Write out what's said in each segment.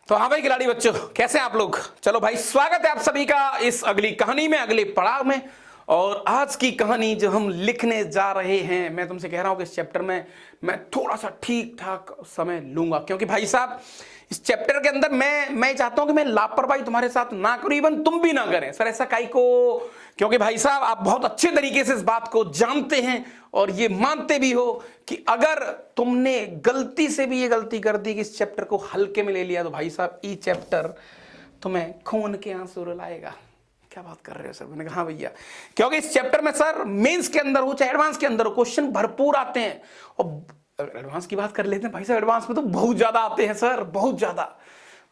तो हाँ भाई खिलाड़ी बच्चों, कैसे हैं आप लोग। चलो भाई, स्वागत है आप सभी का इस अगली कहानी में, अगले पड़ाव में। और आज की कहानी जो हम लिखने जा रहे हैं, मैं तुमसे कह रहा हूं कि इस चैप्टर में मैं थोड़ा सा ठीक ठाक समय लूंगा, क्योंकि भाई साहब इस चैप्टर के अंदर मैं चाहता हूं कि मैं लापरवाही तुम्हारे साथ ना करूं, इवन तुम भी ना करें सर, ऐसा काई को। क्योंकि भाई साहब आप बहुत अच्छे तरीके से इस बात को जानते हैं और ये मानते भी हो कि अगर तुमने गलती से भी ये गलती कर दी कि इस चैप्टर को हल्के में ले लिया, तो भाई साहब ये चैप्टर तुम्हें खून के आंसू रुलाएगा। क्या बात कर रहे हो सर? मैंने कहा हाँ भैया, क्योंकि इस चैप्टर में सर मेंस के अंदर हो चाहे एडवांस के अंदर हो, क्वेश्चन भरपूर आते हैं। और एडवांस की बात कर लेते हैं भाई साहब, एडवांस में तो बहुत ज्यादा आते हैं सर, बहुत ज्यादा।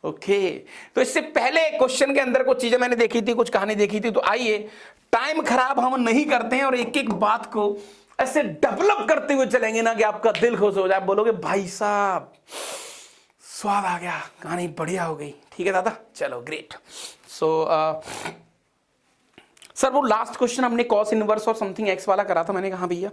ओके, तो इससे पहले क्वेश्चन के अंदर कुछ चीजें मैंने देखी थी, कुछ कहानी देखी थी, तो आइए टाइम खराब हम नहीं करते हैं और एक एक बात को ऐसे डेवलप करते हुए चलेंगे ना कि आपका दिल खुश हो जाए, बोलोगे भाई साहब स्वाद आ गया, कहानी बढ़िया हो गई। ठीक है दादा, चलो ग्रेट। सो सर वो लास्ट क्वेश्चन हमने कॉस इनवर्स और समथिंग एक्स वाला करा था, मैंने कहा भैया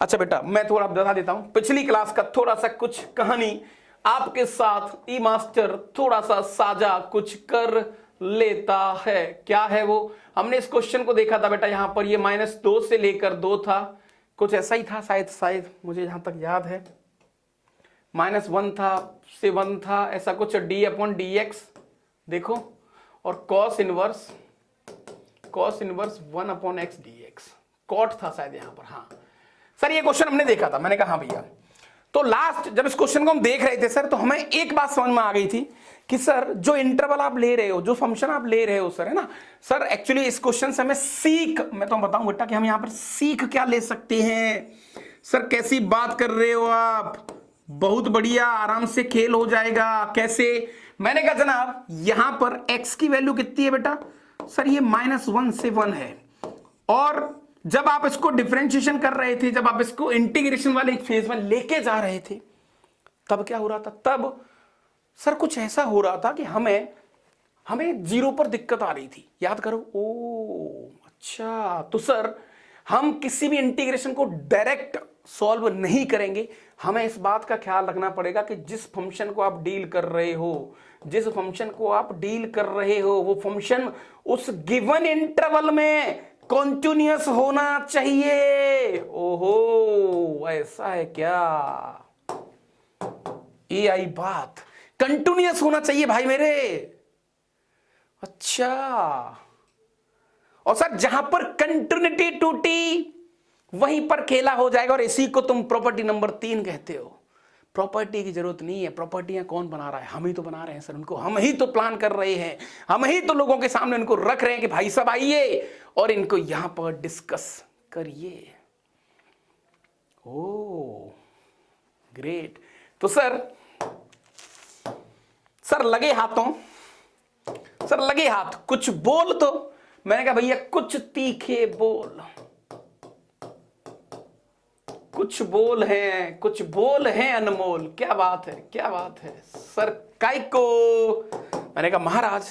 अच्छा बेटा मैं थोड़ा बता देता हूं पिछली क्लास का थोड़ा सा कुछ कहानी आपके साथ ई मास्टर थोड़ा सा साझा कुछ कर लेता है। क्या है वो? हमने इस क्वेश्चन को देखा था बेटा, यहां पर ये -2 से लेकर 2 था, कुछ ऐसा ही था शायद मुझे जहां तक याद है, -1 था से 1 था, ऐसा कुछ d/dx देखो, और cos inverse 1/x dx cot था शायद यहां पर। हाँ सर ये क्वेश्चन हमने देखा था, मैंने कहा हाँ भैया। तो लास्ट जब इस क्वेश्चन को हम देख रहे थे सर, तो हमें एक बात समझ में आ गई थी कि सर जो इंटरवल आप ले रहे हो, जो फंक्शन आप ले रहे हो सर, है ना सर, एक्चुअली इस क्वेश्चन से हमें सीख, मैं तो बताऊं बेटा कि हम यहां पर सीख क्या ले सकते हैं। सर कैसी बात कर रहे हो आप, बहुत बढ़िया, आराम से खेल हो जाएगा। कैसे? मैंने कहा जनाब यहां पर x की वैल्यू कितनी है बेटा, सर ये -1 से 1 है, और जब आप इसको डिफरेंशिएशन कर रहे थे, जब आप इसको इंटीग्रेशन वाले फेज में लेके जा रहे थे, तब क्या हो रहा था? तब सर कुछ ऐसा हो रहा था कि हमें जीरो पर दिक्कत आ रही थी, याद करो। ओ अच्छा, तो सर हम किसी भी इंटीग्रेशन को डायरेक्ट सॉल्व नहीं करेंगे, हमें इस बात का ख्याल रखना पड़ेगा कि जिस फंक्शन को आप डील कर रहे हो, वो फंक्शन उस गिवन इंटरवल में कॉन्टिन्यूअस होना चाहिए। ओहो ऐसा है क्या? ये आई बात, कंटिन्यूअस होना चाहिए भाई मेरे। अच्छा, और सर जहां पर कंटिन्यूटी टूटी वहीं पर खेला हो जाएगा, और इसी को तुम प्रॉपर्टी नंबर 3 कहते हो। प्रॉपर्टी की जरूरत नहीं है, प्रॉपर्टियां कौन बना रहा है? हम ही तो बना रहे हैं सर उनको, हम ही तो प्लान कर रहे हैं, हम ही तो लोगों के सामने उनको रख रहे हैं कि भाई साहब आइए और इनको यहां पर डिस्कस करिए। ओ ग्रेट। तो सर लगे हाथों, सर लगे हाथ, कुछ बोल तो। मैंने कहा भैया कुछ तीखे बोल, कुछ बोल हैं अनमोल। क्या बात है, क्या बात है सर, काय को? मैंने कहा महाराज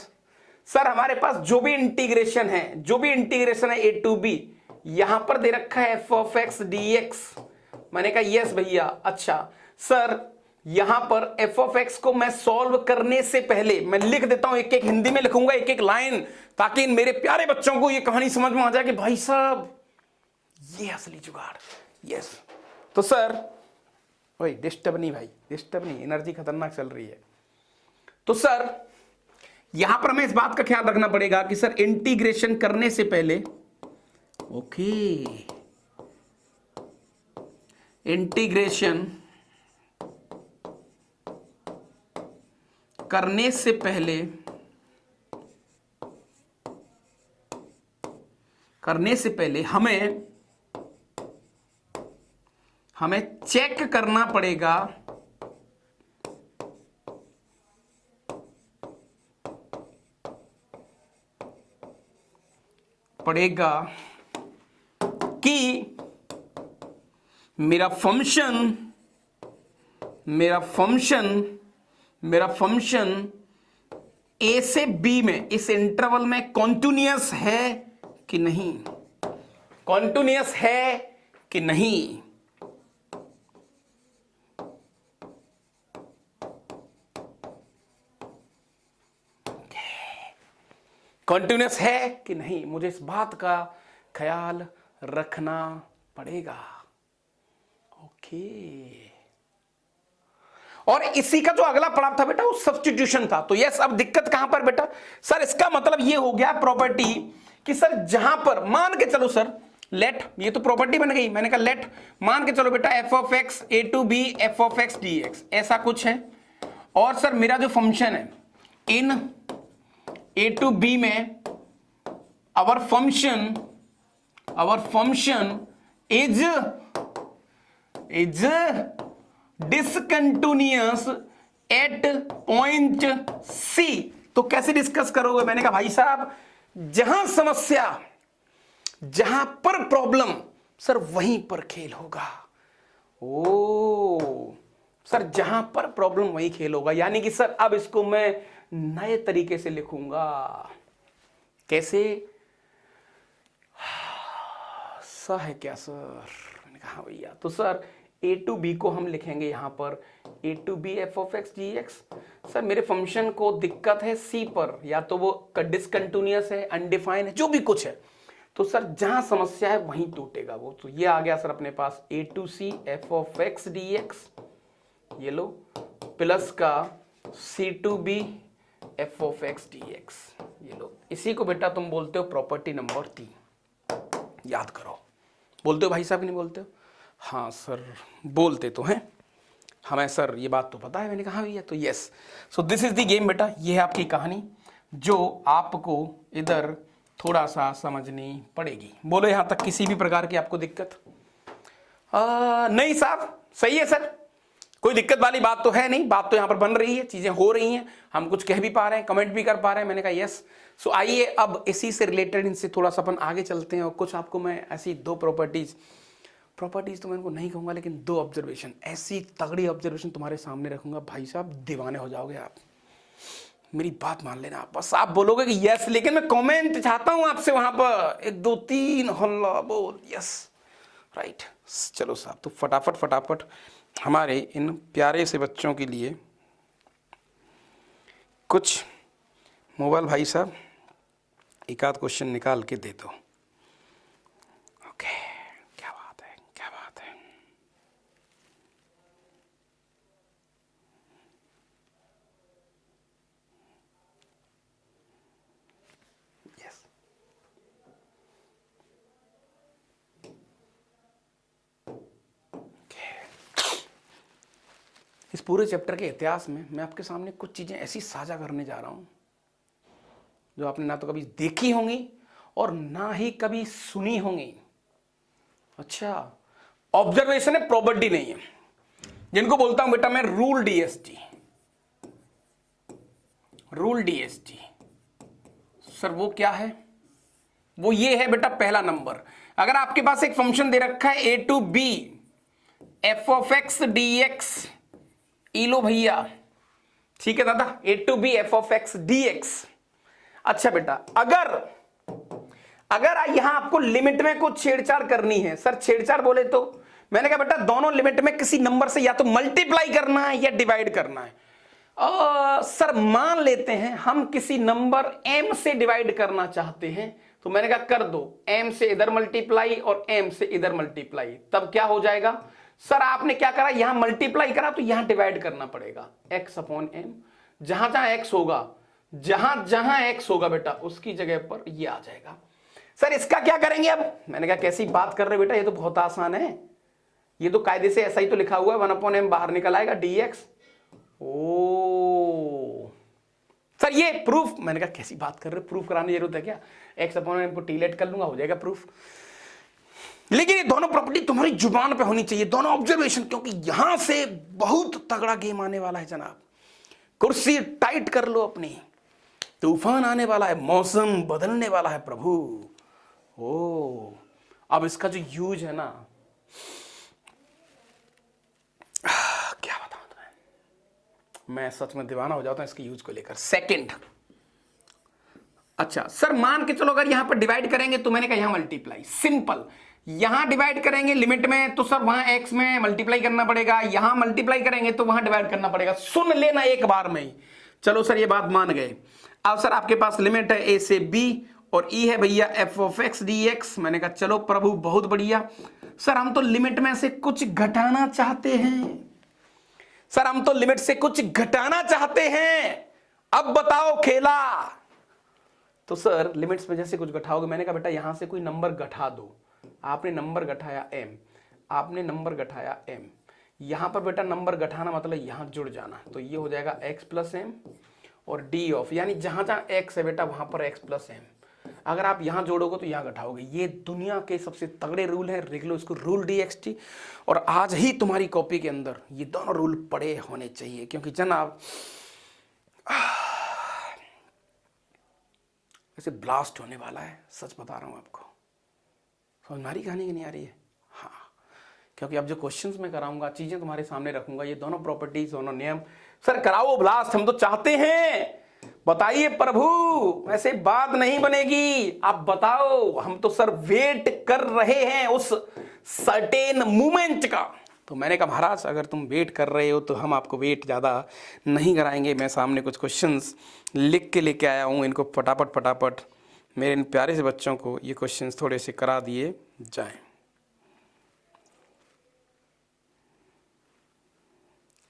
सर हमारे पास जो भी इंटीग्रेशन है a to b, यहां पर दे रखा है f(x) dx। मैंने कहा यस भैया। अच्छा सर यहां पर f(x) को मैं सॉल्व करने से पहले मैं लिख देता हूं, एक एक हिंदी में लिखूंगा, एक एक लाइन, ताकि मेरे प्यारे बच्चों को ये कहानी समझ में आ जाए कि भाई साहब ये असली जुगाड़। यस तो सर, ओए डिस्टर्ब नहीं भाई, डिस्टर्ब नहीं, एनर्जी खतरनाक चल रही है। तो सर यहां पर हमें इस बात का ख्याल रखना पड़ेगा कि सर इंटीग्रेशन करने से पहले, ओके, इंटीग्रेशन करने से पहले हमें चेक करना पड़ेगा कि मेरा फंक्शन ए से बी में इस इंटरवल में कॉन्टिन्यूअस है कि नहीं, कॉन्टिन्यूस है कि नहीं, मुझे इस बात का ख्याल रखना पड़ेगा। ओके, और इसी का जो अगला पड़ाव था बेटा वो सब्स्टिट्यूशन था। तो यस, अब दिक्कत कहां पर बेटा, सर इसका मतलब ये हो गया प्रॉपर्टी कि सर जहां पर मान के चलो सर लेट, ये तो प्रॉपर्टी बन गई, मैंने कहा लेट मान के चलो बेटा F of X A to B F of x D X ऐसा कुछ है, और सर मेरा जो फंक्शन है इन ए टू बी में our function is discontinuous at point C. तो कैसे डिस्कस करोगे, मैंने कहा भाई साहब जहां समस्या, जहां पर प्रॉब्लम, सर वहीं पर खेल होगा। ओ सर जहां पर प्रॉब्लम वहीं खेल होगा, यानी कि सर अब इसको मैं नए तरीके से लिखूंगा। कैसे सा है क्या सर, मैंने कहा भैया, तो सर ए टू बी को हम लिखेंगे यहां पर a to B F of x D x. Sir मेरे फंक्शन को दिक्कत है सी पर, या तो वो डिसकंटिन्यूअस है, अनडिफाइंड है, जो भी कुछ है, तो सर जहां समस्या है वहीं टूटेगा वो। तो ये आ गया सर अपने पास a to c f of x D x, ये लो, प्लस का c to B F of x D x, ये लो। इसी को बेटा तुम बोलते हो प्रॉपर्टी नंबर 3, याद करो। बोलते हो भाई साहब कि नहीं बोलते हो? हाँ सर बोलते तो हैं, हमें सर ये बात तो पता है। मैंने कहा भैया, तो yes, so this is the game बेटा। ये है आपकी कहानी जो आपको इधर थोड़ा सा समझनी पड़ेगी। बोलो यहां तक किसी भी प्रकार की आपको दिक्कत? नहीं साहब, सही है सर, कोई दिक्कत वाली बात तो है नहीं, बात तो यहां पर बन रही है, चीजें हो रही हैं, हम कुछ कह भी पा रहे हैं, कमेंट भी कर पा रहे हैं। मैंने कहा यस। सो आइए अब इसी से रिलेटेड इनसे थोड़ा सा अपन आगे चलते हैं, और कुछ आपको मैं ऐसी दो प्रॉपर्टीज तो मैं इनको नहीं कहूंगा, लेकिन दो ऑब्जर्वेशन, ऐसी तगड़ी ऑब्जर्वेशन तुम्हारे सामने रखूंगा भाई साहब, दीवाने हो जाओगे आप। मेरी बात मान लेना, बस आप बोलोगे कि यस, लेकिन मैं कमेंट चाहता हूं आपसे वहां पर 1 2 3 हल्ला बोल यस, राइट। चलो साहब, तो फटाफट हमारे इन प्यारे से बच्चों के लिए कुछ मोबाइल भाई साहब एक आध क्वेश्चन निकाल के दे दो। ओके, क्या बात है। यस, इस पूरे चैप्टर के इतिहास में मैं आपके सामने कुछ चीजें ऐसी साझा करने जा रहा हूं जो आपने ना तो कभी देखी होंगी और ना ही कभी सुनी होंगी। अच्छा, ऑब्जर्वेशन है, प्रॉपर्टी नहीं है, जिनको बोलता हूं बेटा मैं रूल डीएसटी। सर वो क्या है? वो ये है बेटा, पहला नंबर, अगर आपके पास एक फंक्शन दे रखा है a to B F of x D x, लो भैया, ठीक है दादा, a to B F of x D x. अच्छा बेटा, अगर यहां आपको लिमिट में कुछ छेड़छाड़ करनी है, सर छेड़छाड़ बोले तो मैंने कहा बेटा दोनों लिमिट में किसी नंबर से या तो मल्टीप्लाई करना है या डिवाइड करना है। सर मान लेते हैं हम किसी नंबर m से डिवाइड करना चाहते हैं, तो मैंने कहा कर दो, m से इधर मल्टीप्लाई और m से इधर मल्टीप्लाई, तब क्या हो जाएगा? सर आपने क्या करा, यहां मल्टीप्लाई करा तो यहां डिवाइड करना पड़ेगा, x अपॉन m, जहां x होगा, जहां x होगा बेटा उसकी जगह पर ये आ जाएगा। सर इसका क्या करेंगे अब? मैंने कहा कैसी बात कर रहे बेटा, ये तो बहुत आसान है, ये तो कायदे से ऐसा ही तो लिखा हुआ है, 1 अपॉन m बाहर निकल आएगा dx। ओ सर ये प्रूफ, मैंने कहा कैसी बात कर रहे, प्रूफ कराने की जरूरत है क्या? x अपॉन m को टीलेट कर लूंगा, हो जाएगा प्रूफ। लेकिन ये दोनों प्रॉपर्टी तुम्हारी जुबान पे होनी चाहिए, दोनों ऑब्जर्वेशन, क्योंकि यहां से बहुत तगड़ा गेम आने वाला है जनाब। कुर्सी टाइट कर लो अपनी, तूफान आने वाला है, मौसम बदलने वाला है प्रभु। ओ अब इसका जो यूज है ना, क्या बताऊं तुम्हें, मैं सच में दीवाना हो जाता हूं इसके यूज को लेकर। सेकंड, अच्छा सर मान के चलो अगर यहां पर डिवाइड करेंगे तो मैंने कहा यहां मल्टीप्लाई, सिंपल, यहां डिवाइड करेंगे लिमिट में तो सर वहां x में मल्टीप्लाई करना पड़ेगा, यहां मल्टीप्लाई करेंगे तो वहां डिवाइड करना पड़ेगा। सुन लेना एक बार में ही, चलो सर ये बात मान गए। अब सर आपके पास लिमिट है ए से बी और ई है भैया F of x D x. मैंने कहा चलो प्रभु बहुत बढ़िया सर, हम तो लिमिट में से कुछ घटाना चाहते हैं। सर हम तो लिमिट से कुछ घटाना चाहते हैं, अब बताओ खेला। तो सर लिमिट्स में जैसे कुछ घटाओगे, मैंने कहा बेटा यहां से कोई नंबर घटा दो। आपने नंबर घटाया m, आपने नंबर घटाया m, यहां पर बेटा नंबर घटाना मतलब यहां जुड़ जाना, तो ये हो जाएगा x प्लस एम और डी ऑफ, यानी जहां जहां x है बेटा वहां पर x प्लस एम। अगर आप यहां जोड़ोगे तो यहां घटाओगे। ये दुनिया के सबसे तगड़े रूल है, लिख लो इसको रूल DXT। और आज ही तुम्हारी कॉपी के अंदर ये दोनों रूल पड़े होने चाहिए, क्योंकि जनाब ऐसे ब्लास्ट होने वाला है, सच बता रहा हूं आपको। समझ में आ रही कहानी की नहीं आ रही है? हाँ, क्योंकि अब जो क्वेश्चंस मैं कराऊंगा, चीजें तुम्हारे सामने रखूंगा, ये दोनों प्रॉपर्टीज, दोनों नियम। सर कराओ ब्लास्ट, हम तो चाहते हैं। बताइए प्रभु, ऐसे बात नहीं बनेगी, आप बताओ। हम तो सर वेट कर रहे हैं उस सर्टेन मूवमेंट का। तो मैंने कहा महाराज अगर तुम वेट कर रहे हो तो हम आपको वेट ज़्यादा नहीं कराएंगे। मैं सामने कुछ क्वेश्चंस लिख के लेके आया हूँ, इनको फटाफट मेरे इन प्यारे से बच्चों को ये क्वेश्चंस थोड़े से करा दिए जाएं।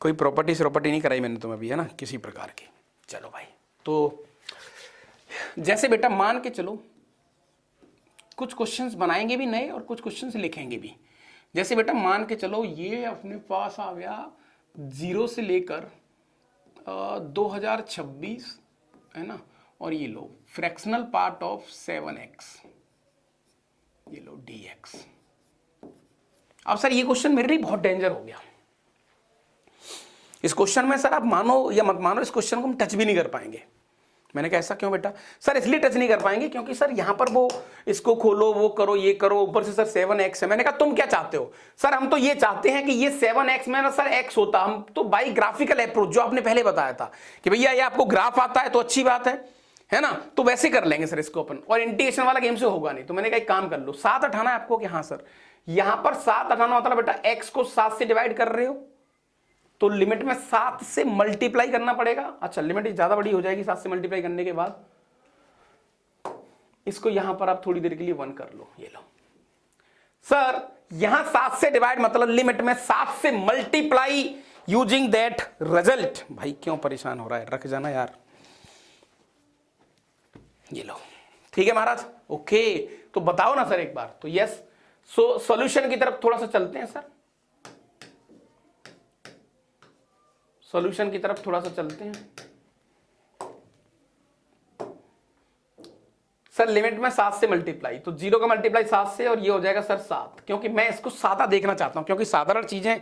कोई प्रॉपर्टी नहीं कराई मैंने तुम्हें अभी, है ना, किसी प्रकार की। चलो भाई, तो जैसे बेटा मान के चलो कुछ क्वेश्चंस बनाएंगे भी नए और कुछ क्वेश्चंस लिखेंगे भी। जैसे बेटा मान के चलो ये अपने पास आ गया 0 से लेकर 2026, है ना, और ये लो फ्रैक्शनल पार्ट ऑफ 7x, ये लो dx। अब सर ये क्वेश्चन मेरे लिए बहुत डेंजर हो गया। इस क्वेश्चन में सर आप मानो या मत मानो, इस क्वेश्चन को हम टच भी नहीं कर पाएंगे। मैंने कहा ऐसा क्यों बेटा? सर इसलिए टच नहीं कर पाएंगे क्योंकि सर यहां पर वो इसको खोलो, वो करो, ये करो, ऊपर से सर 7x है। मैंने कहा तुम क्या चाहते हो? सर हम तो ये चाहते हैं कि ये 7x में ना सर x होता। हम तो बाई ग्राफिकल अप्रोच, जो आपने पहले बताया था कि भैया ये आपको ग्राफ आता है तो अच्छी बात है ना, तो वैसे कर लेंगे सर इसको अपन, और इंटीग्रेशन वाला गेम से होगा नहीं। तो मैंने कहा एक काम कर लो, 7 हटाना है आपको कि हाँ सर यहां पर 7 हटाना मतलब बेटा x को 7 से डिवाइड कर रहे हो तो लिमिट में 7 से मल्टीप्लाई करना पड़ेगा। अच्छा लिमिट ज्यादा बड़ी हो जाएगी 7 से मल्टीप्लाई करने के बाद। इसको यहां पर आप थोड़ी देर के लिए 1 कर लो, ये लो सर। यहां 7 से डिवाइड मतलब लिमिट में 7 से मल्टीप्लाई यूजिंग दैट रिजल्ट। भाई क्यों परेशान हो रहा है, रख जाना यार। ये लो, ठीक है महाराज, ओके। तो बताओ ना सर एक बार, तो यस। सो सॉल्यूशन की तरफ थोड़ा सा चलते हैं सर, सॉल्यूशन की तरफ थोड़ा सा चलते हैं सर। लिमिट में 7 से मल्टीप्लाई, तो 0 का मल्टीप्लाई 7 से, और ये हो जाएगा सर 7, क्योंकि मैं इसको सादा देखना चाहता हूं, क्योंकि साधारण चीजें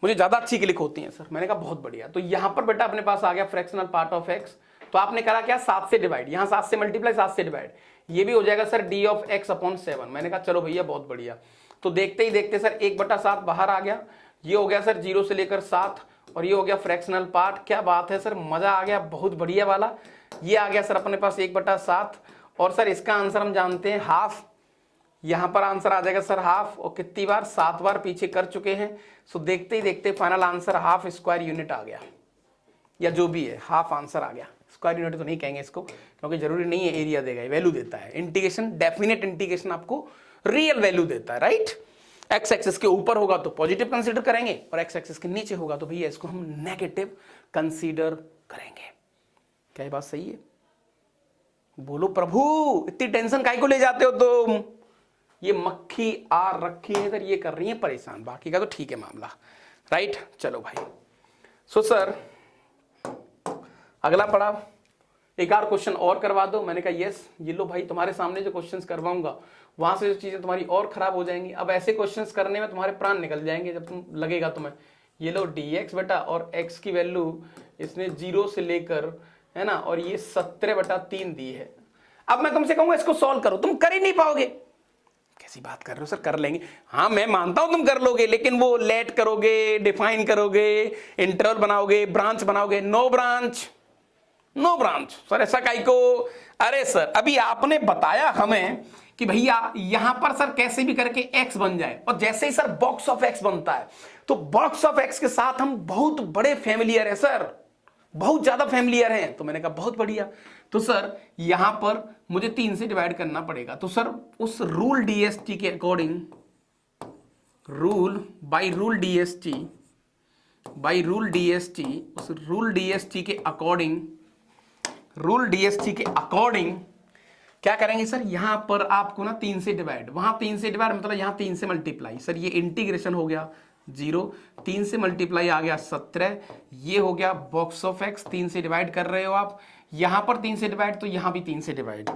मुझे ज्यादा अच्छी क्लिक होती हैं सर। मैंने कहा बहुत बढ़िया। तो यहां पर बेटा अपने पास आ गया फ्रैक्शनल पार्ट ऑफ x, तो आपने करा क्या 7 से डिवाइड, यहां 7 से मल्टीप्लाई 7 से डिवाइड, ये भी हो जाएगा sir d of x upon 7। मैंने कहा चलो भैया बहुत बढ़िया। तो देखते ही देखते सर 1/7 बाहर आ गया, ये हो गया सर 0 से लेकर 7, और ये हो गया फ्रैक्शनल पार्ट। क्या बात है सर, मजा आ गया, बहुत बढ़िया वाला। ये आ गया सर अपने पास 1/7, और सर इसका आंसर हम जानते हैं हाफ। यहां पर आंसर आ जाएगा सर हाफ, और कितनी बार, 7 बार पीछे कर चुके हैं। सो देखते ही देखते final answer half square unit आ गया, या जो भी है हाफ आंसर आ गया। स्क्वायर यूनिट तो नहीं कहेंगे इसको, क्योंकि जरूरी नहीं है एरिया देगा, वैल्यू देता है। इंटीग्रेशन, डेफिनेट इंटीग्रेशन आपको रियल वैल्यू देता है, राइट। एक्स एक्सिस के ऊपर होगा तो पॉजिटिव कंसीडर करेंगे, और एक्स एक्सिस के नीचे होगा तो भैया इसको हम नेगेटिव कंसीडर करेंगे। क्या ये बात सही है? बोलो प्रभु, इतनी टेंशन काहे को ले जाते हो तुम? ये मक्खी आ रखी है इधर, ये कर रही है परेशान, बाकी का तो ठीक है मामला, राइट। चलो भाई, सो सर अगला पड़ाव, एक और क्वेश्चन और करवा दो। मैंने कहा यस। ये लो भाई, तुम्हारे सामने जो क्वेश्चंस करवाऊंगा वहां से जो चीजें तुम्हारी और खराब हो जाएंगी। अब ऐसे क्वेश्चंस करने में तुम्हारे प्राण निकल जाएंगे जब तुम लगेगा तुम्हें। ये लो dx बेटा, और x की वैल्यू इसने 0 से लेकर, है ना, और ये 17/3 दी है। अब मैं तुमसे कहूंगा इसको सॉल्व करो, तुम कर ही नहीं पाओगे। कैसी बात कर रहे हो सर, कर लेंगे। हाँ मैं मानता हूं तुम कर लोगे, लेकिन वो लेट करोगे, डिफाइन करोगे, इंटरवल बनाओगे, ब्रांच बनाओगे। No branch, no branch sir, ऐसा काई को? अरे सर अभी आपने बताया हमें कि भैया यहां पर सर कैसे भी करके x बन जाए, और जैसे ही सर बॉक्स ऑफ x बनता है तो बॉक्स ऑफ x के साथ हम बहुत बड़े फैमिलियर है सर, बहुत ज्यादा फैमिलियर हैं। तो मैंने कहा बहुत बढ़िया। तो सर यहां पर मुझे 3 से डिवाइड करना पड़ेगा। तो सर उस रूल डीएसटी के according, rule by rule DST, उस रूल डीएसटी के अकॉर्डिंग, क्या करेंगे सर, यहां पर आपको ना 3 से डिवाइड, वहां 3 से डिवाइड मतलब यहां 3 से मल्टीप्लाई। सर ये इंटीग्रेशन हो गया 0, 3 से मल्टीप्लाई आ गया 17, ये हो गया बॉक्स ऑफ एक्स, 3 से डिवाइड कर रहे हो आप, यहां पर 3 से डिवाइड तो यहां भी 3 से डिवाइड,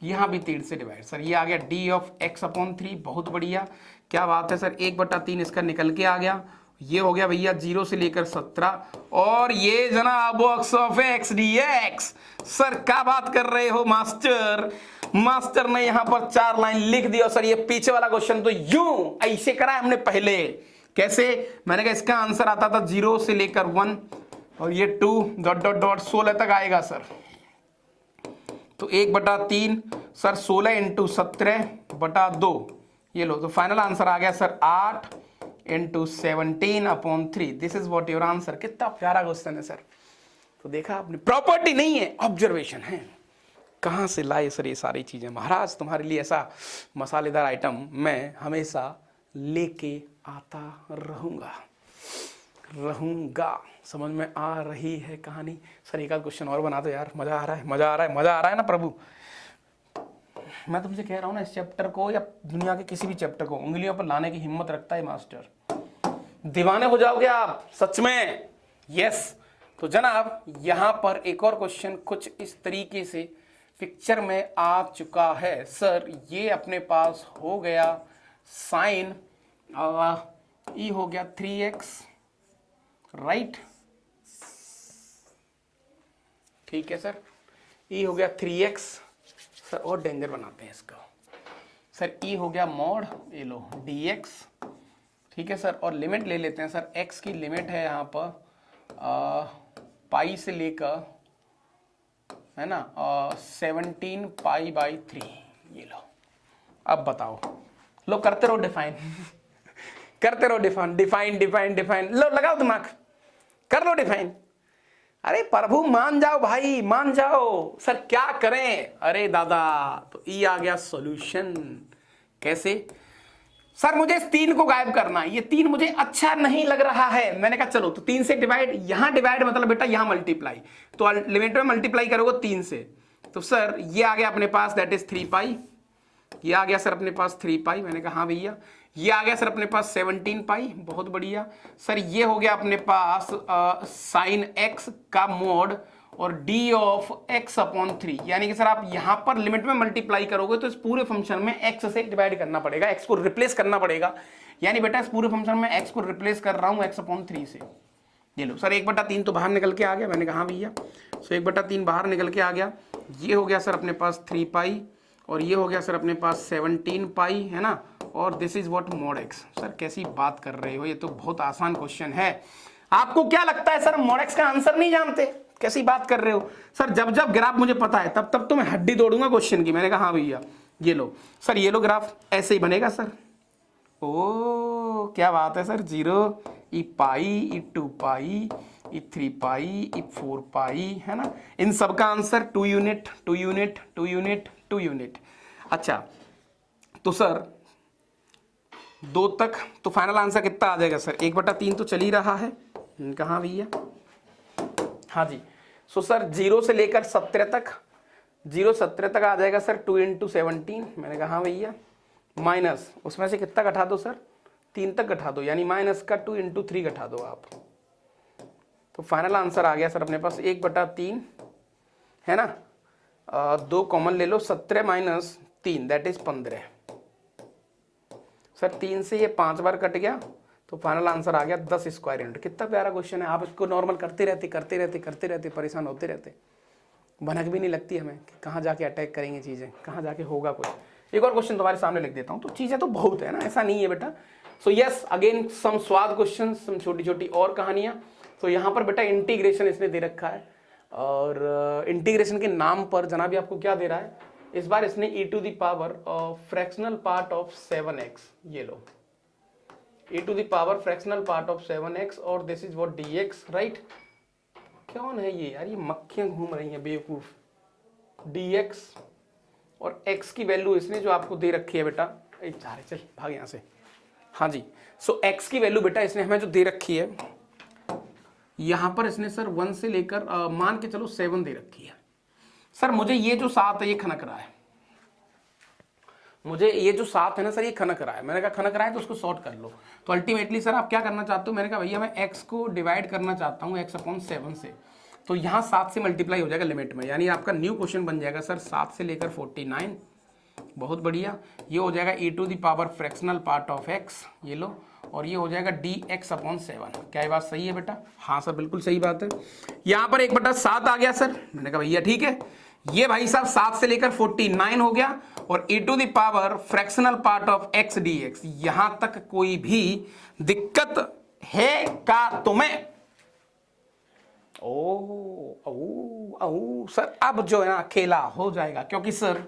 यहां भी 3 से डिवाइड। सर ये आ गया डी ऑफ एक्स अपॉन 3, बहुत बढ़िया, क्या बात है सर। 1/3 इसका निकल के आ गया, ये हो गया भैया 0 से लेकर 17, और ये जनाब box of x D x. Sir क्या बात कर रहे हो मास्टर, मास्टर ने यहां पर 4 लाइन लिख दिया। सर ये पीछे वाला क्वेश्चन तो यूं ऐसे करा हमने पहले, कैसे, मैंने कहा इसका आंसर आता था 0 से लेकर 1 और ये 2 डॉट डॉट डॉट 16 तक आएगा सर। तो 1/3 सर 16 इंटू 17/2, ये लो, तो फाइनल आंसर आ गया sir 8 into 17 upon 3। This is what your answer. कितना प्यारा क्वेश्चन है सर। तो देखा आपने, प्रॉपर्टी नहीं है, ऑब्जर्वेशन है। कहां से लाए सर ये सारी चीजें महाराज, तुम्हारे लिए ऐसा मसालेदार आइटम मैं हमेशा लेके आता रहूंगा। समझ में आ रही है कहानी। सर एक आध क्वेश्चन और बना दो यार, मजा आ रहा है ना प्रभु। मैं तुमसे कह रहा हूं ना, इस चैप्टर को या दुनिया के किसी भी चैप्टर को उंगलियों पर लाने की हिम्मत रखता है मास्टर, दीवाने हो जाओगे आप सच में। यस। तो जनाब यहां पर एक और क्वेश्चन कुछ इस तरीके से पिक्चर में आ चुका है। सर ये अपने पास हो गया साइन ई हो गया 3x, राइट, ठीक है सर, ई हो गया 3x। सर और डेंजर बनाते हैं इसका। सर ई हो गया मॉड, ये लो dx, ठीक है सर, और लिमिट ले लेते हैं सर। x की लिमिट है यहाँ पर पाई से लेकर, है ना, 17 पाई/3, ये लो। अब बताओ, लो करते रहो डिफाइन करते रहो डिफाइन, लो लगाओ दिमाग, कर लो डिफाइन। अरे प्रभु मान जाओ भाई, मान जाओ। सर क्या करें, अरे दादा, तो ई आ गया सॉल्यूशन। कैसे सर, मुझे इस 3 को गायब करना है, ये 3 मुझे अच्छा नहीं लग रहा है। मैंने कहा चलो, तो 3 से डिवाइड, यहां डिवाइड मतलब बेटा यहां मल्टीप्लाई, तो लिमिट में मल्टीप्लाई करोगे 3 से, तो सर ये आ गया अपने पास, दैट इज 3 पाई। ये आ गया सर अपने पास 3 पाई। मैंने कहा हाँ भैया। ये आ गया सर अपने पास 17 पाई, बहुत बढ़िया सर। ये हो गया अपने पास साइन एक्स का मोड और डी ऑफ एक्स अपॉन 3, यानी कि सर आप यहां पर लिमिट में मल्टीप्लाई करोगे तो इस पूरे फंक्शन में एक्स से डिवाइड करना पड़ेगा, एक्स को रिप्लेस करना पड़ेगा। यानी बेटा इस पूरे फंक्शन में एक्स को रिप्लेस कर रहा हूं एक्स अपॉन 3 से। ये लो सर 1/3 तो बाहर निकल के आ गया। मैंने कहा हाँ भैया। सो 1/3 बाहर निकल के आ गया। ये हो गया सर अपने पास 3 पाई और ये हो गया सर अपने पास 17 पाई, है ना, और this is what mod x. Sir कैसी बात कर रहे हो, ये तो बहुत आसान क्वेश्चन है। आपको क्या लगता है सर मॉड एक्स का आंसर नहीं जानते, कैसी बात कर रहे हो सर। जब जब ग्राफ मुझे पता है तब तब तो मैं हड्डी तोड़ूंगा क्वेश्चन की। मैंने कहा हाँ भैया। ये लो सर, ये लो ग्राफ ऐसे ही बनेगा सर। ओ क्या बात है सर, 0 ई पाई ई 2 पाई ई 3 पाई ई 4 पाई, है ना। इन सब का answer 2 unit 2 unit 2 unit 2 unit. अच्छा तो सर 2 तक तो फाइनल आंसर कितना आ जाएगा सर, 1/3 तो चल ही रहा है। कहाँ भैया, हाँ जी। सो सर 0 से लेकर 17 तक, 17 तक आ जाएगा सर 2 × 17। मैंने कहा हाँ भैया। माइनस उसमें से कितना घटा दो सर, 3 तक घटा दो, यानी माइनस का 2 × 3 घटा दो आप। तो फाइनल आंसर आ गया सर अपने पास 1/3, है ना। 2 कॉमन ले लो, 17 माइनस 3 दैट इज 15। सर 3 से ये 5 बार कट गया तो फाइनल आंसर आ गया 10 स्क्वायर यूनिट। कितना प्यारा क्वेश्चन है। आप इसको नॉर्मल करते रहते परेशान होते रहते, भनक भी नहीं लगती हमें कि कहाँ जाके अटैक करेंगे चीज़ें, कहाँ जाके होगा कुछ। एक और क्वेश्चन तुम्हारे सामने लिख देता हूँ। तो चीज़ें तो बहुत है ना, ऐसा नहीं है बेटा। सो यस अगेन सम स्वाद क्वेश्चन, सम छोटी छोटी और कहानियाँ। तो यहाँ पर बेटा इंटीग्रेशन इसने दे रखा है, और इंटीग्रेशन के नाम पर जनाब आपको क्या दे रहा है इस बार, इसने e to the power fractional part of 7x, ये लो e to the power fractional part of 7x और this is what dx, right. कौन है ये यार, ये मक्खियां घूम रही हैं बेवकूफ। dx और x की वैल्यू इसने जो आपको दे रखी है बेटा, चल भाग यहां से। हाँ जी, सो x की वैल्यू बेटा इसने हमें जो दे रखी है यहां पर, इसने सर 1 से लेकर मान के चलो 7 दे रखी है। सर मुझे ये जो 7 है ये खनक रहा है, मुझे ये जो 7 है ना सर ये खनक रहा है। मैंने कहा खनक रहा है तो उसको सॉर्ट कर लो। तो अल्टीमेटली सर आप क्या करना चाहते हो, मैंने कहा भैया मैं x को डिवाइड करना चाहता हूँ x/7 से। तो यहाँ 7 से मल्टीप्लाई हो जाएगा लिमिट में, यानी आपका न्यू क्वेश्चन बन जाएगा सर 7 से लेकर 49। बहुत बढ़िया, ये हो जाएगा e to the power fractional part of x, ये लो, और ये हो जाएगा dx/7। क्या ये बात सही है बेटा? हाँ सर बिल्कुल सही बात है। यहाँ पर 1/7 आ गया सर। मैंने कहा भैया ठीक है, ये भाई साहब 7 से लेकर 49 हो गया, और e to the power fractional part of x dx। यहां तक कोई भी दिक्कत है का तुम्हें? सर अब जो है ना खेला हो जाएगा, क्योंकि सर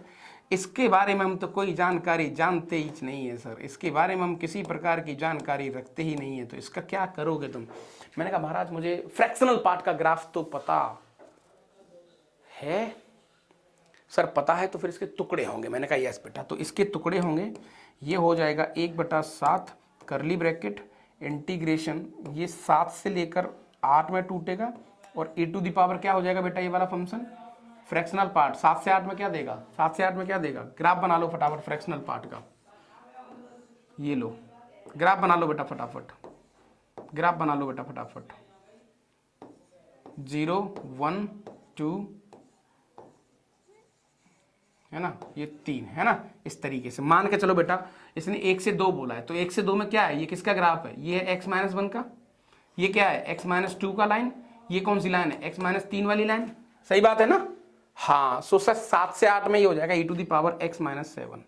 इसके बारे में हम तो कोई जानकारी जानते ही नहीं है सर, इसके बारे में हम किसी प्रकार की जानकारी रखते ही नहीं है, तो इसका क्या करोगे तुम? मैंने कहा महाराज मुझे फ्रैक्शनल पार्ट का ग्राफ तो पता है। सर पता है तो फिर इसके टुकड़े होंगे। मैंने कहा यस बेटा, तो इसके टुकड़े होंगे, ये हो जाएगा 1/7 करली ब्रैकेट इंटीग्रेशन, ये 7 से लेकर 8 में टूटेगा, और e टू द पावर क्या हो जाएगा बेटा ये वाला फंक्शन फ्रैक्शनल पार्ट 7 से 8 में क्या देगा, 7 से 8 में क्या देगा? ग्राफ बना लो फटाफट फ्रैक्शनल पार्ट का, ये लो ग्राफ बना लो बेटा फटाफट, ग्राफ बना लो बेटा फटाफट। 0 1 2 है ना, ये 3 है ना, इस तरीके से मान के चलो बेटा। इसने 1 से 2 बोला है, तो 1 से 2 में क्या है, ये किसका ग्राफ है? ये है x-1 का, ये क्या है x-2 का लाइन, ये कौन सी लाइन है x-3 वाली लाइन, सही बात है ना? हाँ, सो सर 7 से 8 में ये हो जाएगा e to the power x-7।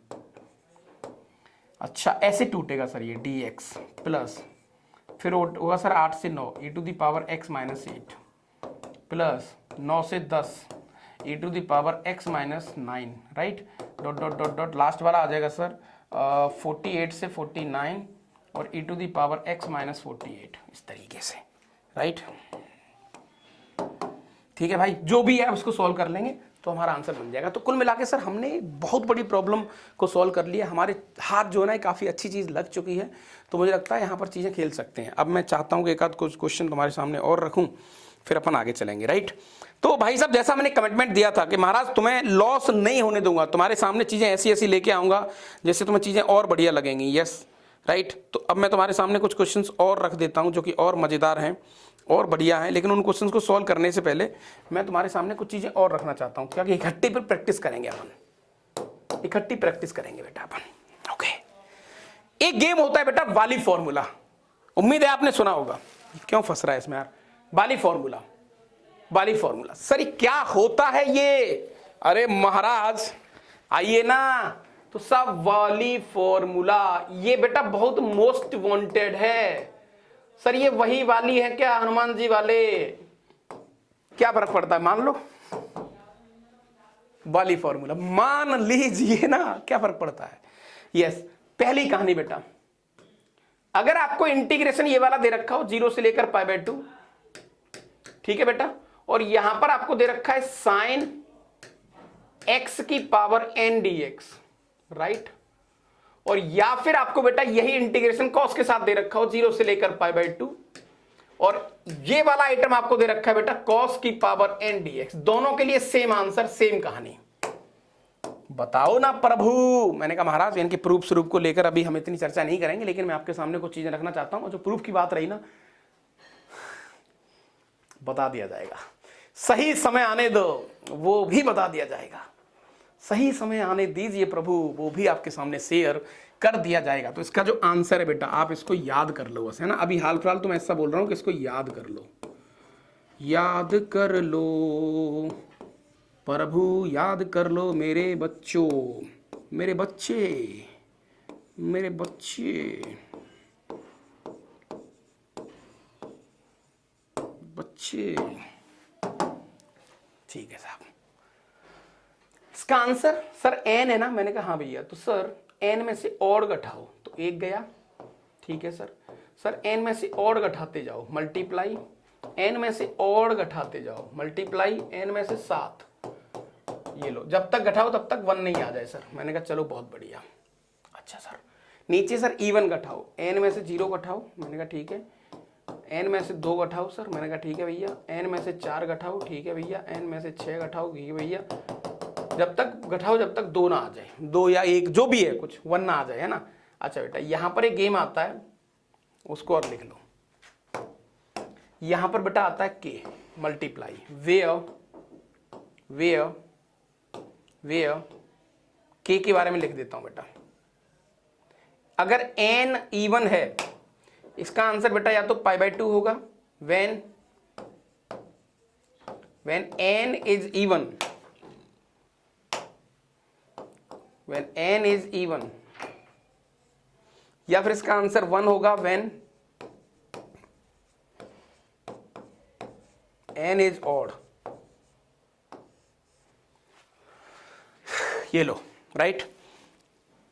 अच्छा ऐसे टूटेगा सर ये dx प्लस, फिर होगा सर 8 से 9 e to the power x-8 plus 9 से 10 e to the power x-9, right, dot dot dot dot, last वाला आ जाएगा सर 48 से 49 और e to the power x-48, इस तरीके से, राइट। ठीक है भाई, जो भी है उसको सॉल्व कर लेंगे तो हमारा आंसर बन जाएगा। तो कुल मिला के सर हमने बहुत बड़ी प्रॉब्लम को सॉल्व कर लिया, हमारे हाथ जो है ना काफ़ी अच्छी चीज़ लग चुकी है, तो मुझे लगता है यहाँ पर चीज़ें खेल सकते हैं। अब मैं चाहता हूँ कि एक आध कुछ क्वेश्चन तुम्हारे सामने और रखूँ, फिर अपन आगे चलेंगे, राइट। तो भाई साहब जैसा मैंने कमिटमेंट दिया था कि महाराज तुम्हें लॉस नहीं होने दूंगा, तुम्हारे सामने चीज़ें ऐसी ऐसी लेके आऊँगा जैसे तुम्हें चीज़ें और बढ़िया लगेंगी, यस राइट। तो अब मैं तुम्हारे सामने कुछ क्वेश्चंस और रख देता हूँ जो कि और मज़ेदार हैं और बढ़िया हैं, लेकिन उन क्वेश्चंस को सॉल्व करने से पहले मैं तुम्हारे सामने कुछ चीज़ें और रखना चाहता हूँ, क्योंकि इकट्ठी पर प्रैक्टिस करेंगे अपन, इकट्ठी प्रैक्टिस करेंगे बेटा अपन, ओके। एक गेम होता है बेटा वाली फॉर्मूला, उम्मीद है आपने सुना होगा। क्यों फंस रहा है इसमें यार, वाली फॉर्मूला, वाली फॉर्मूला सर क्या होता है ये? अरे महाराज आइए ना, तो सब वाली फॉर्मूला ये बेटा बहुत मोस्ट वांटेड है सर। ये वही वाली है क्या हनुमान जी वाले? क्या फर्क पड़ता है, मान लो वाली फॉर्मूला मान लीजिए ना, क्या फर्क पड़ता है। यस, पहली कहानी बेटा, अगर आपको इंटीग्रेशन ये वाला दे रखा हो 0 से लेकर π/2, ठीक है बेटा, और यहां पर आपको दे रखा है sin x की पावर n dx, राइट, और या फिर आपको बेटा यही इंटीग्रेशन cos के साथ दे रखा हो 0 से लेकर π/2, और ये वाला आइटम आपको दे रखा है बेटा cos की पावर n dx। दोनों के लिए सेम आंसर, सेम कहानी, बताओ ना प्रभु। मैंने कहा महाराज इनके प्रूफ स्वरूप को लेकर अभी हम इतनी चर्चा नहीं करेंगे, लेकिन मैं आपके सामने कुछ चीजें रखना चाहता हूं, जो प्रूफ की बात रही ना बता दिया जाएगा। सही समय आने दो, वो भी बता दिया जाएगा। सही समय आने दीजिए प्रभु, वो भी आपके सामने शेयर कर दिया जाएगा। तो इसका जो आंसर है बेटा आप इसको याद कर लो बस, है ना। अभी हाल फिलहाल तो मैं ऐसा बोल रहा हूं कि इसको याद कर लो, याद कर लो प्रभु, याद कर लो मेरे बच्चों, मेरे बच्चे, मेरे बच्चे, बच्चे, ठीक है साहब। इसका आंसर सर n है ना। मैंने कहा हाँ भैया, तो सर n में से और घटाओ तो 1 गया, ठीक है सर, सर n में से ऑड घटाते जाओ, मल्टीप्लाई n में से ऑड घटाते जाओ, मल्टीप्लाई n में से 7। ये लो, जब तक घटाओ तब तक 1 नहीं आ जाए सर। मैंने कहा चलो बहुत बढ़िया। अच्छा सर, नीचे सर इवन घटाओ, n में से 0 घटाओ, मैंने कहा ठीक है। n में से 2 घटाओ सर, मैंने कहा ठीक है भैया। n में से 4 घटाओ, ठीक है भैया। n में से 6 घटाओ, ठीक है भैया। जब तक घटाओ जब तक 2 ना आ जाए, 2 या 1 जो भी है, कुछ 1 ना आ जाए, है ना। अच्छा बेटा, यहां पर एक गेम आता है, उसको और लिख लो। यहां पर बेटा आता है k मल्टीप्लाई वेयर k के बारे में लिख देता हूं बेटा। अगर n इवन है, इसका आंसर बेटा या तो π/2 होगा, when n is even, या फिर इसका आंसर 1 होगा when n is odd। ये लो, राइट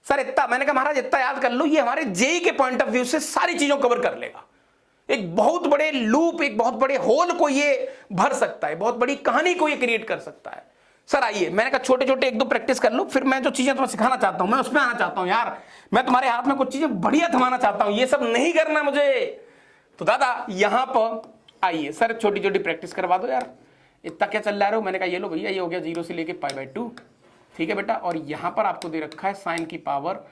सर। इतना मैंने कहा महाराज इतना याद कर लो, ये हमारे जेई के पॉइंट ऑफ व्यू से सारी चीजों कवर कर लेगा। एक बहुत बड़े लूप, एक बहुत बड़े होल को ये भर सकता है, बहुत बड़ी कहानी को ये क्रिएट कर सकता है। सर आइए, मैंने कहा छोटे छोटे 1-2 प्रैक्टिस कर लो, फिर मैं जो चीजें तुम्हें सिखाना चाहता हूं मैं उसमें आना चाहता हूं यार। मैं तुम्हारे हाथ में कुछ चीजें बढ़िया थमाना चाहता हूं, ये सब नहीं करना मुझे। तो दादा यहां पर आइए सर, छोटी छोटी प्रैक्टिस करवा दो यार। इतना क्या चल रहा है? मैंने कहा ये लो भैया, ये हो गया 0 से लेके π/2, ठीक है बेटा। और यहां पर आपको दे रखा है साइन की पावर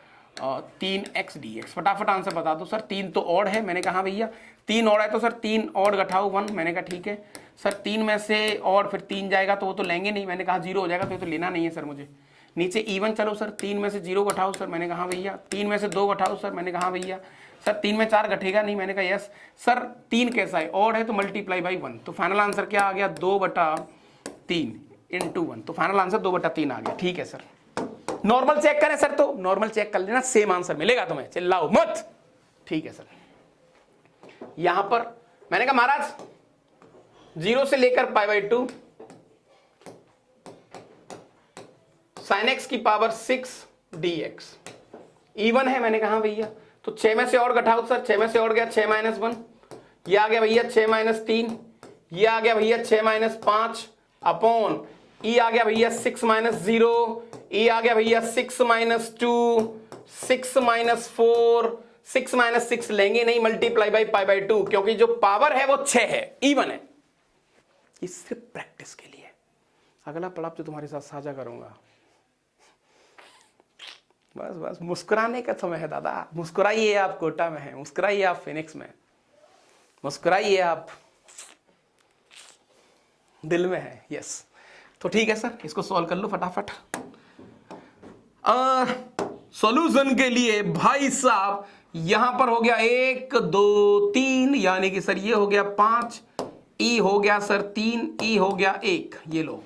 3x dx। फटाफट आंसर बता दो सर। 3 तो ऑड है, मैंने कहा भैया 3 ऑड है, तो सर 3 ऑड घटाओ 1, मैंने कहा ठीक है सर। 3 में से ऑड फिर 3 जाएगा तो वो तो लेंगे नहीं, मैंने कहा 0 हो जाएगा तो लेना नहीं है सर मुझे। नीचे इवन चलो सर, 3 में से 0 घटाओ सर, मैंने कहा भैया। 3 में से 2 घटाओ सर, मैंने कहा भैया। सर 3 में 4 घटेगा नहीं, मैंने कहा यस सर। 3 कैसा है? ऑड है, तो मल्टीप्लाई बाई 1। तो फाइनल आंसर क्या आ गया? 2/3 इंटू 1। तो फाइनल आंसर 2/3 आ गया, ठीक है सर। नॉर्मल चेक करें सर, तो नॉर्मल चेक कर लेना, सेम आंसर मिलेगा तुम्हें, चिल्लाओ मत, ठीक है सर। यहां पर मैंने कहा महाराज 0 से लेकर π/2 sin x की पावर 6 dx इवन है, मैंने कहा भैया। तो 6 में से और घटाओ सर, 6 में से और गया 6 - 1, ये आ गया भैया 6 - 3, ये आ गया भैया 6 - 5 अपॉन ई आ गया भैया 6 - 0, ई आ गया भैया 6 - 2, 6 - 4, 6 - 6 लेंगे नहीं, मल्टीप्लाई बाई π/2, क्योंकि जो पावर है वो 6 है, इवन है। ये सिर्फ प्रैक्टिस के लिए। अगला पड़ाव जो तुम्हारे साथ साझा करूंगा, बस बस मुस्कुराने का समय है दादा। मुस्कुराइए, आप कोटा में हैं, मुस्कुराइए आप फिनिक्स में, मुस्कुराइए आप दिल में है, यस। तो ठीक है सर, इसको सॉल्व कर लो फटाफट। सॉल्यूशन के लिए भाई साहब यहां पर हो गया 1 2 3, यानी कि सर ये हो गया 5, ई हो गया सर 3, ई हो गया 1, ये लो,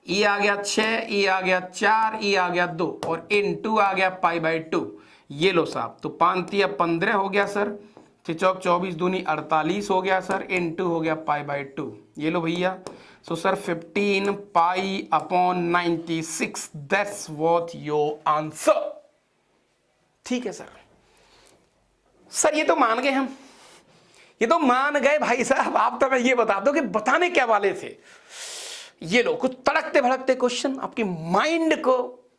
ई आ गया 6, ई आ गया 4, ई आ गया 2, और इन 2 आ गया π/2, ये लो साहब। तो 5 × 15 हो गया सर, 6 × 24 दूनी 48 हो गया सर, इन 2 हो गया π/2, ये लो भैया। So sir 15 π/96, that's what your answer, ठीक है सर। सर ये तो मान गए हम, ये तो मान गए भाई साहब। आप तो मैं ये बता दो कि बताने क्या वाले थे। ये लो कुछ तड़कते भड़कते क्वेश्चन, आपके माइंड को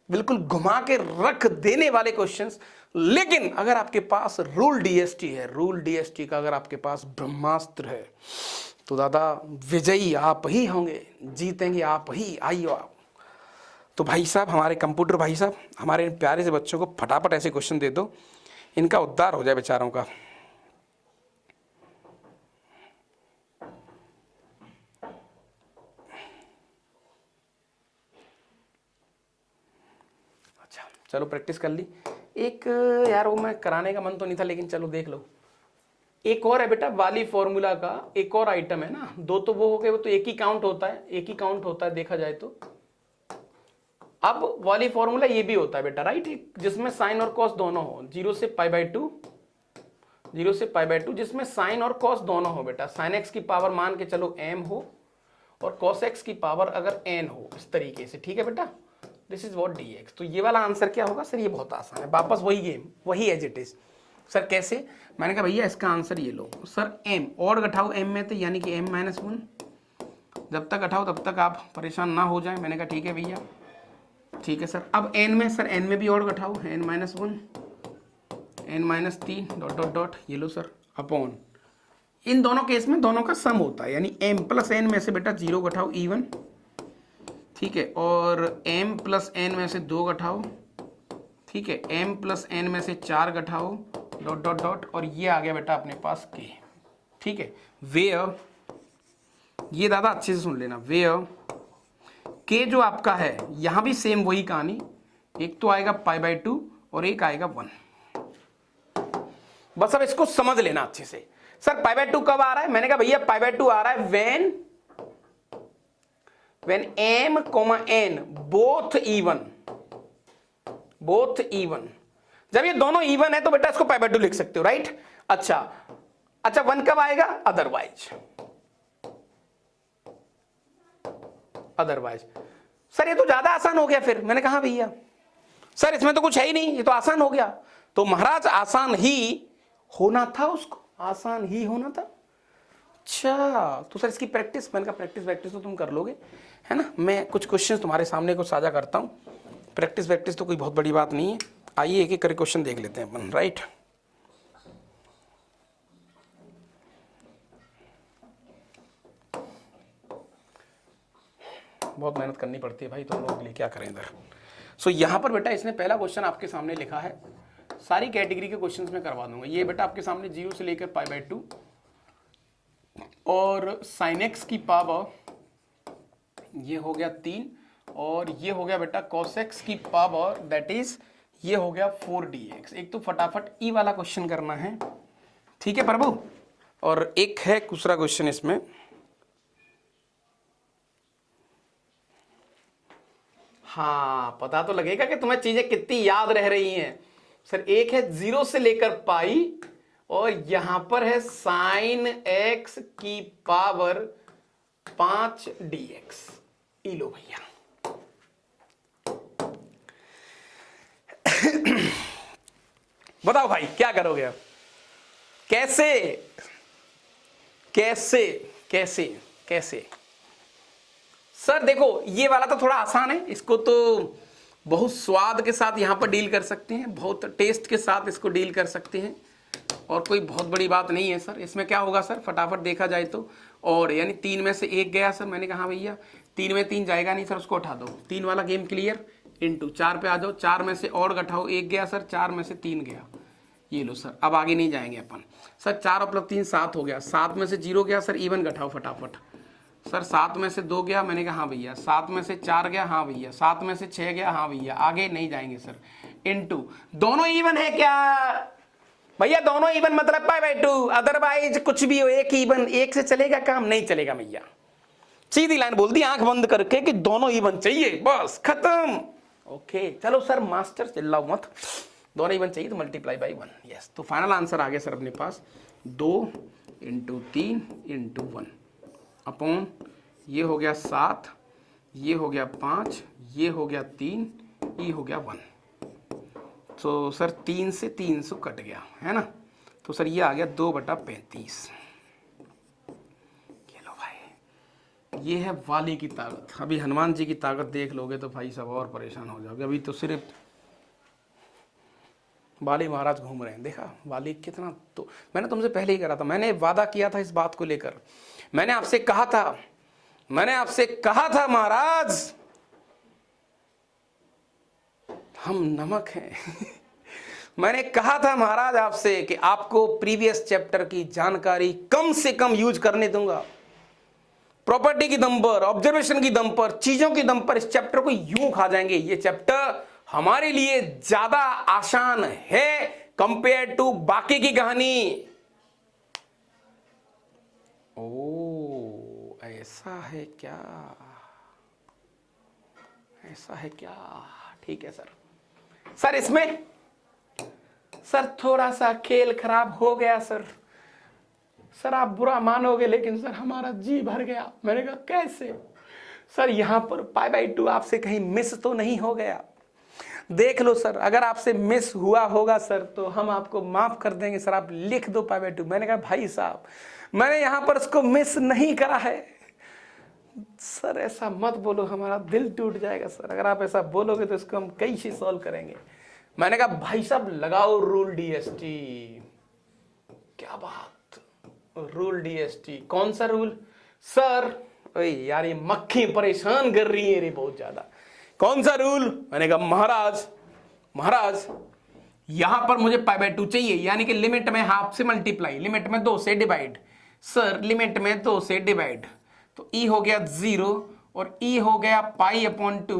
बिल्कुल घुमा के रख देने वाले क्वेश्चंस। लेकिन अगर आपके पास रूल डीएसटी है, रूल डीएसटी का अगर आपके पास ब्रह्मास्त्र है, तो दादा विजयी आप ही होंगे, जीतेंगे आप ही। आइए आप। तो भाई साहब, हमारे कंप्यूटर भाई साहब, हमारे इन प्यारे से बच्चों को फटाफट ऐसे क्वेश्चन दे दो, इनका उद्धार हो जाए बेचारों का। अच्छा चलो, प्रैक्टिस कर ली। एक यार वो मैं कराने का मन तो नहीं था, लेकिन चलो देख लो। एक और है बेटा, वाली फॉर्मूला का एक और आइटम है ना। 2 तो वो हो गए, वो तो एक ही काउंट होता है, एक ही काउंट होता है देखा जाए तो। अब वाली फॉर्मूला ये भी होता है बेटा, राइट, जिसमें साइन और कॉस दोनों हो। 0 से π/2, 0 से π/2, जिसमें साइन और कॉस दोनों हो बेटा। साइन एक्स की पावर मान के चलो m हो, और कॉस एक्स की पावर अगर n हो, इस तरीके से, ठीक है बेटा। This is what dx। तो ये वाला आंसर क्या होगा सर? ये बहुत आसान है, वापस वही गेम, वही एज इट इज। सर कैसे? मैंने कहा भैया इसका आंसर ये लो सर, m और घटाओ m में, तो यानी कि m-1, जब तक घटाओ तब तक आप परेशान ना हो जाए। मैंने कहा ठीक है भैया, ठीक है सर। अब n में, सर n में भी और घटाओ, n-1, n-3 dot dot dot, ये लो सर, अपॉन, इन दोनों केस में दोनों का सम होता है, यानी m प्लस n में से बेटा 0 घटाओ e1, ठीक है, और m प्लस n में से 2 घटाओ, ठीक है, m प्लस n में से 4 घटाओ, डॉट डॉट डॉट, और ये आ गया बेटा अपने पास k, ठीक है। वेयर, ये दादा अच्छे से सुन लेना, वेयर k जो आपका है, यहां भी सेम वही कहानी, एक तो आएगा π/2 और एक आएगा 1। बस अब इसको समझ लेना अच्छे से। सर π/2 कब आ रहा है? मैंने कहा भैया π/2 आ रहा है when m, n both even, जब ये दोनों इवन है तो बेटा इसको π/2 लिख सकते हो, राइट। अच्छा 1 कब आएगा? अदरवाइज। सर ये तो ज्यादा आसान हो गया फिर। मैंने कहा भैया सर इसमें तो कुछ है ही नहीं, ये तो आसान हो गया। तो महाराज आसान ही होना था, उसको आसान ही होना था। अच्छा तो सर इसकी प्रैक्टिस, मैंने कहा प्रैक्टिस तो तुम कर लोगे, है ना। मैं कुछ क्वेश्चंस तुम्हारे सामने कुछ साझा करता हूँ, प्रैक्टिस तो कोई बहुत बड़ी बात नहीं है। आइए एक एक करके क्वेश्चन देख लेते हैं अपन, राइट। बहुत मेहनत करनी पड़ती है भाई तुम लोगों के लिए, क्या करें इधर। सो यहाँ पर बेटा इसने पहला क्वेश्चन आपके सामने लिखा है, सारी कैटेगरी के क्वेश्चंस में करवा दूंगा। ये बेटा आपके सामने 0 से लेकर π/2 और sin x की पावर, ये हो गया 3, और ये हो गया बेटा cos x की पावर, दैट इज ये हो गया 4dx। एक तो फटाफट ई वाला क्वेश्चन करना है, ठीक है प्रभु। और एक है दूसरा क्वेश्चन इसमें, हाँ पता तो लगेगा कि तुम्हें चीजें कितनी याद रह रही हैं। सर एक है 0 से लेकर पाई, और यहां पर है sin x की पावर 5dx। ई लो भैया। बताओ भाई क्या करोगे अब? कैसे कैसे कैसे कैसे? सर देखो ये वाला तो थोड़ा आसान है, इसको तो बहुत स्वाद के साथ यहां पर डील कर सकते हैं, बहुत टेस्ट के साथ इसको डील कर सकते हैं, और कोई बहुत बड़ी बात नहीं है सर। इसमें क्या होगा सर, फटाफट देखा जाए तो, और यानी 3 में से 1 गया सर। मैंने कहा भैया 3 में 3 जाएगा नहीं सर, उसको उठा दो, 3 वाला गेम क्लियर। इंटू 4 पे आ जाओ, 4 में से और घटाओ, 1 गया सर, 4 में से 3 गया, ये लो सर। अब आगे नहीं जाएंगे अपन सर, 4 और +3 7 हो गया, 7 में से 0 गया सर, इवन घटाओ फटाफट सर। 7 में से 2 गया, मैंने कहा हाँ भैया। 7 में से 4 गया, हाँ भैया। 7 में से 6 गया, हाँ भैया। आगे नहीं जाएंगे सर। इनटू दोनों इवन है क्या भैया? दोनों इवन मतलब π/2, अदरवाइज कुछ भी हो एक इवन, एक से चलेगा काम, नहीं चलेगा भैया। सीधी लाइन बोल दी आंख बंद करके कि दोनों इवन चाहिए, बस खत्म। ओके चलो सर मास्टर चिल्लाओ मत, दोनों इवन चाहिए तो मल्टीप्लाई बाई 1। यस, तो फाइनल आंसर आ गया सर अपने पास 2 × 3 × 1 अपॉन, ये हो गया 7, ये हो गया 5, ये हो गया 3, ये हो गया 1। तो सर 3 से 300 कट गया है ना, तो सर ये आ गया 2/35। ये लो भाई, ये है वाली की ताकत। अभी हनुमान जी की ताकत देख लोगे तो भाई सब और परेशान हो जाओगे। अभी तो सिर्फ वाली महाराज घूम रहे हैं, देखा वाली कितना। तो मैंने तुमसे पहले ही करा था, मैंने वादा किया था इस बात को लेकर, मैंने आपसे कहा था महाराज हम नमक हैं। मैंने कहा था महाराज आपसे कि आपको प्रीवियस चैप्टर की जानकारी कम से कम यूज करने दूंगा, प्रॉपर्टी की दम पर, ऑब्जर्वेशन की दम पर, चीजों की दम पर इस चैप्टर को यूं खा जाएंगे। ये चैप्टर हमारे लिए ज्यादा आसान है कंपेयर टू बाकी की कहानी। ओ ऐसा है क्या? ऐसा है क्या? ठीक है सर। सर इसमें सर थोड़ा सा खेल खराब हो गया सर। सर आप बुरा मानोगे लेकिन सर हमारा जी भर गया। मैंने कहा कैसे? सर यहां पर π/2 आपसे कहीं मिस तो नहीं हो गया? देख लो सर, अगर आपसे मिस हुआ होगा सर तो हम आपको माफ कर देंगे सर, आप लिख दो π/2। मैंने कहा भाई साहब मैंने यहां पर उसको मिस नहीं करा है। सर ऐसा मत बोलो, हमारा दिल टूट जाएगा सर, अगर आप ऐसा बोलोगे तो इसको हम कैसे सॉल्व करेंगे। मैंने कहा भाई साहब लगाओ रूल डीएसटी। क्या बात, रूल डीएसटी, कौन सा रूल सर? ओए यार ये मक्खी परेशान कर रही है रे बहुत ज्यादा। कौन सा रूल? मैंने कहा महाराज यहां पर मुझे π/2 चाहिए, यानी कि लिमिट में हाफ से मल्टीप्लाई, लिमिट में 2 से डिवाइड। सर लिमिट में 2 से डिवाइड तो e हो गया 0 और e हो गया π/2,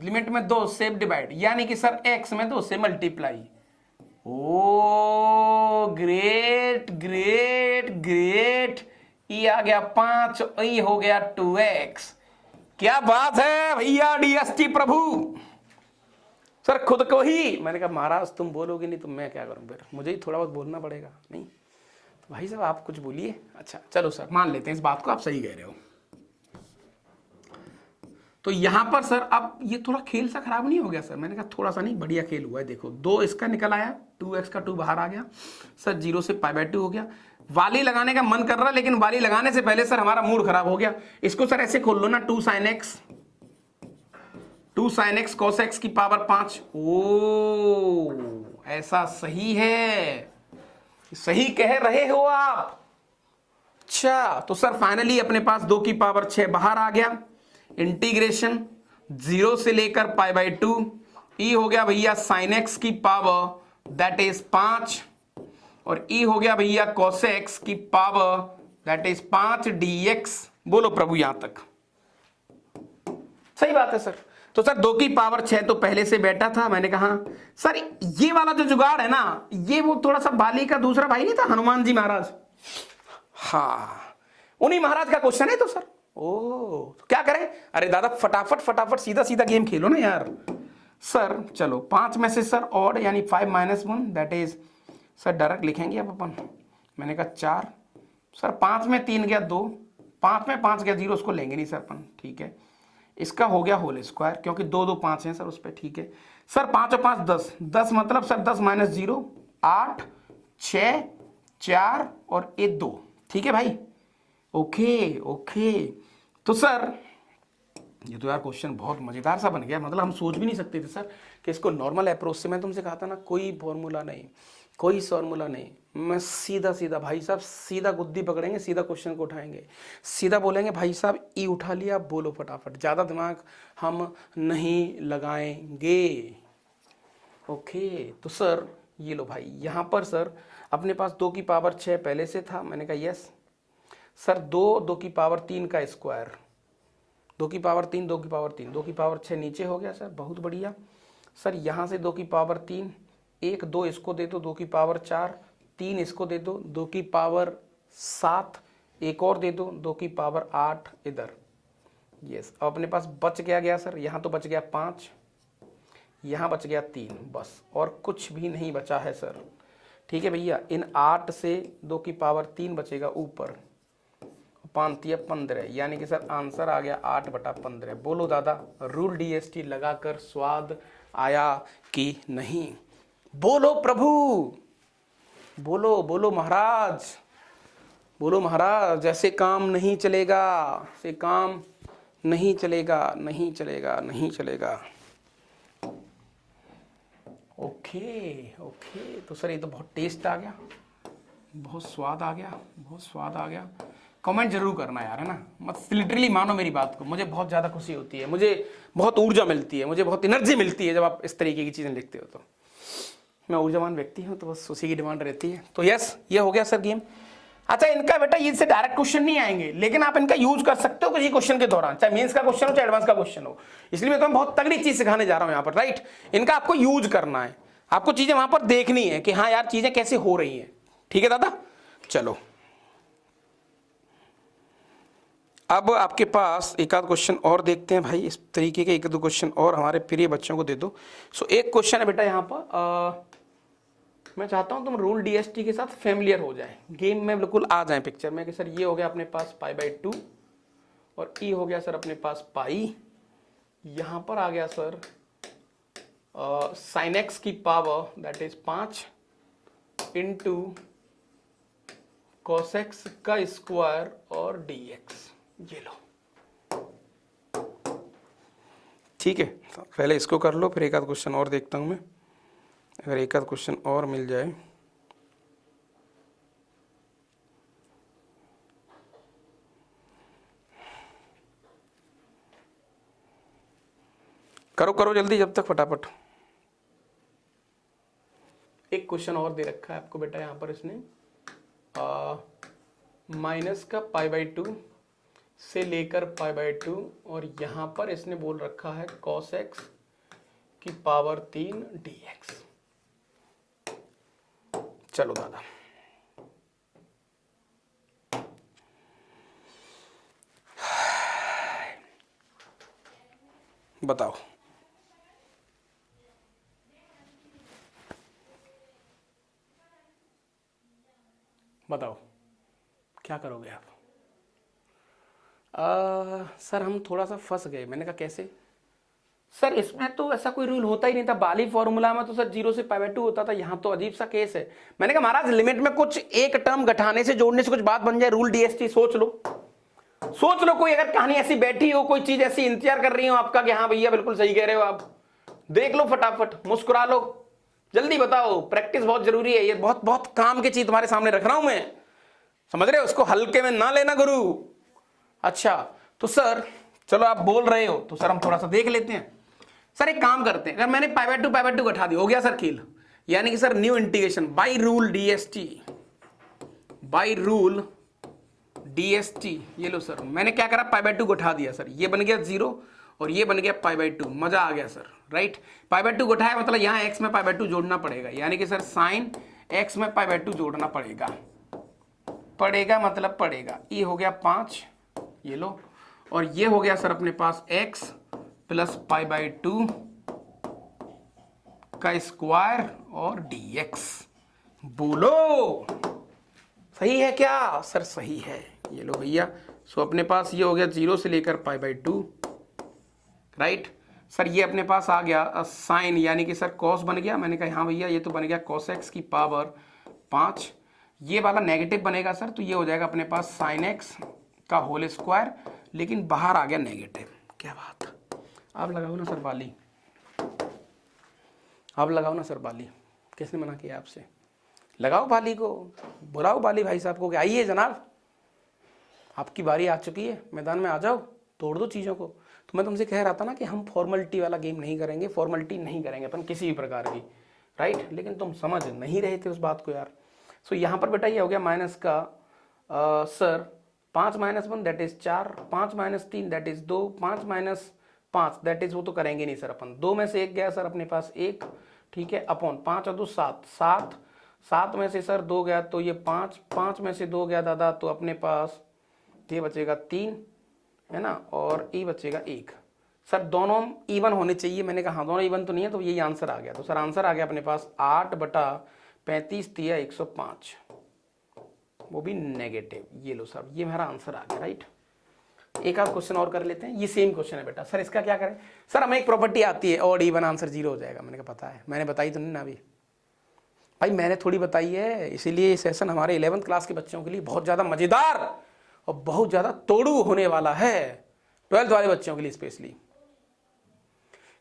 लिमिट में 2 से डिवाइड, यानी कि सर x में 2 से मल्टीप्लाई। ओ ग्रेट ग्रेट ग्रेट, e आ गया 5, e हो गया 2x। क्या बात है भैया डीएसटी प्रभु। सर खुद को ही, मैंने कहा महाराज तुम बोलोगे नहीं तो मैं क्या करूं, फिर मुझे ही थोड़ा बहुत बोलना पड़ेगा। नहीं तो भाई साहब आप कुछ बोलिए। अच्छा चलो सर मान लेते हैं इस बात को, आप सही कह रहे हो। तो यहां पर सर अब ये थोड़ा खेल सा खराब नहीं हो गया सर? मैंने कहा थोड़ा सा नहीं, बढ़िया खेल हुआ है। देखो 2 इसका निकल आया, 2x का 2 बाहर आ गया सर, 0 से π/2 हो गया। वाली लगाने का मन कर रहा, लेकिन वाली लगाने से पहले सर हमारा मूड खराब हो गया। इसको सर ऐसे खोल लो ना, 2 sin x cos x की पावर 5। ओ ऐसा सही है, सही कह रहे हो आप। अच्छा तो सर फाइनली अपने पास 2 की पावर 6 बाहर आ गया। इंटीग्रेशन 0 से लेकर π/2, e हो गया भैया sin x की पावर दैट इज 5 और e हो गया भैया cos x की पावर दैट इज 5 dx। बोलो प्रभु यहां तक सही बात है सर। तो सर 2 की पावर 6 तो पहले से बैठा था। मैंने कहा सर ये वाला जो जुगाड़ है ना, ये वो थोड़ा सा बाली का दूसरा भाई नहीं था, हनुमान जी महाराज। हाँ उन्हीं महाराज का क्वेश्चन है तो सर। ओ तो क्या करें? अरे दादा फटाफट सीधा सीधा गेम खेलो ना यार। सर चलो 5 में से सर ऑड यानी 5 - 1 दैट इज सर डायरेक्ट लिखेंगे अब अपन। मैंने कहा 4 सर, 5 में 3 गया 2, 5 में 5 गया 0, उसको लेंगे नहीं सर अपन। ठीक है इसका हो गया होल स्क्वायर, क्योंकि 2 2 5 हैं सर उस पर। ठीक है सर 5 और 5 10, 10 मतलब सर 10 - 0 8 6 4 और ये 2। ठीक है भाई ओके ओके। तो सर ये तो यार क्वेश्चन बहुत मजेदार सा बन गया, मतलब हम सोच भी नहीं सकते थे सर कि इसको नॉर्मल अप्रोच से, मैं तुमसे कहा था ना कोई फॉर्मूला नहीं, कोई फॉर्मूला नहीं, मैं सीधा सीधा भाई साहब सीधा गुद्दी पकड़ेंगे, सीधा क्वेश्चन को उठाएंगे, सीधा बोलेंगे भाई साहब ई उठा लिया, बोलो फटाफट, ज़्यादा दिमाग हम नहीं लगाएंगे। ओके तो सर ये लो भाई, यहाँ पर सर अपने पास 2 की पावर 6 पहले से था। मैंने कहा यस सर 2 की पावर 3 का स्क्वायर, 2 की पावर 3 2 की पावर 3 2 की पावर 6 नीचे हो गया सर, बहुत बढ़िया। सर यहाँ से 2 की पावर 3 1 2 इसको दे दो, 2 की पावर 4 3 इसको दे दो, 2 की पावर 7 एक और दे दो, 2 की पावर 8 इधर। यस अब अपने पास बच गया सर, यहाँ तो बच गया 5, यहाँ बच गया 3, बस और कुछ भी नहीं बचा है सर। ठीक है भैया इन 8 से 2 की पावर 3 बचेगा ऊपर, 5 × 15 यानी कि सर आंसर आ गया 8/15। बोलो दादा रूल डीएसटी लगाकर स्वाद आया कि नहीं? बोलो प्रभु, बोलो बोलो महाराज, बोलो महाराज। ऐसे काम नहीं चलेगा, ऐसे काम नहीं चलेगा, नहीं चलेगा, नहीं चलेगा। ओके ओके तो सर ये तो बहुत टेस्ट आ गया, बहुत स्वाद आ गया, बहुत स्वाद आ गया। कमेंट जरूर करना यार, है ना, मत लिटरली मानो मेरी बात को, मुझे बहुत ज़्यादा खुशी होती है, मुझे बहुत ऊर्जा मिलती है, मुझे बहुत एनर्जी मिलती है जब आप इस तरीके की चीज़ें लिखते हो। तो मैं ऊर्जावान व्यक्ति हूँ, तो बस उसी की डिमांड रहती है। तो यस ये हो गया सर गेम। अच्छा इनका बेटा ये से डायरेक्ट क्वेश्चन नहीं आएंगे, लेकिन आप इनका यूज कर सकते हो किसी क्वेश्चन के दौरान, चाहे मेंस का क्वेश्चन हो चाहे एडवांस का क्वेश्चन हो। इसलिए मैं तुम्हें बहुत तगड़ी चीज सिखाने जा रहा हूं यहाँ पर, राइट। इनका आपको यूज करना है, आपको चीजें वहां पर देखनी है कि हाँ यार चीजें कैसे हो रही हैं। ठीक है दादा चलो अब आपके पास एक आध क्वेश्चन और देखते हैं भाई, इस तरीके के 1-2 क्वेश्चन और हमारे प्रिय बच्चों को दे दो। सो एक क्वेश्चन है बेटा यहाँ पर, मैं चाहता हूं तुम रूल डीएसटी के साथ फैमिलियर हो जाए, गेम में बिल्कुल आ जाए पिक्चर में कि सर ये हो गया अपने पास π/2 और e हो गया सर अपने पास पाई, यहां पर आ गया सर साइन एक्स की power that is 5 into cos x का स्क्वायर और डी एक्स। ये लो, ठीक है। पहले इसको कर लो, फिर एक आध क्वेश्चन और देखता हूं मैं, अगर एक आध क्वेश्चन और मिल जाए। करो करो जल्दी, जब तक फटाफट। एक क्वेश्चन और दे रखा है आपको बेटा यहां पर इसने, माइनस का π/2 से लेकर π/2, और यहां पर इसने बोल रखा है cos x की पावर 3 dx। चलो दादा, बताओ बताओ क्या करोगे आप? सर हम थोड़ा सा फंस गए। मैंने कहा कैसे? सर इसमें तो ऐसा कोई रूल होता ही नहीं था, बाली फॉर्मूला में तो सर 0 से π/2 होता था, यहाँ तो अजीब सा केस है। मैंने कहा महाराज लिमिट में कुछ एक टर्म घटाने से जोड़ने से कुछ बात बन जाए, रूल डीएसटी सोच लो, सोच लो। कोई अगर कहानी ऐसी बैठी हो, कोई चीज ऐसी इंतजार कर रही हो आपका कि हाँ भैया बिल्कुल सही कह रहे हो आप, देख लो फटाफट, मुस्कुरा लो, जल्दी बताओ। प्रैक्टिस बहुत जरूरी है, ये बहुत बहुत काम की चीज तुम्हारे सामने रख रहा हूं मैं, समझ रहे हो? उसको हल्के में ना लेना गुरु। अच्छा तो सर चलो आप बोल रहे हो तो सर हम थोड़ा सा देख लेते हैं। सर एक काम करते हैं, अगर मैंने π/2 घटा दिया, हो गया सर खेल, यानी कि sir new integration by rule DST, by rule DST. ये लो सर, मैंने क्या करा, π/2 घटा दिया सर, ये बन गया 0 और ये बन गया π/2। मजा आ गया सर, राइट। π/2 घटाया मतलब यहां x में π/2 जोड़ना पड़ेगा, यानी कि सर साइन x में π/2 जोड़ना पड़ेगा, पड़ेगा मतलब पड़ेगा। ये हो गया 5, ये लो, और ये हो गया सर अपने पास x प्लस π/2 का स्क्वायर और dx। बोलो सही है क्या? सर सही है, ये लो भैया। सो अपने पास ये हो गया 0 से लेकर π/2, राइट। सर ये अपने पास आ गया साइन, यानी कि सर कॉस बन गया। मैंने कहा हाँ भैया ये तो बन गया cos x की पावर 5, ये वाला नेगेटिव बनेगा सर, तो ये हो जाएगा अपने पास साइन x का होल स्क्वायर, लेकिन बाहर आ गया नेगेटिव। क्या बात, आप लगाओ ना सर बाली, आप लगाओ ना सर बाली, किसने मना किया आपसे? लगाओ बाली को, बुलाओ बाली भाई साहब को कि आइए जनाब आपकी बारी आ चुकी है, मैदान में आ जाओ, तोड़ दो चीज़ों को। तो मैं तुमसे कह रहा था ना कि हम फॉर्मेलिटी वाला गेम नहीं करेंगे, फॉर्मेलिटी नहीं करेंगे अपन किसी भी प्रकार की, राइट। लेकिन तुम समझ नहीं रहे थे उस बात को यार। सो यहाँ पर बेटा ये हो गया माइनस का sir 5 - 1 that is 4, 5 - 3 that is 2, 5 - 5 that is, वो तो करेंगे नहीं सर अपन, 2 में से 1 गया सर अपने पास 1, ठीक है, अपॉन 5 और 2 7, 7 में से सर 2 गया तो ये 5, 5 में से 2 गया दादा तो अपने पास ये बचेगा 3, है ना, और ये बचेगा 1। सर दोनों इवन होने चाहिए। मैंने कहा हाँ दोनों इवन तो नहीं है, तो यही आंसर आ गया। तो सर आंसर आ गया अपने पास 8/35 × 105, वो भी नेगेटिव। ये लो सर, ये मेरा आंसर आ गया, राइट। एक आध क्वेश्चन और कर लेते हैं, ये सेम क्वेश्चन है बेटा। सर इसका क्या करें? सर हमें एक प्रॉपर्टी आती है, ऑड इवन आंसर 0 हो जाएगा। मैंने कहा पता है, मैंने बताई तो नहीं ना अभी भाई, मैंने थोड़ी बताई है। इसीलिए ये सेशन हमारे 11th क्लास के बच्चों के लिए बहुत ज़्यादा मज़ेदार और बहुत ज़्यादा तोड़ू होने वाला है, 12th वाले बच्चों के लिए स्पेशली,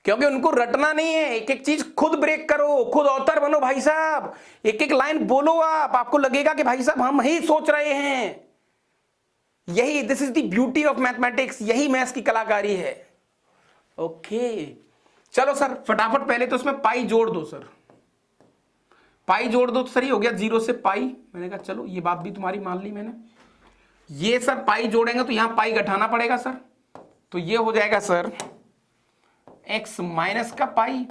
क्योंकि उनको रटना नहीं है, एक एक चीज खुद ब्रेक करो, खुद ऑथर बनो भाई साहब, एक एक लाइन बोलो आप, आपको लगेगा कि भाई साहब हम ही सोच रहे हैं। यही this is the beauty of mathematics, यही मैथ्स की कलाकारी है। ओके चलो सर फटाफट पहले तो उसमें पाई जोड़ दो सर, पाई जोड़ दो तो सर ये हो गया 0 से पाई। मैंने कहा चलो ये बात भी तुम्हारी मान ली मैंने। ये सर पाई जोड़ेंगे तो यहां पाई घटाना पड़ेगा सर, तो ये हो जाएगा सर x माइनस का पाई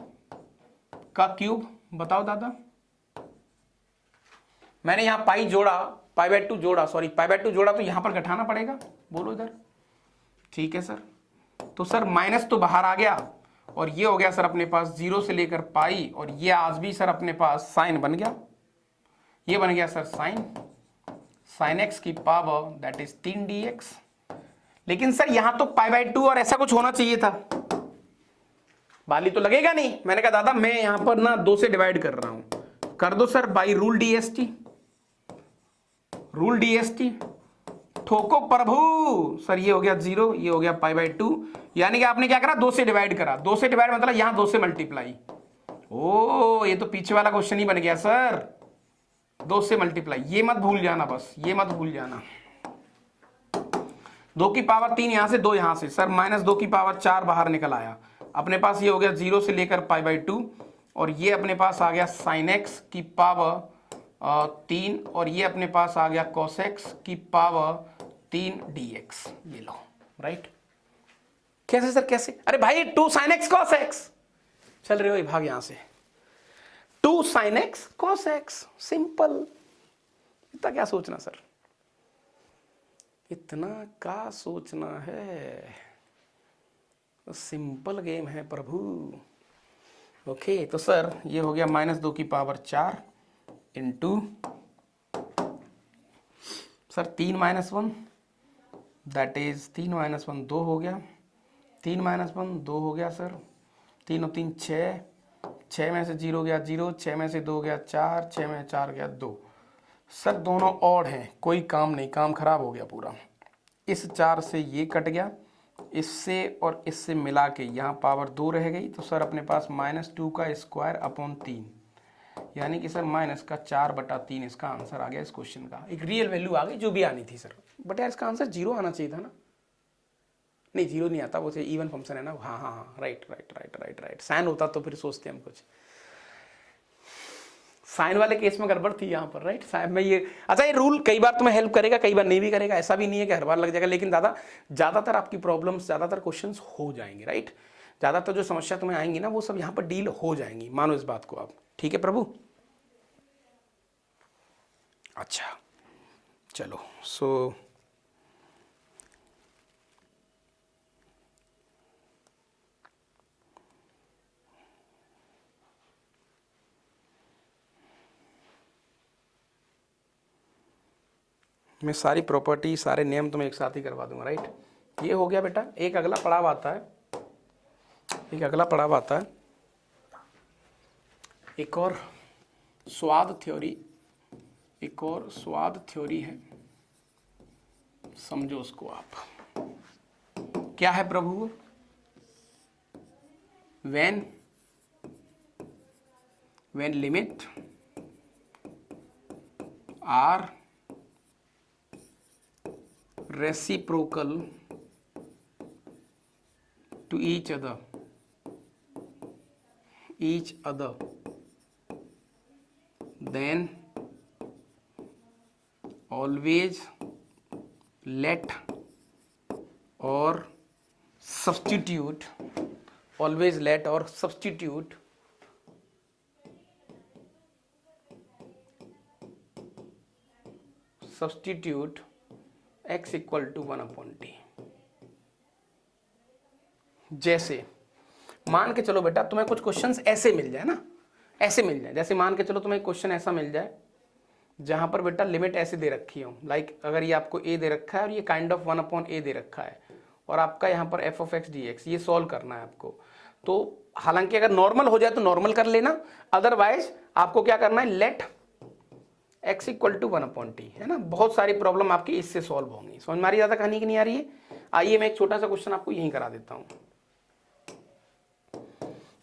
का क्यूब। बताओ दादा, मैंने यहां पाई जोड़ा, π/2 जोड़ा, सॉरी π/2 जोड़ा तो यहां पर घटाना पड़ेगा। बोलो इधर, ठीक है सर। तो सर माइनस तो बाहर आ गया और ये हो गया सर अपने पास 0 से लेकर पाई, और ये आज भी सर अपने पास साइन बन गया। ये बन गया सर साइन x की पावर दैट इज 3 dx। लेकिन सर यहां तो π/2 और ऐसा कुछ होना चाहिए था। बाली तो लगेगा नहीं। मैंने कहा दादा मैं यहां पर ना 2 से डिवाइड कर रहा हूं। कर दो sir, by rule DST, rule DST ठोको प्रभु। सर ये हो गया 0, ये हो गया π/2, यानी कि आपने क्या करा, 2 से डिवाइड करा। 2 से डिवाइड मतलब यहां 2 से मल्टीप्लाई। ओ ये तो पीछे वाला क्वेश्चन ही बन गया सर, 2 से मल्टीप्लाई। ये मत भूल जाना, बस ये मत भूल जाना। 2 की पावर 3 यहां से, 2 यहां से, सर -2 की पावर 4 बाहर निकल आया। अपने पास ये हो गया 0 से लेकर π/2, और ये अपने पास आ गया sin x की पावर 3, और ये अपने पास आ गया cos x की पावर 3 dx। ये लो, राइट। कैसे सर कैसे? अरे भाई 2 sin x cos x, चल रहे हो भाग यहां से। 2 sin x cos x, simple. इतना क्या सोचना सर, इतना क्या सोचना है, सिंपल गेम है प्रभु। ओके तो सर ये हो गया -2 की power 4 into sir 3 - 1, that is 3 - 1 2 हो गया, 3 - 1 2 हो गया सर, 3 और 3 6, 6 में से 0 गया 0, 6 में से 2 गया 4, 6 में 4 गया 2। सर दोनों ऑड हैं, कोई काम नहीं, काम खराब हो गया पूरा। इस 4 से ये कट गया, इससे और इससे मिला के यहाँ पावर 2 रह गई, तो सर अपने पास -2 का स्क्वायर अपॉन 3, यानी कि सर -4/3 इसका आंसर आ गया इस क्वेश्चन का। एक रियल वैल्यू आ गई जो भी आनी थी सर, बट यार इसका आंसर 0 आना चाहिए था ना। नहीं 0 नहीं आता, वो इवन फंक्शन है ना। हाँ हाँ हाँ, right right right right right. Sine होता तो फिर सोचते हम कुछ, साइन वाले केस में गड़बड़ थी यहाँ पर, राइट। साइन में ये अच्छा, ये रूल कई बार तुम्हें हेल्प करेगा, कई बार नहीं भी करेगा, ऐसा भी नहीं है कि हर बार लग जाएगा, लेकिन दादा ज्यादातर आपकी प्रॉब्लम्स, ज्यादातर क्वेश्चंस हो जाएंगे, राइट। ज्यादातर जो समस्या तुम्हें आएंगी ना वो सब यहाँ पर डील हो जाएंगी, मानो इस बात को आप, ठीक है प्रभु। अच्छा चलो, सो मैं सारी प्रॉपर्टी, सारे नियम तुम्हें एक साथ ही करवा दूंगा, राइट। ये हो गया बेटा। एक अगला पड़ाव आता है, एक अगला पड़ाव आता है, एक और स्वाद थ्योरी, एक और स्वाद थ्योरी है, समझो उसको आप। क्या है प्रभु? when limit are reciprocal to each other, then always let or substitute x equal to 1/t। जैसे मान के चलो बेटा तुम्हें कुछ क्वेश्चंस ऐसे मिल जाए ना, ऐसे मिल जाए, जैसे मान के चलो तुम्हें क्वेश्चन ऐसा मिल जाए जहां पर बेटा लिमिट ऐसे दे रखी हो, लाइक अगर ये आपको a दे रखा है और ये काइंड ऑफ 1/a दे रखा है, और आपका यहाँ पर f of x dx ये सॉल्व करना है आपको। तो हालांकि अगर नॉर्मल हो जाए तो नॉर्मल कर लेना, अदरवाइज आपको क्या करना है, late x equal to 1/t, है ना। बहुत सारी प्रॉब्लम आपकी इससे सॉल्व होंगी। समझ में आ रही ज्यादा कहानी की नहीं आ रही है? आइए मैं एक छोटा सा क्वेश्चन आपको यहीं करा देता हूं।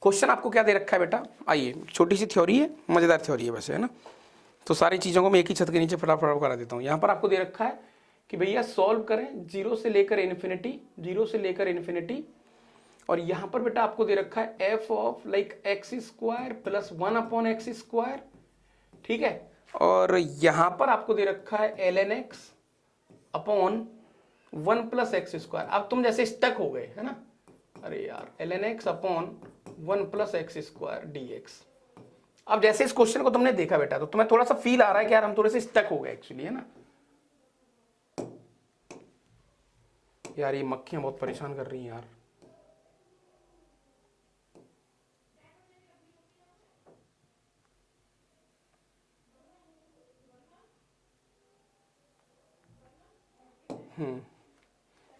क्वेश्चन आपको क्या दे रखा है बेटा, आइए, छोटी सी थ्योरी है, मजेदार थ्योरी है वैसे, है ना। तो सारी चीजों को मैं एक ही छत के नीचे फटाफट करा देता हूं। यहां पर आपको दे रखा है कि भैया सॉल्व करें 0 से लेकर इन्फिनिटी, और यहां पर बेटा आपको दे रखा है f of like x² plus 1/x², ठीक है। और यहां पर आपको दे रखा है ln x अपॉन 1 + x²। अब तुम जैसे स्टक हो गए, है ना, अरे यार ln x upon 1 + x² dx। अब जैसे इस क्वेश्चन को तुमने देखा बेटा तो तुम्हें थोड़ा सा फील आ रहा है कि यार हम थोड़े से स्टक हो गए एक्चुअली, है ना। यार ये मक्खियां बहुत परेशान कर रही हैं यार।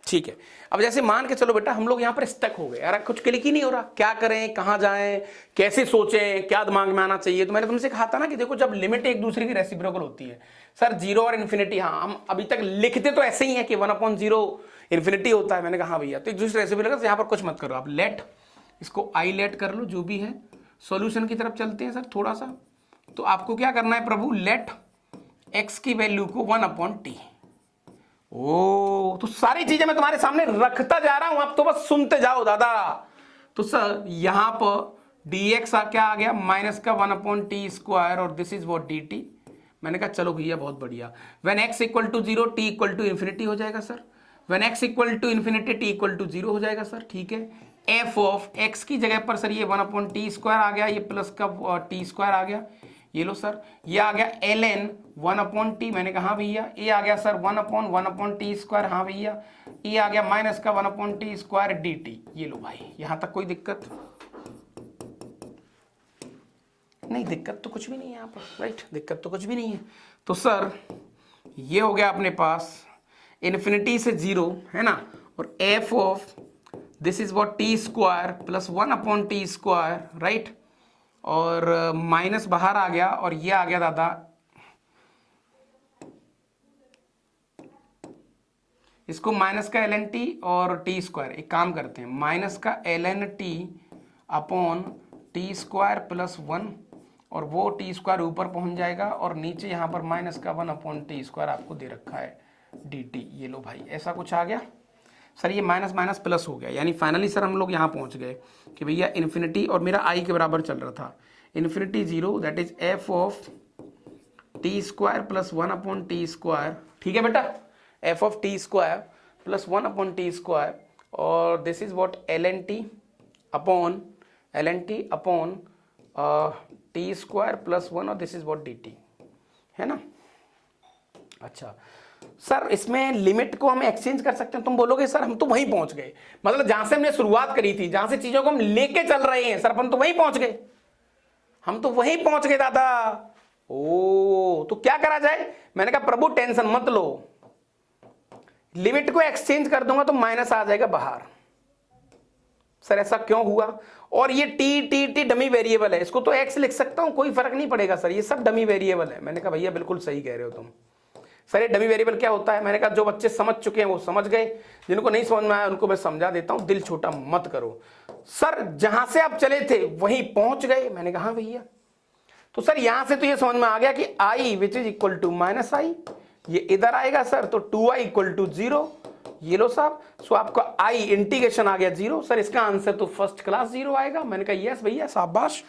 ठीक है। अब जैसे मान के चलो बेटा हम लोग यहाँ पर स्टक हो गए, यार कुछ क्लिक ही नहीं हो रहा, क्या करें, कहाँ जाएं, कैसे सोचें, क्या दिमाग में आना चाहिए। तो मैंने तुमसे कहा था ना कि देखो जब लिमिट एक दूसरे की रेसिप्रोकल होती है सर, जीरो और इन्फिनिटी, हाँ हम अभी तक लिखते तो ऐसे ही है कि 1/0 इन्फिनिटी होता है। मैंने कहा हाँ भैया, तो एक दूसरे रेसिप्रोकल, यहाँ पर कुछ मत करो आप, लेट इसको आई लेट कर लो जो भी है। सॉल्यूशन की तरफ चलते हैं सर थोड़ा सा। तो आपको क्या करना है प्रभु, लेट एक्स की वैल्यू को 1/t। ओ तो सारी चीजें मैं तुम्हारे सामने रखता जा रहा हूं, आप तो बस सुनते जाओ दादा। तो सर यहां पर dx क्या आ गया, माइनस का 1/t² और दिस इज वॉट dt। मैंने कहा चलो भैया बहुत बढ़िया। When x equal to 0 t equal to infinity हो जाएगा sir. When x equal to infinity t equal to 0 हो जाएगा सर। ठीक है, f ऑफ x की जगह पर सर ये 1/t² आ गया, ये प्लस का t² आ गया। ये लो सर, ये आ गया ln 1/t। मैंने कहा हाँ भैया, ये आ गया सर 1/1/t²। हाँ भैया, ये आ गया माइनस का 1/t² dt। ये लो भाई, यहां तक कोई दिक्कत नहीं? दिक्कत तो कुछ भी नहीं है यहाँ पर, राइट, दिक्कत तो कुछ भी नहीं है। तो सर ये हो गया अपने पास इन्फिनिटी से 0 है ना, और f of this is what t² plus 1/t², right, और माइनस बाहर आ गया, और ये आ गया दादा इसको माइनस का ln t और t²। एक काम करते हैं, माइनस का ln t upon t² plus 1, और वो t² ऊपर पहुंच जाएगा, और नीचे यहां पर माइनस का 1/t² आपको दे रखा है dt। ये लो भाई, ऐसा कुछ आ गया सर, ये माइनस माइनस प्लस हो गया, यानी फाइनली सर हम लोग यहाँ पहुंच गए कि भैया इन्फिनिटी, और मेरा i के बराबर चल रहा था, infinity 0, that is f of t² plus 1/t²। ठीक है बेटा, f of t² plus 1/t², और this is what ln t upon t² plus 1, और दिस इज वॉट dt, है ना। अच्छा सर, इसमें लिमिट को हम एक्सचेंज कर सकते हैं? तुम बोलोगे सर हम तो वहीं पहुंच गए, मतलब जहां से हमने शुरुआत करी थी, जहां से चीजों को हम लेके चल रहे हैं सर, अपन तो वहीं पहुंच गए, हम तो वहीं पहुंच गए दादा। ओ तो क्या करा जाए? मैंने कहा प्रभु टेंशन मत लो, लिमिट को एक्सचेंज कर दूंगा तो माइनस आ जाएगा बाहर। सर ऐसा क्यों हुआ? और ये टी डमी वेरिएबल है, इसको तो एक्स लिख सकता हूं, कोई फर्क नहीं पड़ेगा सर, ये सब डमी वेरिएबल है। मैंने कहा भैया बिल्कुल सही कह रहे हो तुम। सर ये डमी वेरिएबल क्या होता है? मैंने कहा जो बच्चे समझ चुके हैं वो समझ गए, जिनको नहीं समझ में आया उनको मैं समझा देता हूं, दिल छोटा मत करो। सर जहां से आप चले थे वहीं पहुंच गए? मैंने कहा हाँ भैया। तो सर यहां से तो ये समझ में आ गया कि I which is equal to minus I, ये इधर आएगा सर, तो 2i इक्वल टू 0। ये लो साहब, सो आपका आई इंटीग्रेशन आ गया 0। सर इसका आंसर तो फर्स्ट क्लास 0 आएगा। मैंने कहा यस भैया, शाबाश।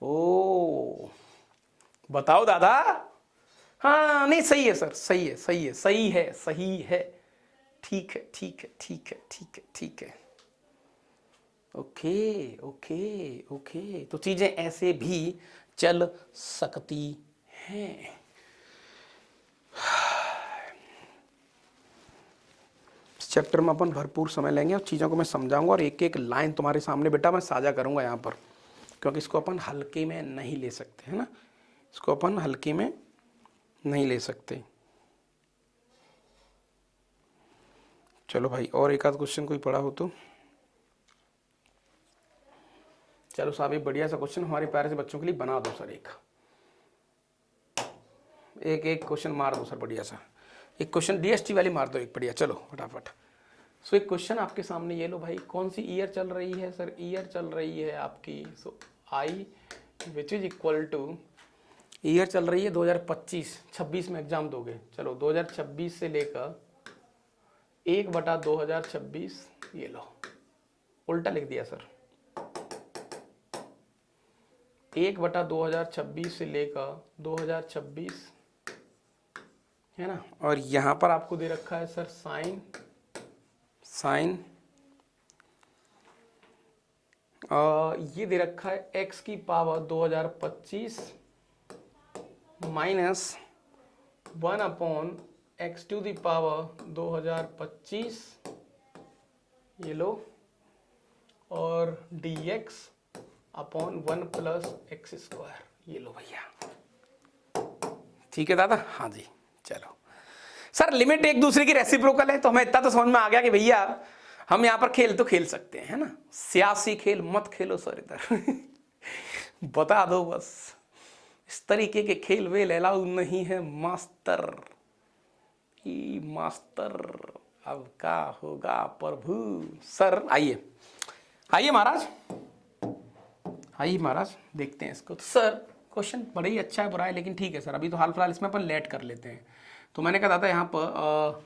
ओ बताओ दादा। हाँ नहीं सही है सर, सही है, सही है, सही है, सही है, ठीक है, ठीक है, ठीक है, ठीक है, ठीक है। ओके ओके ओके, तो चीजें ऐसे भी चल सकती हैं। चैप्टर में अपन भरपूर समय लेंगे और चीज़ों को मैं समझाऊंगा, और एक एक लाइन तुम्हारे सामने बेटा मैं साझा करूंगा यहाँ पर, क्योंकि इसको अपन हल्के में नहीं ले सकते, है ना, इसको अपन हल्के में नहीं ले सकते। चलो भाई, और एक आध क्वेश्चन कोई पढ़ा हो तो। चलो साहब एक बढ़िया सा क्वेश्चन हमारे प्यारे से बच्चों के लिए बना दो सर, एक क्वेश्चन मार दो सर बढ़िया सा, एक क्वेश्चन डीएसटी वाली मार दो एक बढ़िया, चलो फटाफट। सो एक क्वेश्चन आपके सामने, ये लो भाई, कौन सी ईयर चल रही है सर? ईयर चल रही है आपकी, so I which is equal to, ईयर चल रही है 2025, 26 में एग्जाम दोगे, चलो 2026 से लेकर 1/2026, ये लो उल्टा लिख दिया सर, 1/2026 से लेकर 2026, है ना, और यहां पर आपको दे रखा है सर साइन ये दे रखा है x की power 2025 minus 1/x to the power 2025, ये लो, और dx अपॉन 1 प्लस x², ये लो भैया। ठीक है दादा, हाँ जी, चलो सर लिमिट एक दूसरे की रेसिप्रोकल है, तो हमें इतना तो समझ में आ गया कि भैया हम यहां पर खेल तो खेल सकते हैं, है ना। सियासी खेल मत खेलो सर इधर बता दो बस, इस तरीके के खेल वेल अलाउ नहीं है मास्टर ही मास्टर। अब क्या होगा प्रभु। सर आइए आइए महाराज, आइए महाराज, देखते हैं इसको। तो सर क्वेश्चन बड़ा ही अच्छा है, बुरा है, लेकिन ठीक है सर, अभी तो हाल फिलहाल इसमें अपन लेट कर लेते हैं। तो मैंने कहा था यहाँ पर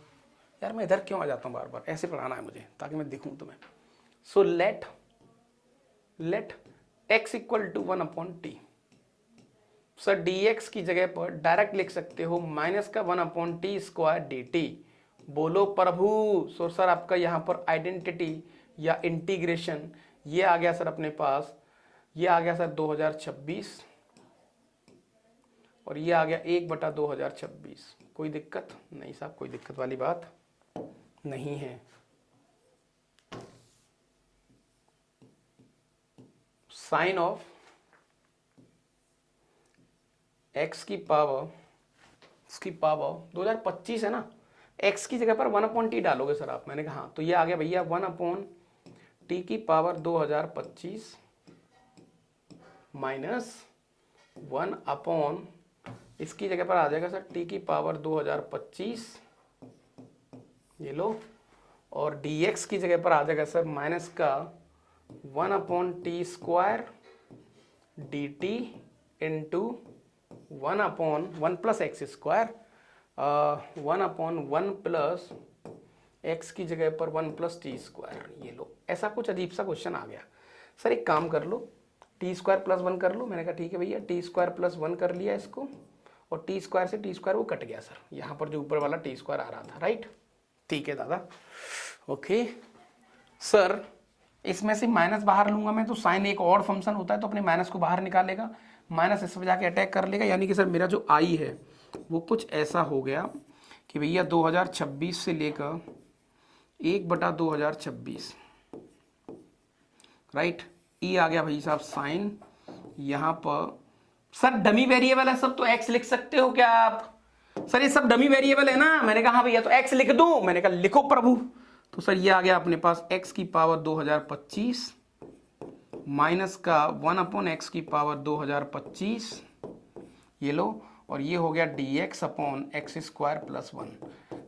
यार मैं इधर क्यों आ जाता हूँ बार बार, ऐसे पढ़ाना है मुझे ताकि मैं दिखूँ तुम्हें। So let x equal to 1/t। Sir dx की जगह पर डायरेक्ट लिख सकते हो माइनस का 1/t स्क्वायर dt। बोलो प्रभु। सो सर आपका यहाँ पर आइडेंटिटी या इंटीग्रेशन ये आ गया सर अपने पास, ये आ गया सर 2026 और ये आ गया 1/2026। कोई दिक्कत नहीं साहब, कोई दिक्कत वाली बात नहीं है। साइन ऑफ x की पावर, उसकी पावर 2025 है ना, x की जगह पर 1/t डालोगे सर आप। मैंने कहा हाँ, तो ये आ गया भैया 1/t की पावर 2025 माइनस 1/, इसकी जगह पर आ जाएगा सर t की पावर 2025, ये लो, और dx की जगह पर आ जाएगा सर माइनस का 1/t square dt into 1/1 plus x square, 1/1 plus x की जगह पर 1 प्लस टी स्क्वायर। ये लो, ऐसा कुछ अजीब सा क्वेश्चन आ गया। सर एक काम कर लो, टी स्क्वायर प्लस 1 कर लो। मैंने कहा ठीक है भैया, टी स्क्वायर प्लस 1 कर लिया इसको, और टी स्क्वायर से टी स्क्वायर वो कट गया सर, यहाँ पर जो ऊपर वाला टी स्क्वायर आ रहा था, राइट। ठीक है दादा, ओके। सर इसमें से माइनस बाहर लूंगा मैं, तो साइन एक और फंक्शन होता है, तो अपने माइनस को बाहर निकालेगा, माइनस इस पर जाके अटैक कर लेगा, यानी कि सर मेरा जो आई है वो कुछ ऐसा हो गया कि भैया 2026 से लेकर 1/2026, राइट। ई आ गया भाई साहब साइन, यहाँ पर सर डमी वेरिएबल है सब, तो एक्स लिख सकते हो क्या आप। सर ये सब डमी वेरिएबल है ना। मैंने कहा भैया तो एक्स लिख दूं, मैंने कहा लिखो प्रभु। तो सर ये आ गया अपने पास x की पावर 2025 माइनस का 1/x की पावर 2025, ये लो, और ये हो गया dx upon x square plus 1।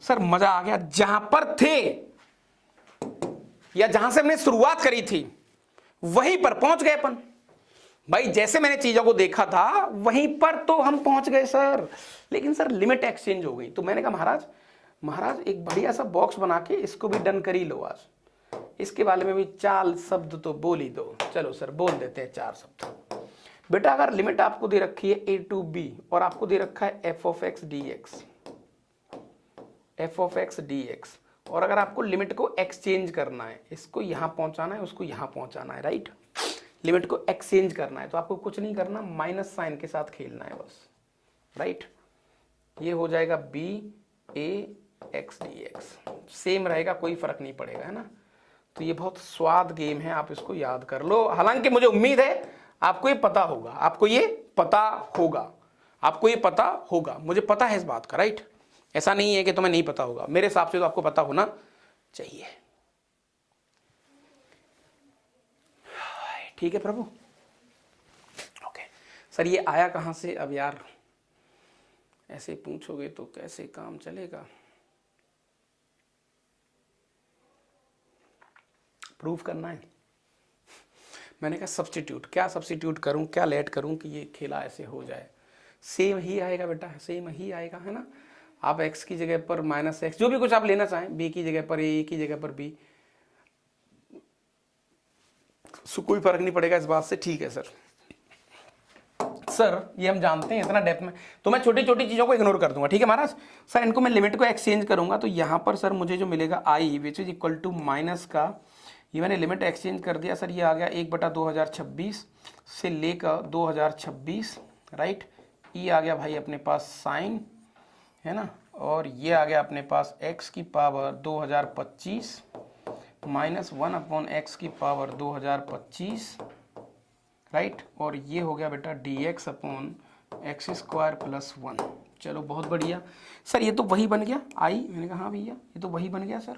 Sir मजा आ गया, जहां पर थे या जहां से हमने शुरुआत करी थी वहीं पर पहुंच गए अपन भाई। जैसे मैंने चीजों को देखा था वहीं पर तो हम पहुंच गए सर, लेकिन सर लिमिट एक्सचेंज हो गई। तो मैंने कहा महाराज एक बढ़िया सा बॉक्स बना के इसको भी डन कर ही लो आज, इसके बारे में भी 4 शब्द तो बोल ही दो। चलो सर बोल देते हैं 4 शब्द। बेटा अगर लिमिट आपको दे रखी है a to b और आपको दे रखा है f(x) dx, और अगर आपको लिमिट को एक्सचेंज करना है, इसको यहां पहुंचाना है, उसको यहां पहुंचाना है, राइट। लिमिट को एक्सचेंज करना है तो आपको कुछ नहीं करना, माइनस साइन के साथ खेलना है बस, राइट। ये हो जाएगा b(a)x dx, सेम रहेगा, कोई फर्क नहीं पड़ेगा, है ना। तो ये बहुत स्वाद गेम है, आप इसको याद कर लो। हालांकि मुझे उम्मीद है आपको ये पता होगा, आपको ये पता होगा, आपको ये पता होगा, मुझे पता है इस बात का, राइट। ऐसा नहीं है कि तुम्हें नहीं पता होगा, मेरे हिसाब से तो आपको पता होना चाहिए। ठीक है प्रभु, ओके। सर ये आया कहां से अब यार, ऐसे पूछोगे तो कैसे काम चलेगा। प्रूफ करना है। मैंने कहा सब्स्टिट्यूट, क्या सब्स्टिट्यूट करूं, क्या लेट करूं कि ये खेला ऐसे हो जाए। सेम ही आएगा बेटा, सेम ही आएगा, है ना। आप x की जगह पर -x, जो भी कुछ आप लेना चाहें, b की जगह पर a की जगह पर b, कोई फर्क नहीं पड़ेगा इस बात से। ठीक है सर। सर ये हम जानते हैं इतना डेप्थ में, तो मैं छोटी छोटी चीजों को इग्नोर कर दूंगा, ठीक है महाराज। सर इनको मैं लिमिट को एक्सचेंज करूंगा, तो यहां पर सर मुझे जो मिलेगा i which is equal to minus का, ये मैंने लिमिट एक्सचेंज कर दिया सर, ये आ गया 1/2026 से लेकर 2026, राइट। ई आ गया भाई अपने पास साइन, है ना, और ये आ गया अपने पास x की पावर 2025 माइनस 1/x की पावर 2025, राइट। और ये हो गया बेटा dx upon x square plus 1। चलो बहुत बढ़िया सर, ये तो वही बन गया आई। मैंने कहा हाँ भैया ये तो वही बन गया सर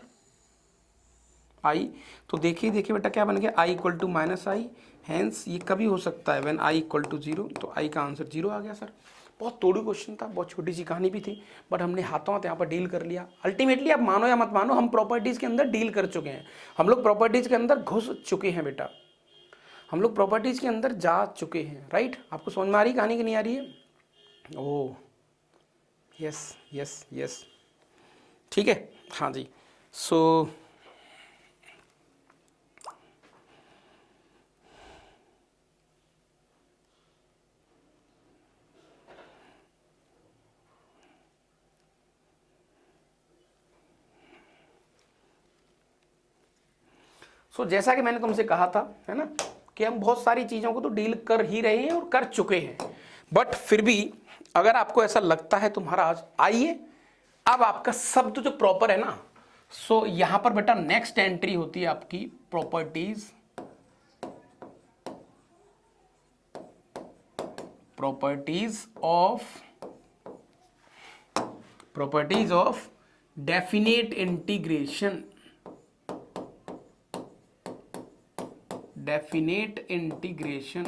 आई। तो देखिए देखिए बेटा क्या बन गया, I equal to minus I, hence ये कभी हो सकता है when I equal to zero. तो आई का आंसर जीरो आ गया सर। बहुत तोड़ू क्वेश्चन था, बहुत छोटी सी कहानी भी थी, बट हमने हाथों हाथ यहाँ पर डील कर लिया। अल्टीमेटली आप मानो या मत मानो, हम प्रॉपर्टीज़ के अंदर डील कर चुके हैं, हम लोग प्रॉपर्टीज़ के अंदर घुस चुके हैं बेटा, हम लोग प्रॉपर्टीज़ के अंदर जा चुके हैं, राइट। आपको समझ में आ रही कहानी की नहीं आ रही है? ओह यस यस यस, ठीक है हाँ जी। सो जैसा कि मैंने तुमसे कहा था है ना, कि हम बहुत सारी चीज़ों को तो डील कर ही रहे हैं और कर चुके हैं, बट फिर भी अगर आपको ऐसा लगता है तो महाराज आइए अब आपका शब्द जो प्रॉपर है ना, सो यहां पर बेटा नेक्स्ट एंट्री होती है आपकी properties, properties of definite integration, definite integration,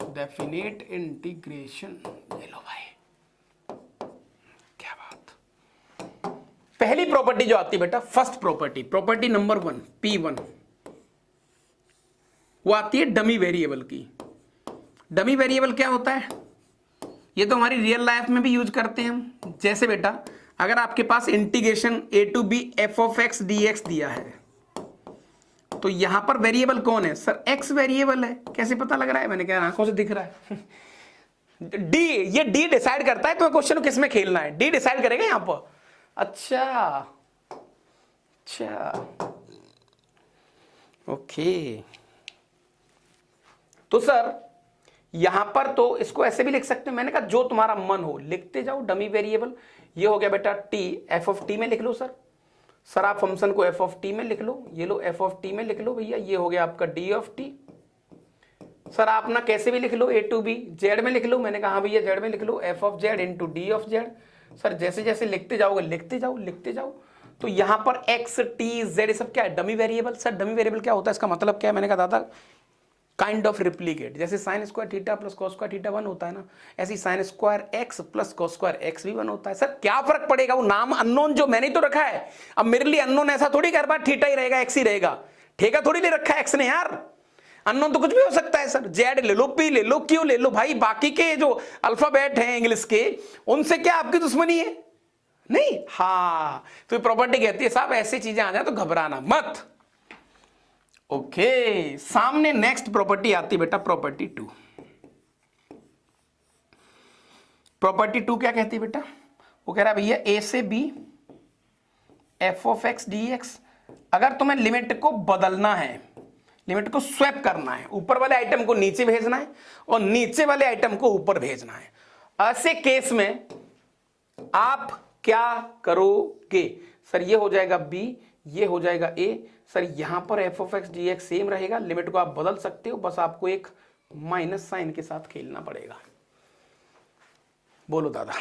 definite integration. ले लो भाई, क्या बात। पहली प्रॉपर्टी जो आती है बेटा, first property, property number 1 P1, वो आती है डमी वेरिएबल की। डमी वेरिएबल क्या होता है, ये तो हमारी रियल लाइफ में भी यूज करते हैं हम। जैसे बेटा अगर आपके पास integration a to b f of x dx दिया है, तो यहां पर वेरिएबल कौन है सर, x वेरिएबल है। कैसे पता लग रहा है, मैंने कहा आंखों से दिख रहा है डी, ये डी डिसाइड करता है तुम्हें क्वेश्चन को किस में खेलना है, डी डिसाइड करेगा यहां पर। अच्छा अच्छा ओके, तो सर यहां पर तो इसको ऐसे भी लिख सकते हैं, मैंने कहा जो तुम्हारा मन हो लिखते जाओ। डमी वेरिएबल ये हो गया बेटा टी, एफ ऑफ टी में लिख लो सर आप फंक्शन को एफ ऑफ टी में लिख लो, ये लो एफ ऑफ टी में लिख लो भैया, ये हो गया आपका डी ऑफ टी। सर आप ना कैसे भी लिख लो, ए टू बी जेड में लिख लो, मैंने कहा भैया जेड में लिख लो, f of z into d of z. Sir जैसे जैसे लिखते जाओगे लिखते जाओ लिखते जाओ। तो यहां पर एक्स टी जेड सब क्या है, dummy variable. Sir dummy variable क्या होता है, इसका मतलब क्या है, मैंने कहा दादा काइंड ऑफ रिप्लीकेट, जैसे sine square theta plus cos square theta 1 होता है ना, ऐसे sine square x plus cos square x भी 1 होता है। सर क्या फर्क पड़ेगा, वो नाम अननोन जो मैंने तो रखा है, अब मेरे लिए अननोन ऐसा थोड़ी कर बार थीटा ही रहेगा एक्स ही रहेगा, ठेका थोड़ी ले रखा है एक्स ने यार, अननोन तो कुछ भी हो सकता है। सर जेड ले लो, पी ले लो, क्यू ले लो, भाई बाकी के जो अल्फाबेट हैं इंग्लिश के उनसे क्या आपकी दुश्मनी है, नहीं। हाँ तो प्रॉपर्टी कहती है साहब ऐसी चीजें आ जाए तो घबराना मत। ओके सामने नेक्स्ट प्रॉपर्टी आती है बेटा प्रॉपर्टी 2। प्रॉपर्टी 2 क्या कहती है बेटा, वो कह रहा है भैया ए से B F of x D X, अगर तुम्हें लिमिट को बदलना है, लिमिट को स्वैप करना है, ऊपर वाले आइटम को नीचे भेजना है और नीचे वाले आइटम को ऊपर भेजना है, ऐसे केस में आप क्या करोगे। सर ये हो जाएगा बी, ये हो जाएगा ए। सर यहां पर F of x D x same रहेगा, लिमिट को आप बदल सकते हो, बस आपको एक माइनस साइन के साथ खेलना पड़ेगा। बोलो दादा।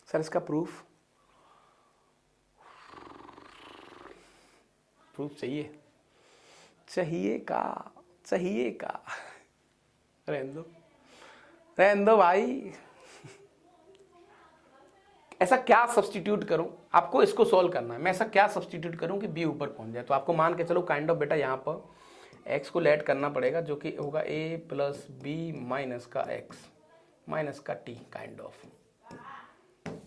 सर इसका प्रूफ चाहिए, चाहिए का रहने दो भाई, ऐसा क्या सब्स्टिट्यूट करूं, आपको इसको सॉल्व करना है, मैं ऐसा क्या सब्स्टिट्यूट करूं कि बी ऊपर पहुंच जाए। तो आपको मान के चलो काइंड ऑफ बेटा यहां पर एक्स को लेट करना पड़ेगा, जो कि होगा ए प्लस बी माइनस का एक्स माइनस का टी, काइंड ऑफ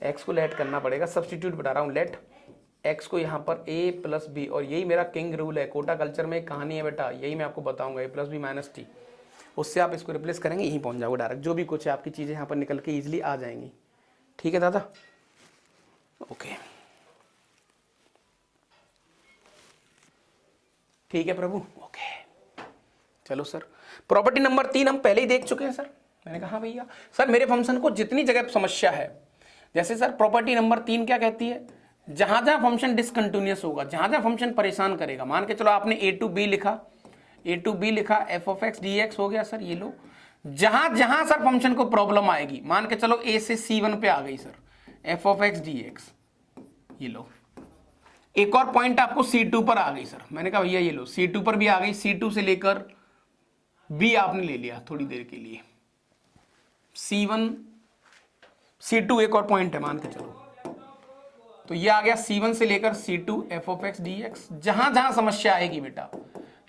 एक्स को लेट करना पड़ेगा। सब्स्टिट्यूट बता रहा हूं, लेट एक्स को यहाँ पर ए प्लस बी, और यही मेरा किंग रूल है, कोटा कल्चर में एक कहानी है बेटा, यही मैं आपको बताऊंगा, ए प्लस बी माइनस टी, उससे आप इसको रिप्लेस करेंगे यहीं पहुंच जाओगे डायरेक्ट, जो भी कुछ है आपकी चीजें यहाँ पर निकल के इजीली आ जाएंगी। ठीक है दादा, ओके ठीक है प्रभु, ओके चलो सर। प्रॉपर्टी नंबर 3 हम पहले ही देख चुके हैं सर, मैंने कहा भैया सर मेरे फंक्शन को जितनी जगह समस्या है, जैसे सर प्रॉपर्टी नंबर 3 क्या कहती है, जहां जहां फंक्शन डिसकंटिन्यूअस होगा, जहां जहां फंक्शन परेशान करेगा, मान के चलो आपने a टू बी लिखा, F of x D x हो गया सर, ये लो। जहां जहां सर फंक्शन को प्रॉब्लम आएगी, मान के चलो a से c1 पे आ गई sir, F of x D x, ये लो। एक और पॉइंट आपको c2 पर आ गई सर, मैंने कहा भैया ये लो, c2 पर भी आ गई, c2 से लेकर b आपने ले लिया थोड़ी देर के लिए, c1 c2 एक और पॉइंट है मान के चलो, तो ये आ गया c1 से लेकर c2 F of x D x. जहां जहां समस्या आएगी बेटा,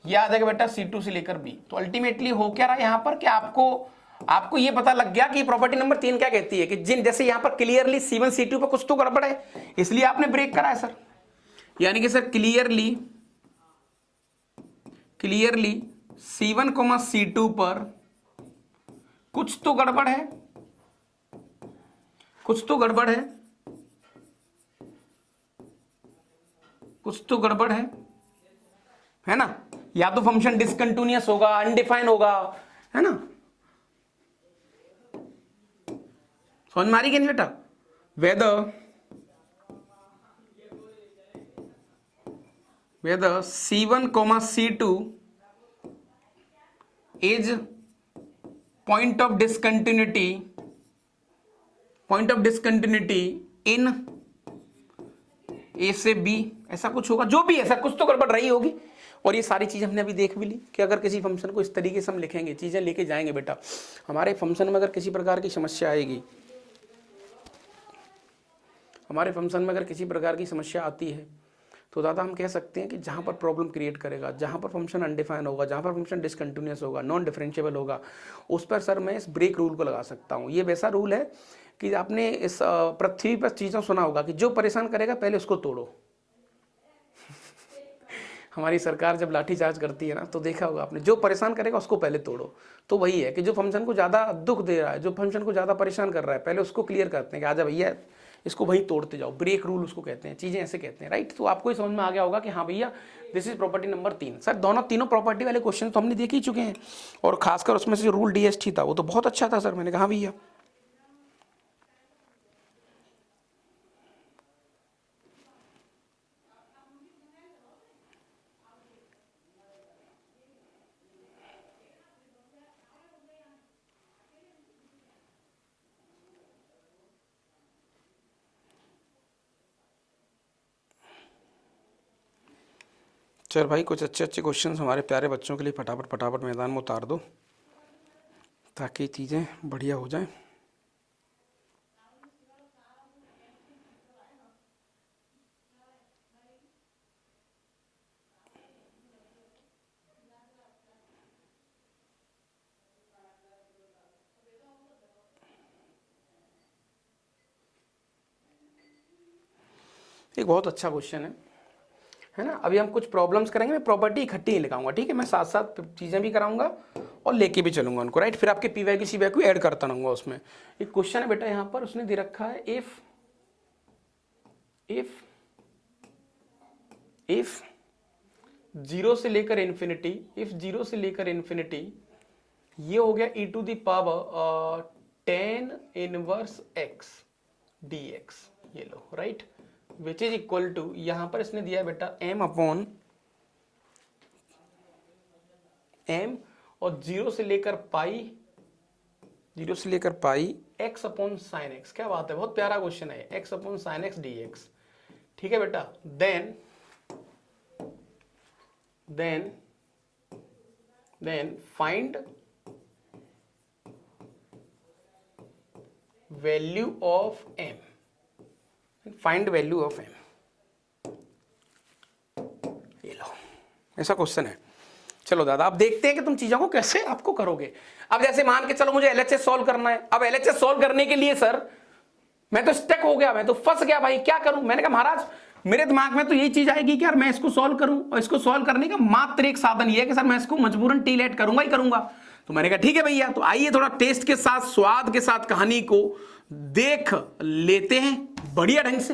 ये आ जाएगा बेटा c2 से लेकर b। तो अल्टीमेटली हो क्या रहा है यहां पर कि आपको ये पता लग गया कि प्रॉपर्टी नंबर 3 क्या कहती है कि जिन जैसे यहां पर क्लियरली c1 c2 पर कुछ तो गड़बड़ है, इसलिए आपने ब्रेक करा है सर। यानी कि सर क्लियरली c1 c2 पर कुछ तो गड़बड़ है, कुछ तो गड़बड़ है ना। या तो फंक्शन डिसकंटिन्यूअस होगा, अनडिफाइन होगा, है ना। समझ में आ रही क्या बेटा? whether c1 c2 is point of discontinuity in a से b, ऐसा कुछ होगा, जो भी ऐसा कुछ तो गड़बड़ रही होगी। और ये सारी चीजें हमने अभी देख भी ली कि अगर किसी फंक्शन को इस तरीके से हम लिखेंगे, चीजें लेके जाएंगे बेटा, हमारे फंक्शन में अगर किसी प्रकार की समस्या आएगी, हमारे फंक्शन में अगर किसी प्रकार की समस्या आती है तो दादा हम कह सकते हैं कि जहाँ पर प्रॉब्लम क्रिएट करेगा, जहाँ पर फंक्शन अनडिफाइन होगा, जहाँ पर फंक्शन डिसकंटिन्यूअस होगा, नॉन डिफरेंशिएबल होगा, उस पर सर मैं इस ब्रेक रूल को लगा सकता हूँ। ये वैसा रूल है कि आपने इस पृथ्वी पर चीज़ों सुना होगा कि जो परेशान करेगा पहले उसको तोड़ो। हमारी सरकार जब लाठीचार्ज करती है ना, तो देखा होगा आपने, जो परेशान करेगा उसको पहले तोड़ो। तो वही है कि जो फंक्शन को ज़्यादा दुख दे रहा है, जो फंक्शन को ज़्यादा परेशान कर रहा है, पहले उसको क्लियर करते हैं कि आजा भैया इसको वही तोड़ते जाओ। ब्रेक रूल उसको कहते हैं, चीज़ें ऐसे कहते हैं, राइट। तो आपको ही समझ में आ गया होगा कि हाँ भैया this is property number 3। Sir तीनों प्रॉपर्टी वाले क्वेश्चन तो हमने देख ही चुके हैं, और खासकर उसमें से जो रूल DST था वो तो बहुत अच्छा था सर। मैंने कहा भैया चल भाई, कुछ अच्छे क्वेश्चंस हमारे प्यारे बच्चों के लिए फटाफट मैदान में उतार दो ताकि चीज़ें बढ़िया हो जाएं। एक बहुत अच्छा क्वेश्चन है ना। अभी हम कुछ प्रॉब्लम्स करेंगे, मैं प्रॉपर्टी इकट्ठी ही लिखाऊंगा, ठीक है। मैं साथ साथ चीज़ें भी कराऊंगा और लेके भी चलूंगा उनको, राइट। फिर आपके PYQ CYQ ऐड करता रहूंगा उसमें। एक क्वेश्चन है बेटा यहाँ पर, उसने दे रखा है इफ 0 से लेकर इन्फिनिटी, ये हो गया e to the power tan inverse x dx, ये लो, right, which is equal to, यहां पर इसने दिया बेटा m अपॉन m और 0 से लेकर pi x upon sine x। क्या बात है, बहुत प्यारा क्वेश्चन है, x upon sine x dx, ठीक है बेटा। Then find value of m, find value of m, ये लो, ऐसा क्वेश्चन है। चलो दादा अब देखते हैं कि तुम चीजों को कैसे आपको करोगे। अब जैसे मान के चलो मुझे LHS सॉल्व करना है। अब LHS सॉल्व करने के लिए सर मैं तो स्टक हो गया, मैं तो फंस गया भाई, क्या करूं। मैंने कहा महाराज मेरे दिमाग में तो यही चीज आएगी कि यार मैं इसको सॉल्व करूं, और इसको सॉल्व करने का मात्र एक साधन ये है कि सर मैं इसको मजबूरन टीलेट करूंगा ही करूंगा। तो मैंने कहा ठीक है भैया, तो आइए थोड़ा टेस्ट के साथ, स्वाद के साथ कहानी को देख लेते हैं बढ़िया ढंग से।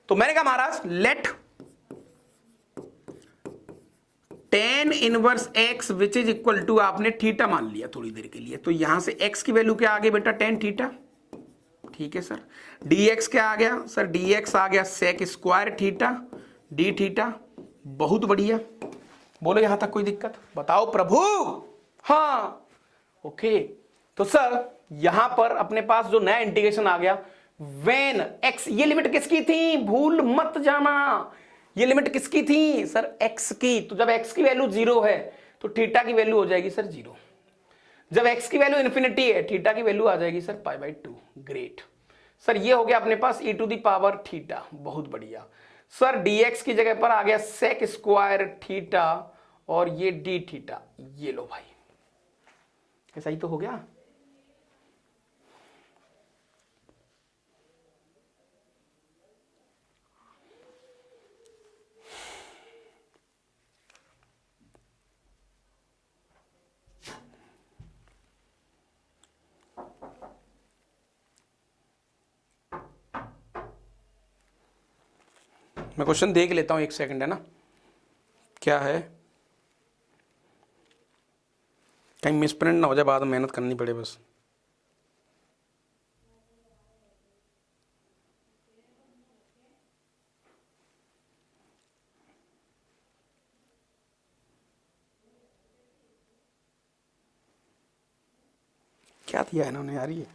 तो मैंने कहा महाराज let tan inverse x which is equal to, आपने थीटा मान लिया थोड़ी देर के लिए, तो यहां से x की वैल्यू क्या आ गई बेटा, tan थीटा, ठीक है सर। dx क्या आ गया सर? dx आ गया sec square theta D theta. बहुत बढ़िया। बोलो यहां तक कोई दिक्कत? बताओ प्रभु। हाँ ओके। तो सर यहां पर अपने पास जो नया इंटीग्रेशन आ गया, वेन एक्स, ये लिमिट किसकी थी? भूल मत जाना, ये लिमिट किसकी थी सर? एक्स की। तो जब एक्स की वैल्यू 0 है तो थीटा की वैल्यू हो जाएगी सर 0। जब x की वैल्यू इन्फिनिटी है थीटा की वैल्यू आ जाएगी सर π/2। ग्रेट सर, ये हो गया अपने पास e to the power theta. बहुत बढ़िया सर। dx की जगह पर आ गया सेक स्क्वायर थीटा और ये डी थीटा। ये लो भाई, ऐसा ही तो हो गया। मैं क्वेश्चन देख लेता हूं, एक सेकंड, है ना? क्या है, कहीं मिसप्रिंट ना हो जाए, बाद में मेहनत करनी पड़े बस। क्या दिया है इन्होंने यार? ये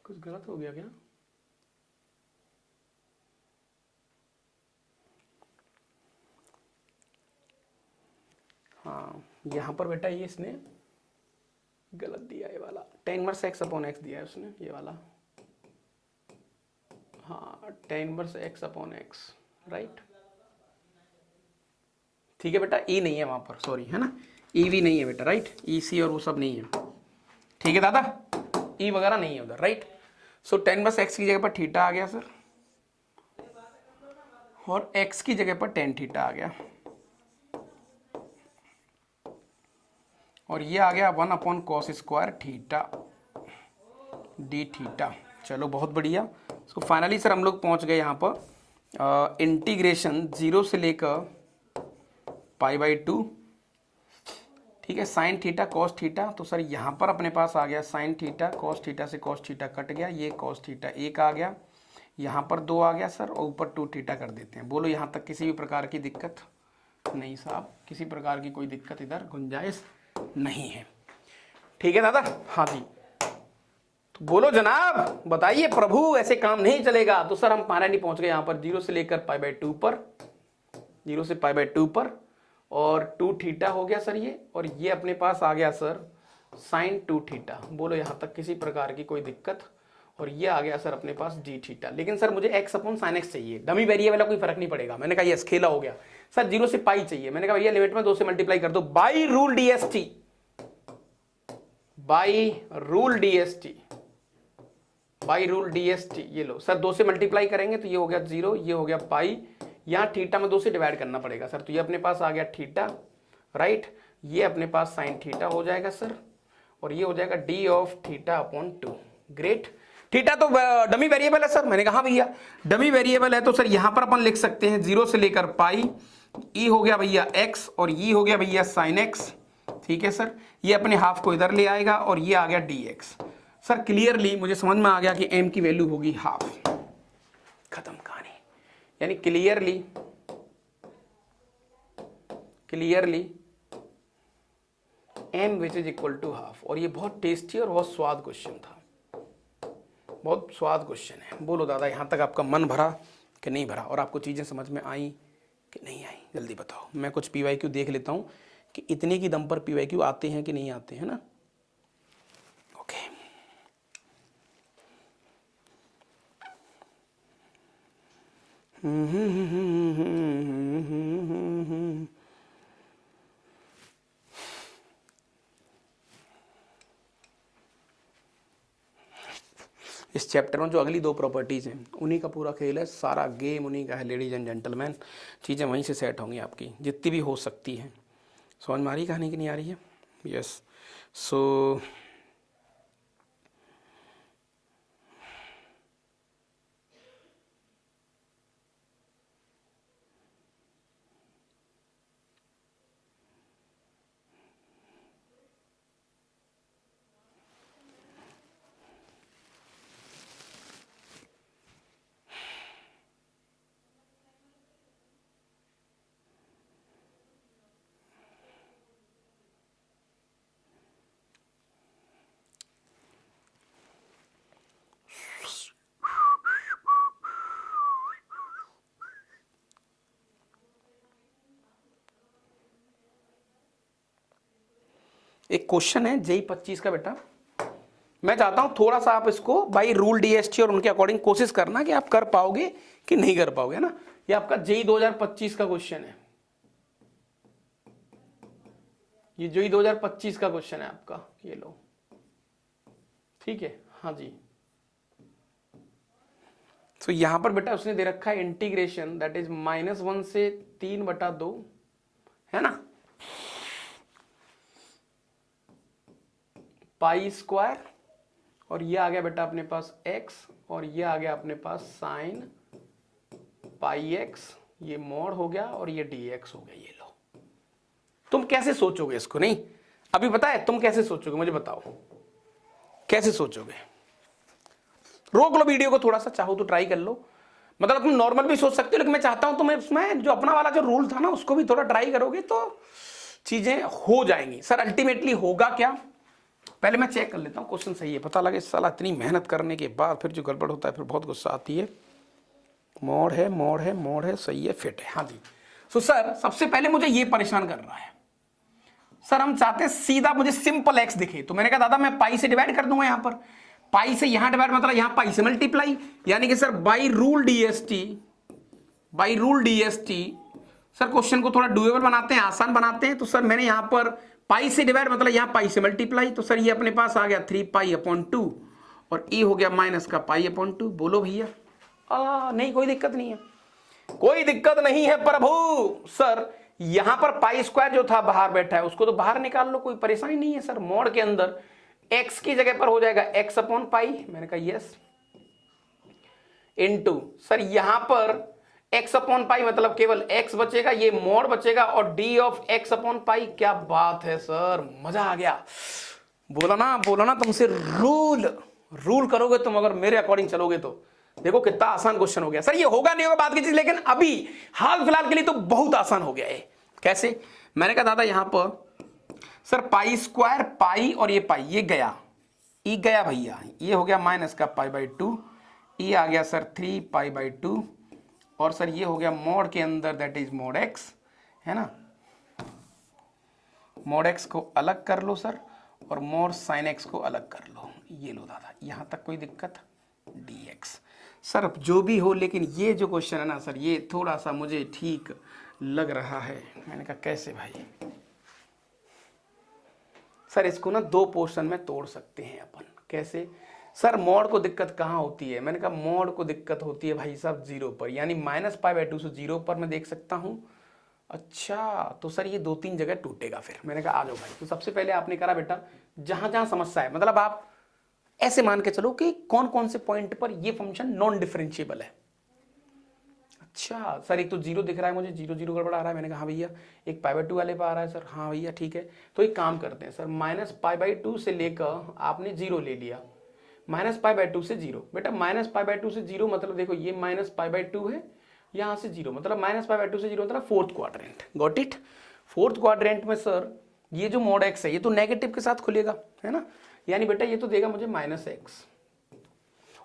कुछ गलत हो गया क्या? हाँ, यहां पर बेटा ये इसने गलत दिया, ये वाला tan inverse x upon x दिया है उसने, ये वाला। हाँ, tan inverse x upon x, right. ठीक है बेटा, ई नहीं है वहां पर, सॉरी, है ना? ई भी नहीं है बेटा, राइट। ई सी और वो सब नहीं है, ठीक है दादा? ई वगैरह नहीं है उधर, राइट। सो tan इनवर्स x की जगह पर थीटा आ गया सर, और x की जगह पर tan थीटा आ गया, और ये आ गया 1 upon cos square theta D theta. चलो बहुत बढ़िया। सो फाइनली सर हम लोग पहुंच गए यहाँ पर इंटीग्रेशन 0 से लेकर π/2, ठीक है, साइन थीटा कॉस थीटा। तो सर यहाँ पर अपने पास आ गया साइन थीटा, कॉस थीटा से कॉस थीटा कट गया, ये कॉस थीटा 1 आ गया, यहाँ पर 2 आ गया सर, और ऊपर 2 थीटा कर देते हैं। बोलो यहाँ तक किसी भी प्रकार की दिक्कत नहीं साहब? किसी प्रकार की कोई दिक्कत इधर गुंजाइश नहीं है, ठीक है दादा? हाँ जी, तो बोलो जनाब, बताइए प्रभु, ऐसे काम नहीं चलेगा। तो सर हम फाइनली पहुंच गए यहाँ पर 0 से लेकर π/2 पर, 0 से π/2 पर, और 2 थीटा हो गया सर ये, और ये अपने पास आ गया सर साइन 2 थीटा। बोलो यहाँ तक किसी प्रकार की कोई दिक्कत? और ये आ गया सर अपने पास डी थीटा। लेकिन सर मुझे x अपॉन साइन एक्स चाहिए, डमी वेरिएबल, कोई फर्क नहीं पड़ेगा। मैंने कहा यस, खेला हो गया सर। 0 से पाई चाहिए, मैंने कहा भैया लिमिट में 2 से मल्टीप्लाई कर दो, by rule DST, by rule DST, by rule DST. ये लो सर, 2 से मल्टीप्लाई करेंगे तो ये हो गया 0, ये हो गया पाई, यहाँ थीटा में 2 से डिवाइड करना पड़ेगा सर, तो ये अपने पास आ गया थीटा, राइट। ये अपने पास साइन थीटा हो जाएगा सर, और ये हो जाएगा D of theta upon 2। Great. Theta तो डमी वेरिएबल है सर, मैंने कहा भैया डमी वेरिएबल है, तो सर यहां पर अपन लिख सकते हैं 0 से लेकर पाई, ई हो गया भैया x, और ई हो गया भैया साइन x, ठीक है सर। ये अपने हाफ को इधर ले आएगा, और ये आ गया dx। सर क्लियरली मुझे समझ में आ गया कि m की वैल्यू होगी हाफ। खत्म कहानी। यानी clearly m which is equal to half. और ये बहुत टेस्टी और बहुत स्वाद क्वेश्चन था, बहुत स्वाद क्वेश्चन है। बोलो दादा, यहां तक आपका मन भरा कि नहीं भरा, और आपको चीजें समझ में आई कि नहीं आई? जल्दी बताओ। मैं कुछ PYQ देख लेता हूं कि इतने की दम पर PYQ आते हैं कि नहीं आते हैं ना। ओके, इस चैप्टर में जो अगली 2 प्रॉपर्टीज़ हैं उन्हीं का पूरा खेल है, सारा गेम उन्हीं का है लेडीज एंड जेंटलमैन। चीज़ें वहीं से सेट होंगी आपकी, जितनी भी हो सकती हैं। समझ में आ रही कहानी कि नहीं आ रही है? यस। सो एक क्वेश्चन है जेई 25 का बेटा, मैं चाहता हूं थोड़ा सा आप इसको बाई रूल डीएसटी और उनके अकॉर्डिंग कोशिश करना कि आप कर पाओगे कि नहीं कर पाओगे ना। ये आपका जेई 2025 का क्वेश्चन है, ये जेई 2025 का क्वेश्चन है आपका, ये लो, ठीक है। हाँ जी, तो यहां पर बेटा उसने दे रखा है इंटीग्रेशन दैट इज -1 से 3/2, है ना, पाई स्क्वायर, और ये आ गया बेटा अपने पास x, और ये आ गया अपने पास साइन पाई x, ये मोड हो गया और ये dx हो गया। ये लो, तुम कैसे सोचोगे इसको? नहीं अभी पता है तुम कैसे सोचोगे, मुझे बताओ कैसे सोचोगे। रोक लो वीडियो को थोड़ा सा, चाहो तो ट्राई कर लो, मतलब तुम नॉर्मल भी सोच सकते हो, लेकिन मैं चाहता हूं तुम्हें उसमें जो अपना वाला जो रूल था ना उसको भी थोड़ा ट्राई करोगे तो चीजें हो जाएंगी। सर अल्टीमेटली होगा क्या, पहले मैं चेक कर लेता हूं क्वेश्चन सही है, पता लगे साला इतनी मेहनत करने के बाद फिर जो गड़बड़ होता है फिर बहुत गुस्सा आती है। मोड है, मोड है, मोड है, सही है, फिट है। हाँ जी, सो सर सबसे पहले मुझे ये परेशान कर रहा है सर, हम चाहते हैं सीधा मुझे सिंपल एक्स दिखे, तो मैंने कहा दादा मैं पाई से डिवाइड कर दूंगा, यहां पर पाई से यहां डिवाइड मतलब यहां पाई से मल्टीप्लाई, यानी कि sir by rule DST, by rule DST. Sir question को थोड़ा डुएबल बनाते हैं, आसान बनाते हैं, तो सर मैंने यहां पर पाई से डिवाइड मतलब यहां पाई से मल्टीप्लाई, तो सर ये अपने पास आ गया 3π/2 और e हो गया माइनस का π/2। बोलो भैया, नहीं कोई दिक्कत नहीं है, कोई दिक्कत नहीं है प्रभु। सर यहां पर पाई स्क्वायर जो था बाहर बैठा है उसको तो बाहर निकाल लो, कोई परेशानी नहीं है सर। मोड के अंदर x की जगह पर हो जाएगा x/पाई, मैंने कहा यस, इनटू सर यहां पर x/पाई मतलब केवल x बचेगा, ये मोड बचेगा और d ऑफ x/पाई। क्या बात है सर, मजा आ गया। बोला ना तुमसे रूल करोगे तुम, अगर मेरे अकॉर्डिंग चलोगे तो देखो कितना आसान क्वेश्चन हो गया। सर ये होगा नहीं होगा बात की चीज, लेकिन अभी हाल फिलहाल के लिए तो बहुत आसान हो गया है। कैसे? मैंने कहा दादा यहां पर सर पाई स्क्वायर, पाई और ये पाई ये गया, ई गया भैया, ये हो गया माइनस का π/2, ई आ गया सर 3π/2 और सर ये हो गया मोड के अंदर दैट इज मोड x, है ना। मोड x को अलग कर लो सर और मोड साइन x को अलग कर लो। ये लो दादा, यहां तक कोई दिक्कत? dx सर जो भी हो, लेकिन ये जो क्वेश्चन है ना सर ये थोड़ा सा मुझे ठीक लग रहा है। मैंने कहा कैसे भाई? सर इसको ना दो पोर्शन में तोड़ सकते हैं अपन। कैसे? सर मोड को दिक्कत कहाँ होती है? मैंने कहा मोड को दिक्कत होती है भाई साहब 0 पर, यानी -π/2 से 0 पर मैं देख सकता हूं। अच्छा तो सर ये 2-3 जगह टूटेगा फिर। मैंने कहा आ जाओ भाई। तो सबसे पहले आपने करा बेटा जहां जहां समस्या है, मतलब आप ऐसे मान के चलो कि कौन कौन से पॉइंट पर ये फंक्शन नॉन डिफरेंशिएबल है। अच्छा सर एक तो 0 दिख रहा है मुझे, 0 0 गड़बड़ आ रहा है। मैंने कहा हाँ भैया, एक π/2 वाले पर आ रहा है सर, हाँ भैया ठीक है। तो एक काम करते हैं सर, -π/2 से लेकर आपने 0 ले लिया, -π/2 से 0। बेटा -π/2 से 0 मतलब देखो ये -π/2 है, यहां से 0 मतलब -π/2 से 0 मतलब fourth quadrant. Got it? Fourth quadrant में सर ये जो मोड x है ये तो नेगेटिव के साथ खुलेगा, है ना, यानी बेटा ये तो देगा मुझे -x।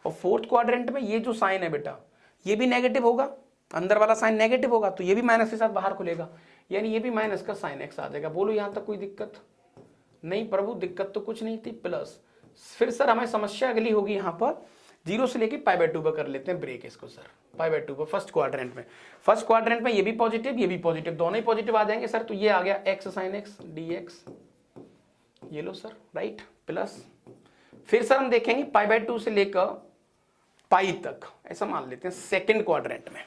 और फोर्थ क्वाड्रेंट में ये जो साइन है बेटा ये भी नेगेटिव होगा, अंदर वाला साइन नेगेटिव होगा, तो ये भी माइनस के साथ बाहर खुलेगा, यानी ये भी माइनस का साइन x आ जाएगा। बोलो यहां तक कोई दिक्कत? नहीं प्रभु दिक्कत तो कुछ नहीं थी। प्लस फिर सर हमें समस्या अगली होगी यहाँ पर 0 से लेके π/2 पर कर लेते हैं ब्रेक इसको सर, π/2 पर फर्स्ट क्वाड्रेंट में। फर्स्ट क्वाड्रेंट में ये भी पॉजिटिव ये भी पॉजिटिव, दोनों ही पॉजिटिव आ जाएंगे सर। तो ये आ गया x sin x dx, ये लो सर, राइट। प्लस फिर सर हम देखेंगे π/2 से लेकर पाई तक, ऐसा मान लेते हैं सेकंड क्वाड्रेंट में।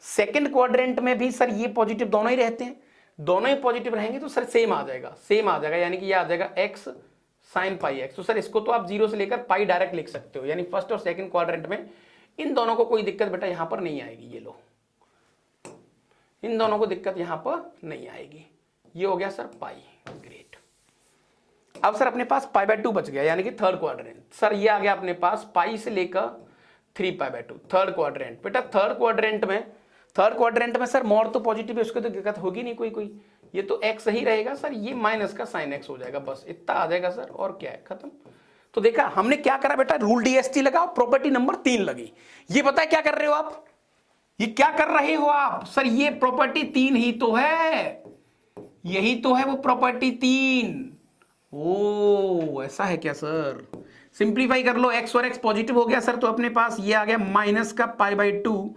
सेकंड क्वाड्रेंट में भी सर ये पॉजिटिव दोनों ही रहते हैं, दोनों ही पॉजिटिव रहेंगे तो सर सेम आ जाएगा, यानी कि ये आ जाएगा x sin πx। तो सर इसको तो आप 0 से लेकर पाई डायरेक्ट लिख सकते हो, यानी फर्स्ट और सेकंड क्वाड्रेंट में इन दोनों को कोई दिक्कत बेटा यहां पर नहीं आएगी। ये लो, इन दोनों को दिक्कत यहां पर नहीं आएगी। ये हो गया सर पाई, ग्रेट। अब सर अपने पास π/2 बच गया, यानी कि थर्ड क्वाड्रेंट। सर ये आ गया अपने पास पाई से लेकर 3π/2 थर्ड क्वाड्रेंट। बेटा थर्ड क्वाड्रेंट में सर मोड तो पॉजिटिव है, उसको तो दिक्कत होगी नहीं कोई, ये तो x ही रहेगा सर, ये माइनस का साइन x हो जाएगा, बस इतना आ जाएगा सर, और क्या है, खत्म। तो देखा हमने क्या करा बेटा, रूल डीएसटी लगा, प्रॉपर्टी नंबर 3 लगी। ये पता है क्या कर रहे हो आप? ये क्या कर रहे हो आप? सर ये प्रॉपर्टी 3 ही तो है, यही तो है वो प्रॉपर्टी 3। ओ ऐसा है क्या सर? सिंप्लीफाई कर लो, x और x पॉजिटिव हो गया सर, तो अपने पास ये आ गया माइनस का π/2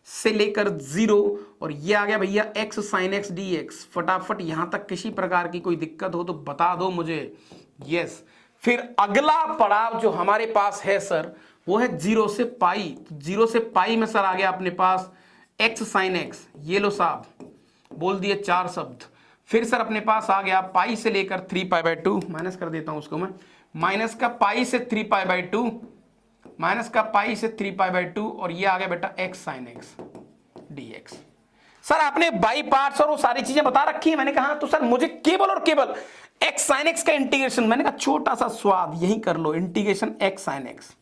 से लेकर 0, और ये आ गया भैया x sin x dx। फटाफट यहां तक किसी प्रकार की कोई दिक्कत हो तो बता दो मुझे। यस। फिर अगला पड़ाव जो हमारे पास है सर वो है 0 से पाई। 0 से पाई में सर आ गया अपने पास x sin x। ये लो साहब, बोल दिए 4 शब्द। फिर सर अपने पास आ गया पाई से लेकर 3π/2, माइनस कर देता हूं उसको मैं, माइनस का पाई से 3π/2, माइनस का पाई से 3π/2, और ये आ गया बेटा x sin x dx। Sir आपने बाई पार्ट्स और वो सारी चीजें बता रखी है, मैंने कहा तो सर मुझे केवल और केवल x sin x का इंटीग्रेशन, मैंने कहा छोटा सा स्वाद यही कर लो, इंटीग्रेशन x sin x।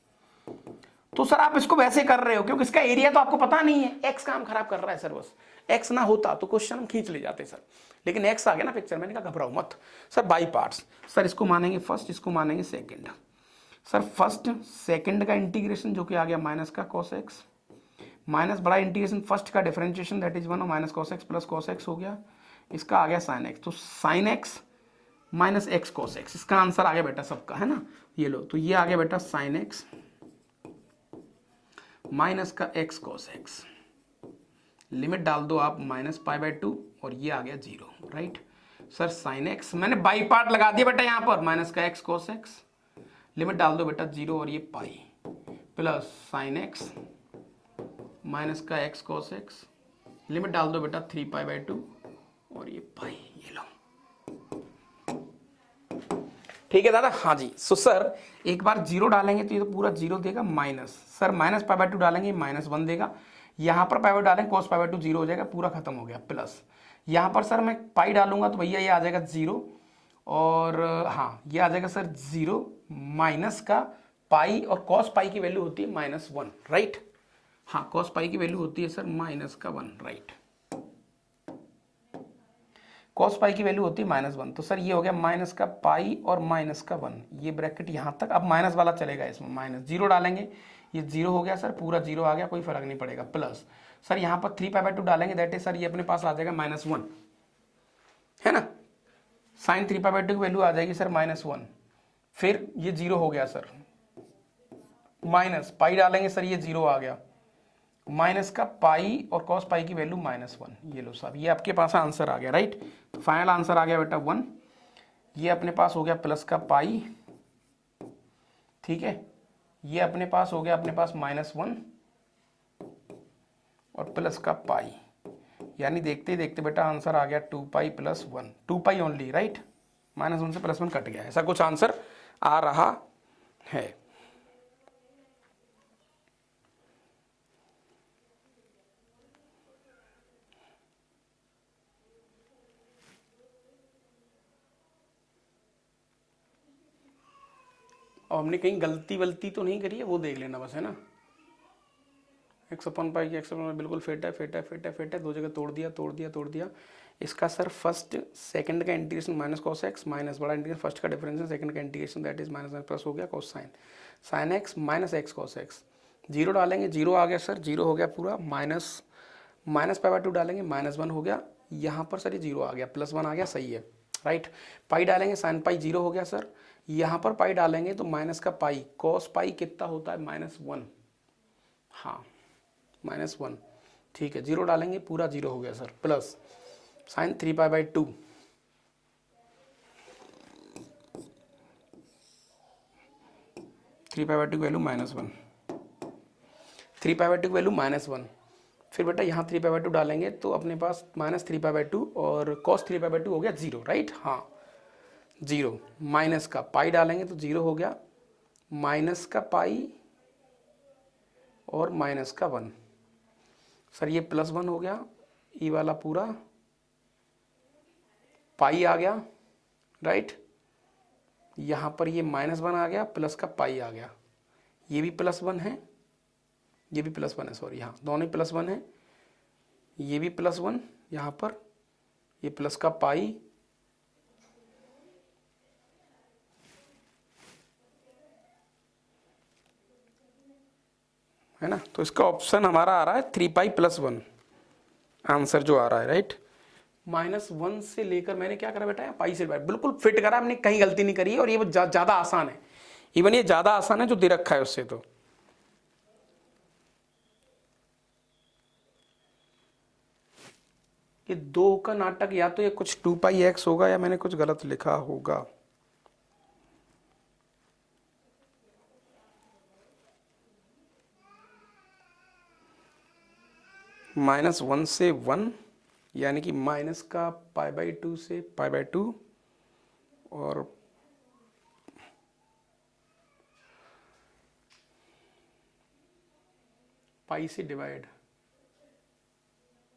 तो सर आप इसको वैसे कर रहे हो क्योंकि इसका एरिया तो आपको पता नहीं है, x काम खराब कर रहा है सर। बस x ना होता तो क्वेश्चन हम खींच ले जाते सर, लेकिन x आ गया ना पिक्चर। मैंने कहा घबराओ मत सर, बाई पार्ट्स। सर इसको मानेंगे फर्स्ट, इसको मानेंगे सेकंड। सर फर्स्ट सेकंड का इंटीग्रेशन जो कि आ गया माइनस का cos x, माइनस बड़ा इंटीग्रेशन फर्स्ट का डिफरेंशिएशन दैट इज 1 और minus cos x plus cos x हो गया, इसका आ गया sin x। तो sin x minus x cos x, इसका आंसर आ गया बेटा सबका, है ना। ये लो, तो ये आ गया बेटा sin x माइनस का x cos x। लिमिट डाल दो आप माइनस π/2, और ये आ गया 0, राइट। सर sin x मैंने बाई पार्ट लगा दिया बेटा यहां पर, माइनस का x cos x, लिमिट डाल दो बेटा 0 और ये पाई, प्लस sin x माइनस का x cos x, लिमिट डाल दो बेटा 3π/2 और ये पाई। ये लो, ठीक है दादा। हाँ जी। सो सर एक बार 0 डालेंगे तो ये तो पूरा 0 देगा, माइनस सर माइनस π/2 डालेंगे -1 देगा, यहां पर π/2 डालेंगे cos π/2 0 हो जाएगा, पूरा खत्म हो गया, प्लस यहां पर सर मैं पाई डालूंगा तो भैया ये आ जाएगा 0, और हाँ ये आ जाएगा सर 0 माइनस का पाई, और cos पाई की वैल्यू होती है -1, राइट। हाँ cos पाई की वैल्यू होती है सर -1, राइट। cos पाई की वैल्यू होती है -1, तो सर ये हो गया माइनस का पाई और माइनस का 1, ये ब्रैकेट यहां तक। अब माइनस वाला चलेगा इसमें, माइनस 0 डालेंगे, ये 0 हो गया सर, पूरा 0 आ गया, कोई फर्क नहीं पड़ेगा, प्लस सर यहां पर 3π/2 डालेंगे, दैट इज सर ये अपने पास आ जाएगा -1, है ना। साइन 3π/2 की वैल्यू आ जाएगी सर -1, फिर ये 0 हो गया सर, माइनस पाई डालेंगे सर, ये 0 आ गया, माइनस का पाई और cos पाई की वैल्यू -1। ये लो साहब, ये आपके पास आंसर आ गया, राइट। तो फाइनल आंसर आ गया बेटा 1। ये अपने पास हो गया प्लस का पाई, ठीक है। ये अपने पास हो गया अपने पास -1 और प्लस का पाई, यानी देखते ही देखते बेटा आंसर आ गया 2π + 1, 2π ओनली, राइट। -1 से +1 कट गया, ऐसा कुछ आंसर आ रहा है। और हमने कहीं गलती वलती तो नहीं करी है, वो देख लेना बस, है ना। x/π की x/π बिल्कुल फिट है, फिट है, फिट है, फिट है, दो जगह तोड़ दिया, तोड़ दिया, तोड़ दिया। इसका सर फर्स्ट सेकंड का integration minus cos x, minus बड़ा इंटीग्रेशन फर्स्ट का डिफरेंशियल, सेकंड का integration that is minus plus हो गया cos sin x minus x cos x। 0 डालेंगे, 0 आ गया सर, 0 हो गया पूरा, माइनस π/2 डालेंगे, -1 हो गया, यहाँ पर सर ये 0 आ गया, +1 आ गया, सही है, राइट। पाई डालेंगे, sin पाई 0 हो गया सर, यहाँ पर पाई डालेंगे तो माइनस का पाई, cos पाई कितना होता है -1, हाँ -1, ठीक है। 0 डालेंगे, पूरा 0 हो गया सर, प्लस sin 3π/2, की वैल्यू -1, 3π/2 की वैल्यू -1। फिर बेटा यहाँ 3π/2 डालेंगे तो अपने पास -3π/2 और cos 3π/2 हो गया 0, राइट। हाँ 0, माइनस का पाई डालेंगे तो 0 हो गया, माइनस का पाई और माइनस का 1, सर ये +1 हो गया, ये वाला पूरा पाई आ गया, राइट। यहाँ पर ये -1 आ गया, प्लस का पाई आ गया, ये भी +1 है, ये भी +1 है, सॉरी हाँ दोनों ही +1 है, ये भी +1, यहाँ पर ये प्लस का पाई, है ना। तो इसका ऑप्शन हमारा आ रहा है 3π + 1 आंसर जो आ रहा है, राइट। -1 से लेकर मैंने क्या करा बेटा, पाई से डिवाइड, बिल्कुल फिट करा, हमने कहीं गलती नहीं करी है। और ये ज्यादा आसान है, इवन ये ज्यादा आसान है जो दे रखा है उससे। तो ये 2 का नाटक, या तो ये कुछ 2πx होगा या मैंने कुछ गलत लिखा होगा। -1 से 1, यानी कि माइनस का π/2 से π/2, और पाई से डिवाइड।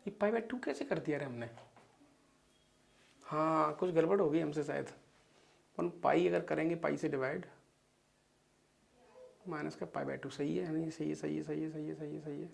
ये π/2 कैसे कर दिया रे हमने? हाँ, कुछ गड़बड़ हो गई हमसे शायद। अपन पाई अगर करेंगे पाई से डिवाइड, माइनस का π/2, सही है नहीं? सही है, सही है, सही है, सही है, सही है, सही है।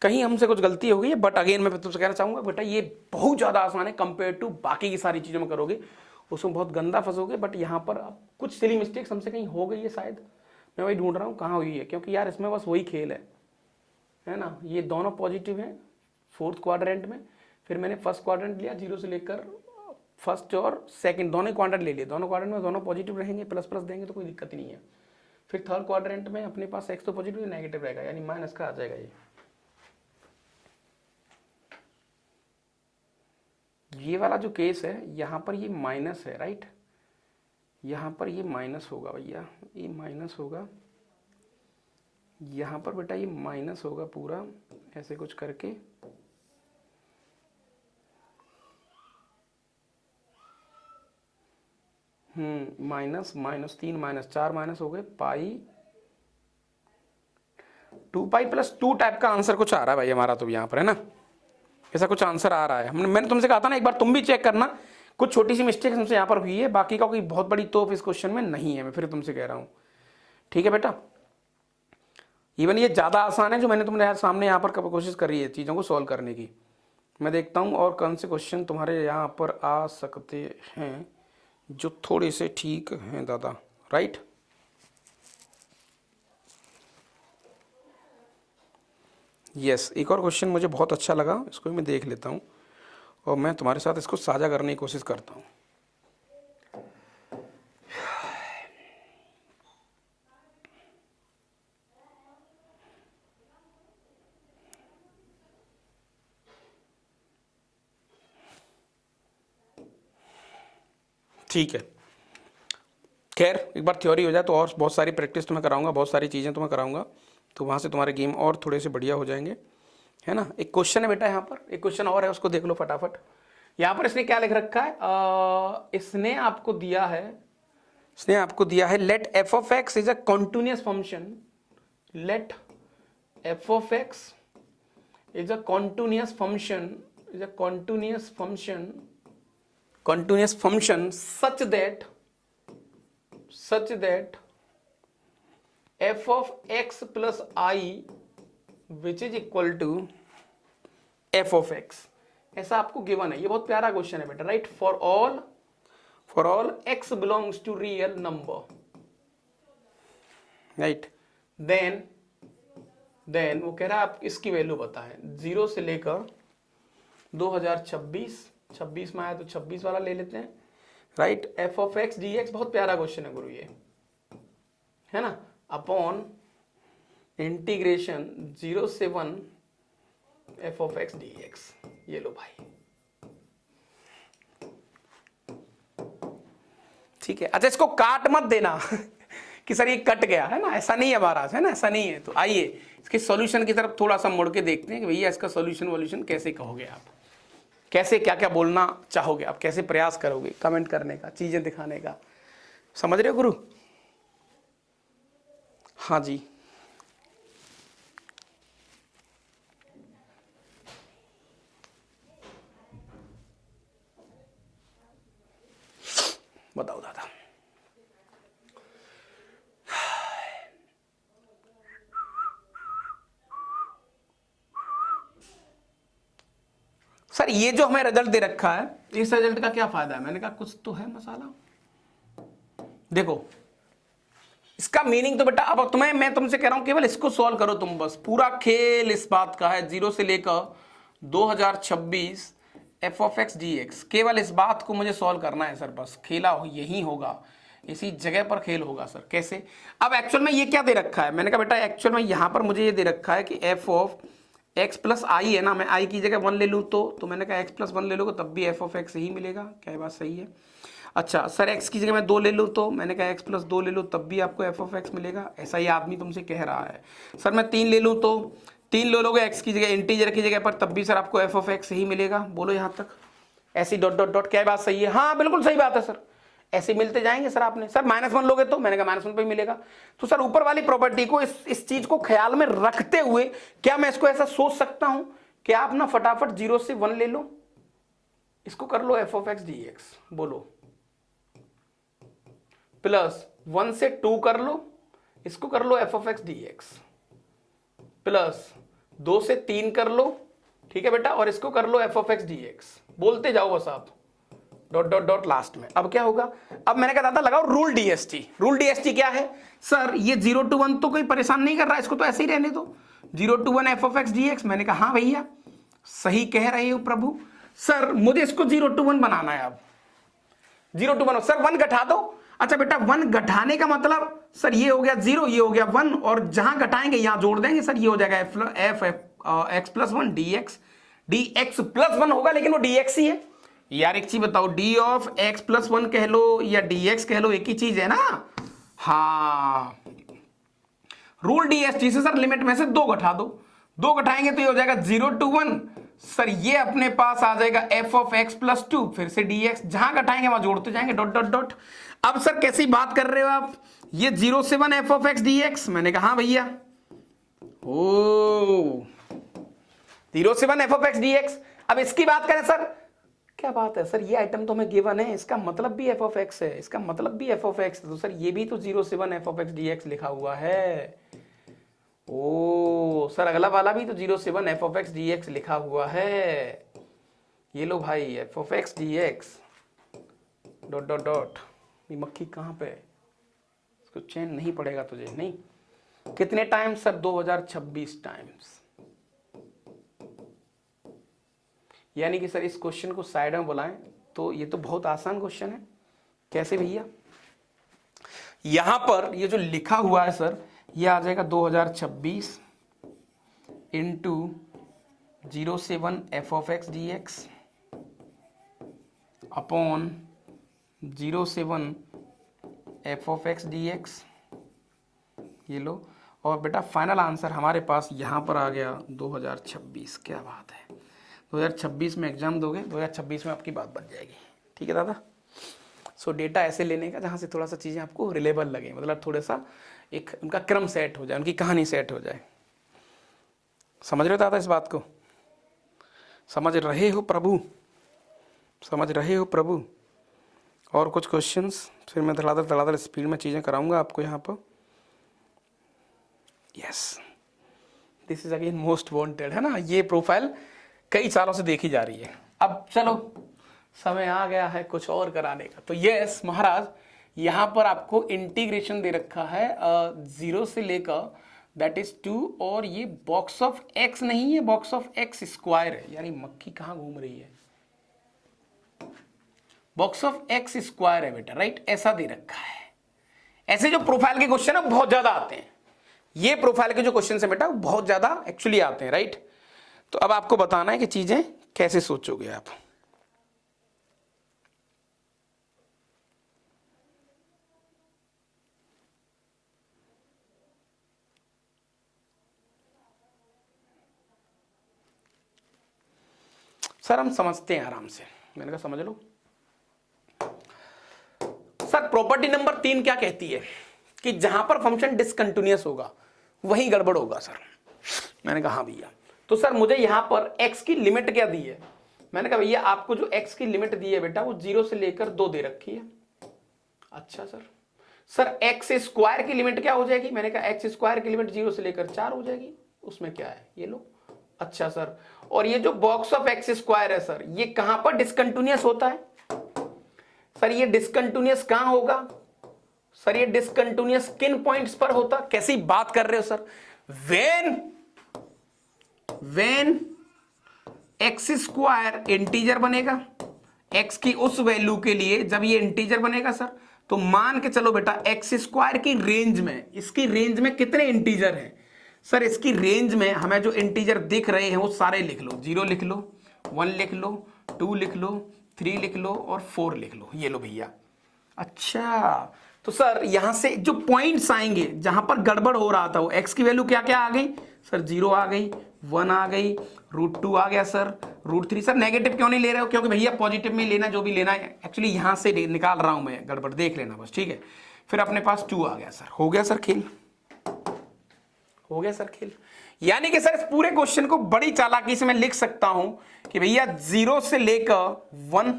कहीं हमसे कुछ गलती हो गई है, बट अगेन मैं तुमसे कहना चाहूंगा बेटा, ये बहुत ज़्यादा आसान है कंपेयर टू बाकी की सारी चीज़ों में करोगे उसमें बहुत गंदा फंसोगे। बट यहाँ पर कुछ सिली मिस्टेक्स हमसे कहीं हो गई है शायद, मैं वही ढूंढ रहा हूँ कहाँ हुई है, क्योंकि यार इसमें बस वही खेल है ना। ये दोनों पॉजिटिव हैं 4th क्वाड्रेंट में, फिर मैंने फर्स्ट क्वाड्रेंट लिया 0 से लेकर फर्स्ट और सेकंड, दोनों क्वाड्रेंट ले लिए। दोनों क्वाड्रेंट में दोनों पॉजिटिव रहेंगे, प्लस प्लस देंगे तो कोई दिक्कत ही नहीं है। फिर थर्ड क्वाड्रेंट में अपने पास x तो पॉजिटिव नेगेटिव रहेगा, यानी माइनस का आ जाएगा। ये वाला जो केस है यहाँ पर ये माइनस है, राइट? यहाँ पर ये माइनस होगा भैया, ये माइनस होगा। यहाँ पर बेटा ये माइनस होगा पूरा, ऐसे कुछ करके। माइनस -3 -4 माइनस हो गए, π/2 टाइप का आंसर कुछ आ रहा है भाई हमारा तो यहाँ पर, है ना? ऐसा कुछ आंसर आ रहा है। मैंने तुमसे कहा था ना, एक बार तुम भी चेक करना, कुछ छोटी सी मिस्टेक हमसे यहाँ पर हुई है, बाकी का कोई बहुत बड़ी तोप इस क्वेश्चन में नहीं है, मैं फिर तुमसे कह रहा हूँ। ठीक है बेटा? इवन ये ज़्यादा आसान है जो मैंने तुम्हारे सामने यहाँ पर कोशिश करी है चीज़ों को सॉल्व करने की। मैं देखता हूँ और कौन से क्वेश्चन तुम्हारे यहाँ पर आ सकते हैं जो थोड़े से ठीक हैं दादा, राइट? यस, एक और क्वेश्चन मुझे बहुत अच्छा लगा, इसको भी मैं देख लेता हूँ और मैं तुम्हारे साथ इसको साझा करने की कोशिश करता हूँ। ठीक है, खैर एक बार थ्योरी हो जाए तो और बहुत सारी प्रैक्टिस तुम्हें कराऊंगा, बहुत सारी चीज़ें तुम्हें कराऊंगा, तो वहाँ से तुम्हारे गेम और थोड़े से बढ़िया हो जाएंगे, है ना? एक क्वेश्चन है बेटा यहाँ पर, एक क्वेश्चन और है, उसको देख लो फटाफट। यहाँ पर इसने क्या लिख रखा है? इसने आपको दिया है let F of X is a continuous function, let F of X is a continuous function such that f of x plus I which is equal to f of x, ऐसा आपको गिवन है। ये बहुत प्यारा question है बेटा, right? For all x belongs to real number, right? Then वो कह रहा है आप इसकी वैल्यू बताएं 0 से लेकर 2026 में आया तो 26 वाला ले लेते हैं, right? F of x D x, बहुत प्यारा क्वेश्चन है गुरु ये, है ना? अपॉन इंटीग्रेशन 0 से 1 F of x D x, ये लो भाई। ठीक है, अच्छा इसको काट मत देना कि सर ये कट गया, है ना? ऐसा नहीं है महाराज, है ना? ऐसा नहीं है। तो आइए इसके सॉल्यूशन की तरफ थोड़ा सा मुड़ के देखते हैं कि भैया इसका सॉल्यूशन कैसे कहोगे आप, कैसे क्या क्या बोलना चाहोगे आप, कैसे प्रयास करोगे कमेंट करने का, चीजें दिखाने का। समझ रहे हो गुरु? हाँ जी, बताओ दादा। सर ये जो हमें रिजल्ट दे रखा है, इस रिजल्ट का क्या फायदा है? मैंने कहा कुछ तो है मसाला। देखो इसका मीनिंग तो बेटा अब तुम्हें, मैं तुमसे कह रहा हूं केवल इसको सॉल्व करो तुम, बस पूरा खेल इस बात का है 0 से लेकर 2026 F of x D x, केवल इस बात को मुझे सॉल्व करना है सर, बस खेला यही होगा, इसी जगह पर खेल होगा सर। कैसे? अब एक्चुअल में ये क्या दे रखा है? मैंने कहा बेटा एक्चुअल में यहां पर मुझे ये दे रखा है कि एफ ऑफ एक्स प्लस आई है ना, मैं आई की जगह 1 ले लूँ तो मैंने कहा एक्स प्लस 1 ले लोगे तब भी एफ ऑफ एक्स ही मिलेगा। क्या बात सही है? अच्छा सर एक्स की जगह मैं 2 ले लूँ तो मैंने कहा एक्स प्लस 2 ले लो तब भी आपको एफ ऑफ एक्स मिलेगा। ऐसा ही आदमी तुमसे कह रहा है। सर मैं 3 ले लूँ तो 3 ले लोगे एक्स की जगह इंटीजर की जगह पर तब भी सर आपको एफ ऑफ एक्स ही मिलेगा। बोलो यहाँ तक ऐसी डॉट डॉट डॉट। क्या बात सही है? हाँ बिल्कुल सही बात है सर, ऐसे मिलते जाएंगे सर। आपने सर -1 लोगे तो मैंने कहा -1 पे मिलेगा। तो सर ऊपर वाली प्रॉपर्टी को इस चीज को ख्याल में रखते हुए क्या मैं इसको ऐसा सोच सकता हूं कि आप ना फटाफट 0 से 1 ले लो, इसको कर लो f of x D x, बोलो प्लस 1 से 2 कर लो, इसको कर लो f of x D x, plus 2 से 3 कर लो, ठीक है बेटा, और इसको कर लो f of x D x. बोलते जाओ बस आप डॉट डॉट डॉट लास्ट में। अब क्या होगा? अब मैंने कहा था लगाओ रूल डीएसटी। रूल डीएसटी क्या है सर? ये 0 to 1 तो कोई परेशान नहीं कर रहा, इसको तो ऐसे ही रहने दो, 0 to 1 F of x D x. मैंने कहा हाँ भैया सही कह रहे हो प्रभु। सर मुझे इसको 0 to 1 बनाना है। अब 0 to 1 सर 1 घटा दो। अच्छा बेटा 1 घटाने का मतलब सर ये हो गया 0, ये हो गया 1, और जहां घटाएंगे यहां जोड़ देंगे सर, ये हो जाएगा F x plus 1 D x. D x plus 1 होगा लेकिन वो डी एक्स ही है यार। एक चीज बताओ, डी ऑफ एक्स प्लस 1 कह लो या डी एक्स कह लो, एक ही चीज है ना। हाँ रूल डीएसटी से सर लिमिट में से 2 घटा दो, 2 घटाएंगे तो ये हो जाएगा 0 to 1। सर ये अपने पास आ जाएगा एफ ऑफ एक्स प्लस 2, फिर से डी एक्स, जहां घटाएंगे वहां जोड़ते जाएंगे डॉट डॉट डॉट। अब सर कैसी बात कर रहे हो आप? ये 0 से 1 F of x D x. मैंने कहा हाँ भैया। ओ 0 से 1 F of x D x. अब इसकी बात करें सर, क्या बात है सर, ये आइटम तो हमें गिवन है, इसका मतलब भी एफ ऑफ एक्स है, इसका मतलब भी एफ ऑफ एक्स है, तो सर ये भी तो 0 से 1 F of x D x लिखा हुआ है। ओ सर अगला वाला भी तो 0 से 1 F of x D x लिखा हुआ है। ये लो भाई F of x D x dot dot dot. ये मक्खी कहाँ पे? इसको चैन नहीं पड़ेगा तुझे, नहीं। कितने टाइम सर? 2026 टाइम्स। यानी कि सर इस क्वेश्चन को साइड में बुलाएं तो ये तो बहुत आसान क्वेश्चन है। कैसे भैया? यहां पर ये जो लिखा हुआ है सर, ये आ जाएगा 2026 इंटू 0 से 1 F of x D x upon 0 से 1 F of x D x. ये लो, और बेटा फाइनल आंसर हमारे पास यहां पर आ गया 2026। क्या बात है, 2026 में एग्जाम दोगे, 2026 में आपकी बात बन जाएगी। ठीक है दादा। सो डेटा ऐसे लेने का जहाँ से थोड़ा सा चीज़ें आपको रिलेबल लगे, मतलब थोड़ा सा एक उनका क्रम सेट हो जाए, उनकी कहानी सेट हो जाए। समझ रहे हो दादा इस बात को? समझ रहे हो प्रभु? समझ रहे हो प्रभु? और कुछ क्वेश्चंस, फिर मैं धड़ाधड़ स्पीड में चीज़ें कराऊंगा आपको यहाँ पर। Yes, this is again most wanted, है ना। ये प्रोफाइल कई सालों से देखी जा रही है। अब चलो समय आ गया है कुछ और कराने का। तो यस महाराज, यहां पर आपको इंटीग्रेशन दे रखा है 0 से लेकर दैट इज 2, और ये बॉक्स ऑफ एक्स नहीं है, बॉक्स ऑफ एक्स स्क्वायर है। यार ये मक्खी कहां घूम रही है? बॉक्स ऑफ एक्स स्क्वायर है बेटा, राइट। ऐसा दे रखा है। ऐसे जो प्रोफाइल के क्वेश्चन है बहुत ज्यादा आते हैं। ये प्रोफाइल के जो क्वेश्चन है बेटा बहुत ज्यादा एक्चुअली आते हैं, राइट। तो अब आपको बताना है कि चीजें कैसे सोचोगे आप। सर हम समझते हैं आराम से। मैंने कहा समझ लो सर। प्रॉपर्टी नंबर 3 क्या कहती है कि जहां पर फंक्शन डिसकंटिन्यूअस होगा वहीं गड़बड़ होगा सर। मैंने कहा हाँ भैया। तो सर मुझे यहां पर x की लिमिट क्या दी है? मैंने कहा भैया आपको जो x की लिमिट दी है बेटा वो 0 से लेकर 2 दे रखी है। अच्छा सर एक्स स्क्वायर की लिमिट क्या हो जाएगी? मैंने कहा एक्स स्क्वायर की लिमिट 0 से लेकर 4 हो जाएगी। उसमें क्या है? ये लो अच्छा सर, और ये जो बॉक्स ऑफ एक्स स्क्वायर है सर, ये कहां पर डिसकंटिन्यूअस होता है सर? ये डिसकंटिन्यूअस कहां होगा सर? ये डिसकंटिन्यूअस किन पॉइंट्स पर होता? कैसी बात कर रहे हो sir? When x square integer बनेगा, एक्स की उस वैल्यू के लिए जब ये इंटीजर बनेगा सर, तो मान के चलो बेटा एक्स स्क्वायर की रेंज में, इसकी रेंज में कितने इंटीजर हैं सर? इसकी रेंज में हमें जो इंटीजर दिख रहे हैं वो सारे लिख लो। 0 लिख लो, 1 लिख लो, 2 लिख लो, 3 लिख लो और 4 लिख लो। ये लो भैया। अच्छा, तो सर यहां से जो पॉइंट्स आएंगे जहां पर गड़बड़ हो रहा था, वो एक्स की वैल्यू क्या क्या आ गई सर? 0 आ गई, 1 आ गई, √2 आ गया सर, √3। सर नेगेटिव क्यों नहीं ले रहे हो? क्योंकि भैया पॉजिटिव में लेना, जो भी लेना है। एक्चुअली यहां से निकाल रहा हूं मैं, गड़बड़ देख लेना बस, ठीक है। फिर अपने पास 2 आ गया सर। हो गया सर खेल, हो गया सर खेल। यानी कि सर इस पूरे क्वेश्चन को बड़ी चालाकी से मैं लिख सकता हूं कि भैया 0 से लेकर 1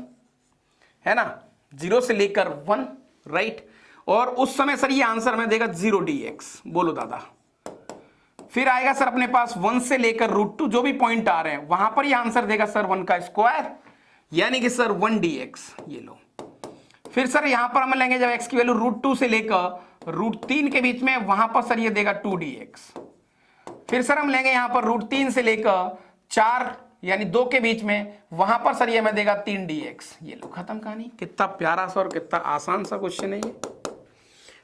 है ना, 0 से लेकर 1, राइट। और उस समय सर ये आंसर में देगा 0dx। बोलो दादा। फिर आएगा सर अपने पास 1 से लेकर √2, जो भी पॉइंट आ रहे हैं वहां पर ये आंसर देगा सर 1 का स्क्वायर, यानी कि सर 1dx। ये लो। फिर सर यहां पर हम लेंगे जब x की वैल्यू √2 से लेकर √3 के बीच में, वहां पर सर ये देगा 2dx। फिर सर हम लेंगे यहां पर √3 से लेकर 4 यानी 2 के बीच में, वहां पर सर ये हमें देगा 3dx। ये लो, खत्म कहानी। कितना प्यारा सा और कितना आसान सा क्वेश्चन है ये।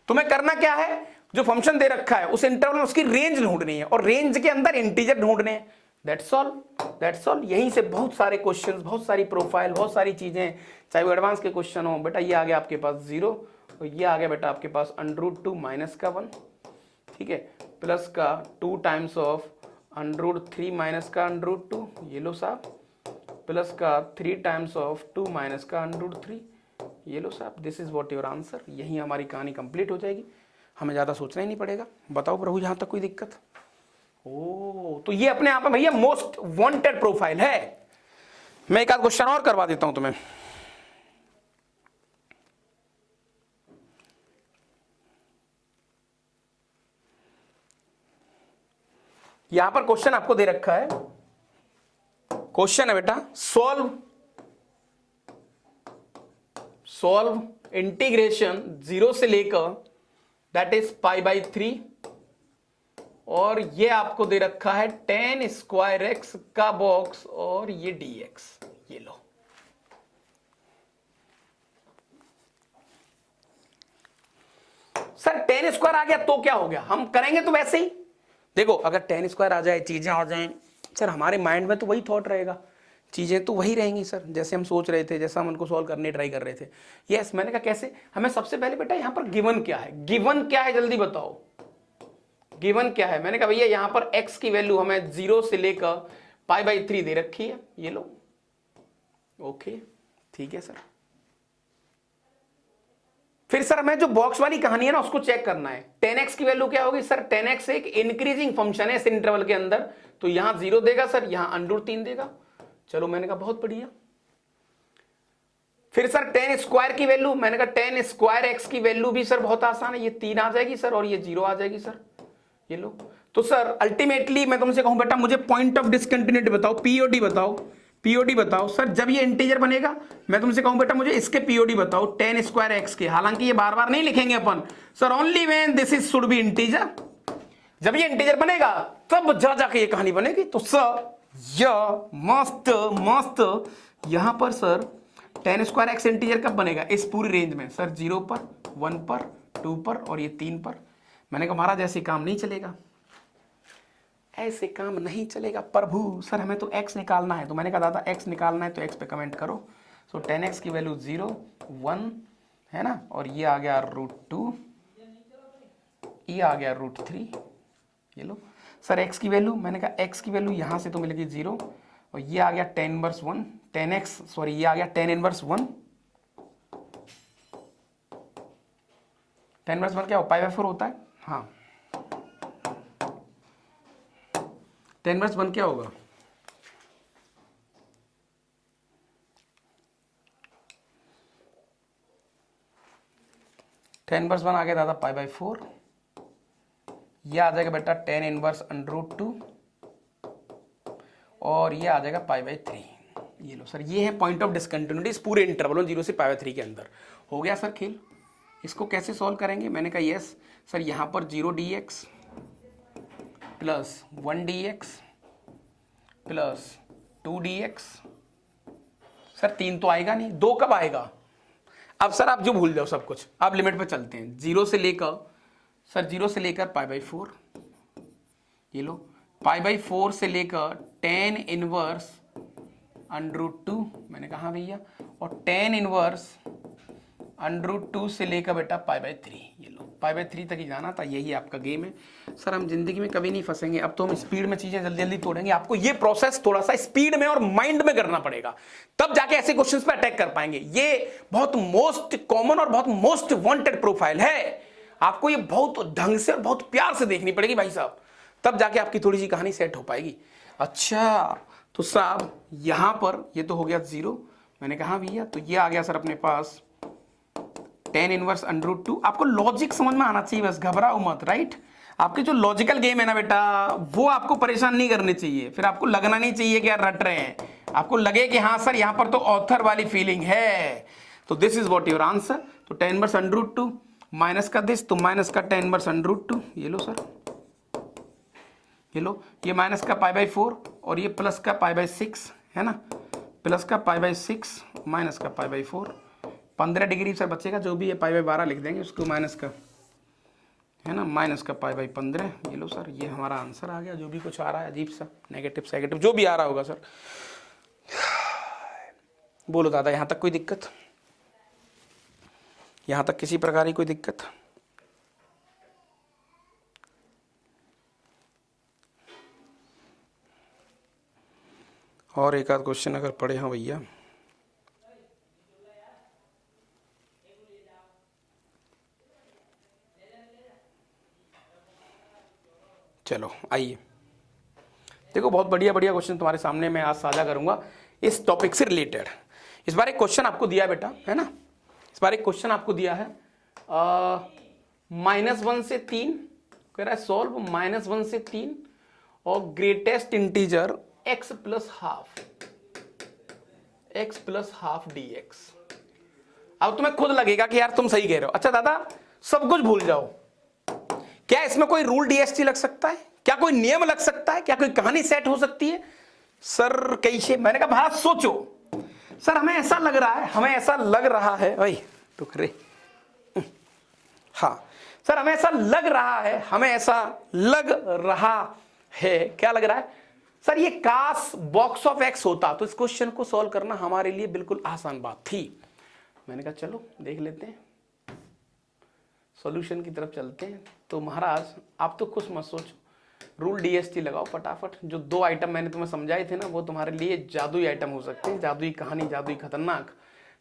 तुम्हें करना क्या है, जो फंक्शन दे रखा है उस इंटरवल में उसकी रेंज ढूंढनी है और रेंज के अंदर इंटीजर ढूंढने हैं। That's all, that's all. यहीं से बहुत सारे क्वेश्चंस, बहुत सारी प्रोफाइल, बहुत सारी चीजें, चाहे वो एडवांस के क्वेश्चन हो। बेटा ये आ गया आपके पास 0 और ये आ गया बेटा आपके पास √2 माइनस का 1, ठीक है, प्लस का 2 टाइम्स ऑफ √3 माइनस का √2। ये लो साहब, प्लस का 3 टाइम्स ऑफ 2 माइनस का √3। ये लो साहब, this is what your answer. यही हमारी कहानी कंप्लीट हो जाएगी, हमें ज्यादा सोचना ही नहीं पड़ेगा। बताओ प्रभु, यहां तक कोई दिक्कत? ओ, तो ये अपने आप में भैया मोस्ट वांटेड प्रोफाइल है। मैं एक आध क्वेश्चन और करवा देता हूं तुम्हें। यहां पर क्वेश्चन आपको दे रखा है, क्वेश्चन है बेटा सॉल्व इंटीग्रेशन 0 से लेकर दैट इज π/3, और ये आपको दे रखा है tan स्क्वायर x का बॉक्स और ये dx। ये लो। सर tan स्क्वायर आ गया तो क्या हो गया? हम करेंगे तो वैसे ही। देखो, अगर tan स्क्वायर आ जाए, चीजें आ जाएं सर, हमारे माइंड में तो वही थॉट रहेगा, चीजें तो वही रहेंगी सर, जैसे हम सोच रहे थे, जैसा हम उनको सॉल्व करने ट्राई कर रहे थे। यस, मैंने कहा कैसे? हमें सबसे पहले बेटा यहां पर गिवन क्या है, गिवन क्या है जल्दी बताओ, गिवन क्या है? मैंने कहा भैया यहां पर x की वैल्यू हमें 0 से लेकर π/3 दे रखी है। ये लो, ओके, ठीक है सर। फिर सर हमें जो बॉक्स वाली कहानी है ना उसको चेक करना है। 10x की वैल्यू क्या होगी सर? 10x एक इंक्रीजिंग फंक्शन है इस इंटरवल के अंदर, तो यहां 0 देगा सर, यहां √3 देगा। चलो, मैंने कहा बहुत बढ़िया। फिर सर tan स्क्वायर की वैल्यू, मैंने कहा tan स्क्वायर x की वैल्यू भी सर बहुत आसान है, ये 3 आ जाएगी सर और ये 0 आ जाएगी सर। ये लो। तो सर अल्टीमेटली मैं तुमसे कहूं बेटा मुझे पॉइंट ऑफ डिसकंटिन्यूटी बताओ, पीओडी बताओ, पीओडी बताओ। सर जब ये इंटीजर बनेगा, मैं तुमसे कहूं बेटा मुझे इसके पीओडी बताओ, tan स्क्वायर x के। हालांकि ये बार बार नहीं लिखेंगे अपन sir, only when this is should be integer. जब ये इंटीजर बनेगा तब जा जाके ये कहानी बनेगी। तो सर या मस्त मस्त, यहां पर sir tan square x integer कब बनेगा? इस पूरी रेंज में सर, 0 पर, 1 पर, 2 पर और ये 3 पर। मैंने कहा महाराज ऐसे काम नहीं चलेगा, ऐसे काम नहीं चलेगा प्रभु। सर हमें तो x निकालना है। तो मैंने कहा दादा x निकालना है तो x पे कमेंट करो। सो tan x की वैल्यू 0, 1 है ना, और ये आ गया √2, ये आ गया √3। ये लो सर x की वैल्यू, मैंने कहा x की वैल्यू यहां से तो मिलेगी 0 और ये आ गया tan inverse 1, tan x sorry ये आ गया tan इनवर्स 1। tan इनवर्स 1 क्या हो? π/4 होता है। हाँ, tan इनवर्स 1 क्या होगा? tan इनवर्स 1 आ गया दादा π/4, ये आ जाएगा बेटा tan इनवर्स √2, और ये आ जाएगा π/3। ये लो सर, ये है पॉइंट ऑफ डिसकंटिन्यूटी इस पूरे इंटरवल 0 से π/3 के अंदर। हो गया सर खेल। इसको कैसे सॉल्व करेंगे? मैंने कहा यस सर, यहाँ पर 0 dx plus 1 dx plus 2 dx। Sir 3 तो आएगा नहीं, 2 कब आएगा? अब सर आप जो भूल जाओ सब कुछ, आप लिमिट पे चलते हैं। 0 से लेकर सर 0 से लेकर π/4, ये लो π/4 से लेकर tan इनवर्स √2, मैंने कहा भैया, और tan इनवर्स √2 से लेकर बेटा π/3। ये लो π/3 तक ही जाना था, यही आपका गेम है। सर हम जिंदगी में कभी नहीं फंसेंगे, अब तो हम स्पीड में चीजें जल्दी जल्दी तोड़ेंगे। आपको ये प्रोसेस थोड़ा सा स्पीड में और माइंड में करना पड़ेगा, तब जाके ऐसे क्वेश्चंस पे अटैक कर पाएंगे। ये बहुत मोस्ट कॉमन और बहुत मोस्ट वांटेड प्रोफाइल है, आपको ये बहुत ढंग से और बहुत प्यार से देखनी पड़ेगी भाई साहब, तब जाके आपकी थोड़ी सी कहानी सेट हो पाएगी। अच्छा तो साहब यहां पर ये तो हो गया 0, मैंने कहा भैया, तो ये आ गया सर अपने पास tan इनवर्स √2। आपको लॉजिक समझ में आना चाहिए, बस घबराओ मत, राइट। आपके जो लॉजिकल गेम है ना बेटा, वो आपको परेशान नहीं करने चाहिए, फिर आपको लगना नहीं चाहिए कि यार रट रहे हैं, आपको लगे कि हाँ सर यहाँ पर तो ऑथर वाली फीलिंग है। तो this is what your answer. तो tan इनवर्स √2 माइनस का दिस, तो माइनस का tan इनवर्स √2, ये लो सर, ये लो, ये माइनस का π/4 और ये प्लस का π/6 है ना, प्लस का π/6 माइनस का π/4, 15 डिग्री सर बचेगा, जो भी है π/12 लिख देंगे उसको, माइनस का है ना, माइनस का π/15। ये लो सर, ये हमारा आंसर आ गया। जो भी कुछ आ रहा है अजीब सा नेगेटिव सेगेटिव जो भी आ रहा होगा सर, बोलो दादा यहाँ तक कोई दिक्कत? यहाँ तक किसी प्रकार की कोई दिक्कत? और एक आध क्वेश्चन अगर पढ़े हाँ भैया। चलो आइए, देखो बहुत बढ़िया बढ़िया क्वेश्चन तुम्हारे सामने मैं आज साझा करूंगा इस टॉपिक से रिलेटेड। इस बार एक क्वेश्चन आपको दिया है बेटा, है ना, इस बार एक क्वेश्चन आपको दिया है -1 से 3, कह रहा है सॉल्व -1 से 3 और greatest integer x plus half dx। अब तुम्हें खुद लगेगा कि यार तुम सही कह रहे हो। अच्छा दादा सब कुछ भूल जाओ, क्या इसमें कोई रूल डीएसटी लग सकता है? क्या कोई नियम लग सकता है? क्या कोई कहानी सेट हो सकती है? सर कैसे? मैंने कहा भारत सोचो सर, हमें ऐसा लग रहा है भाई तो करे, हाँ सर हमें ऐसा लग रहा है, क्या लग रहा है सर? ये काश बॉक्स ऑफ एक्स होता तो इस क्वेश्चन को सॉल्व करना हमारे लिए बिल्कुल आसान बात थी। मैंने कहा चलो देख लेते हैं, सॉल्यूशन की तरफ चलते हैं। तो महाराज आप तो कुछ मत सोचो, रूल डीएसटी लगाओ फटाफट। जो 2 आइटम मैंने तुम्हें समझाए थे ना, वो तुम्हारे लिए जादुई आइटम हो सकते हैं, जादुई कहानी, जादुई खतरनाक।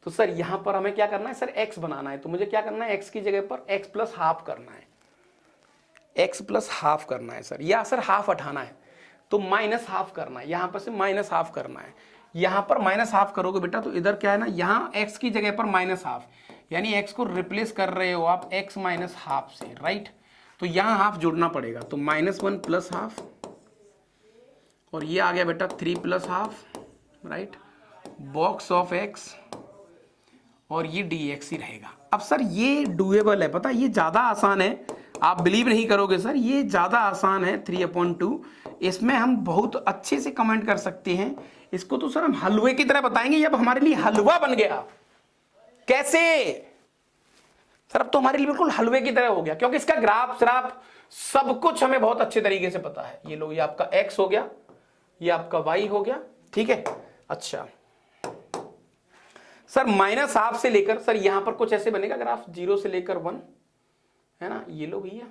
तो सर यहां पर हमें क्या करना है सर? एक्स बनाना है। तो मुझे क्या करना है? एक्स की जगह पर एक्स प्लस हाफ करना है, एक्स प्लस हाफ करना है सर, या सर हाफ हटाना है तो माइनस हाफ करना है, यहां पर से माइनस हाफ करना है। यहां पर माइनस हाफ करोगे बेटा तो इधर क्या है ना, यहां एक्स की जगह पर माइनस हाफ, यानी एक्स को रिप्लेस कर रहे हो आप एक्स माइनस हाफ से, राइट। तो यहां हाफ जोड़ना पड़ेगा, तो -1 प्लस हाफ और ये आ गया बेटा 3 plus half, right, box of x और ये dx ही रहेगा। अब सर ये डुएबल है, पता, ये ज्यादा आसान है, आप बिलीव नहीं करोगे सर, ये ज्यादा आसान है 3/2। इसमें हम बहुत अच्छे से कमेंट कर सकते हैं इसको, तो सर हम हलवे की तरह बताएंगे, अब हमारे लिए हलवा बन गया। कैसे सर? अब तो हमारे लिए बिल्कुल हलवे की तरह हो गया, क्योंकि इसका ग्राफ श्राफ सब कुछ हमें बहुत अच्छे तरीके से पता है। ये लो, ये आपका x हो गया, ये आपका y हो गया, ठीक है। अच्छा सर माइनस हाफ से लेकर सर यहां पर कुछ ऐसे बनेगा ग्राफ, 0 से लेकर 1, है ना। ये लो भैया,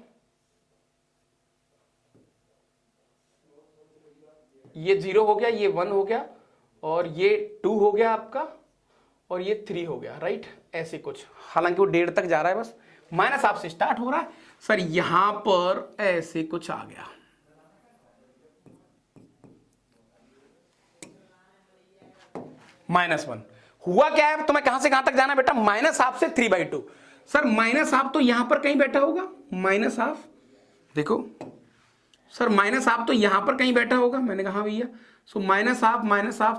ये 0 हो गया, ये 1 हो गया और ये 2 हो गया आपका और ये 3 हो गया, राइट। ऐसे कुछ, हालांकि वो 1.5 तक जा रहा है, बस माइनस हाफ से स्टार्ट हो रहा है सर। यहां पर ऐसे कुछ आ गया, -1 हुआ क्या है? तुम्हें कहां से कहां तक जाना है बेटा? माइनस हाफ से 3/2। सर माइनस हाफ तो यहां पर कहीं बैठा होगा, माइनस हाफ देखो सर माइनस हाफ तो यहां पर कहीं बैठा होगा, मैंने कहा भैया। सो माइनस हाफ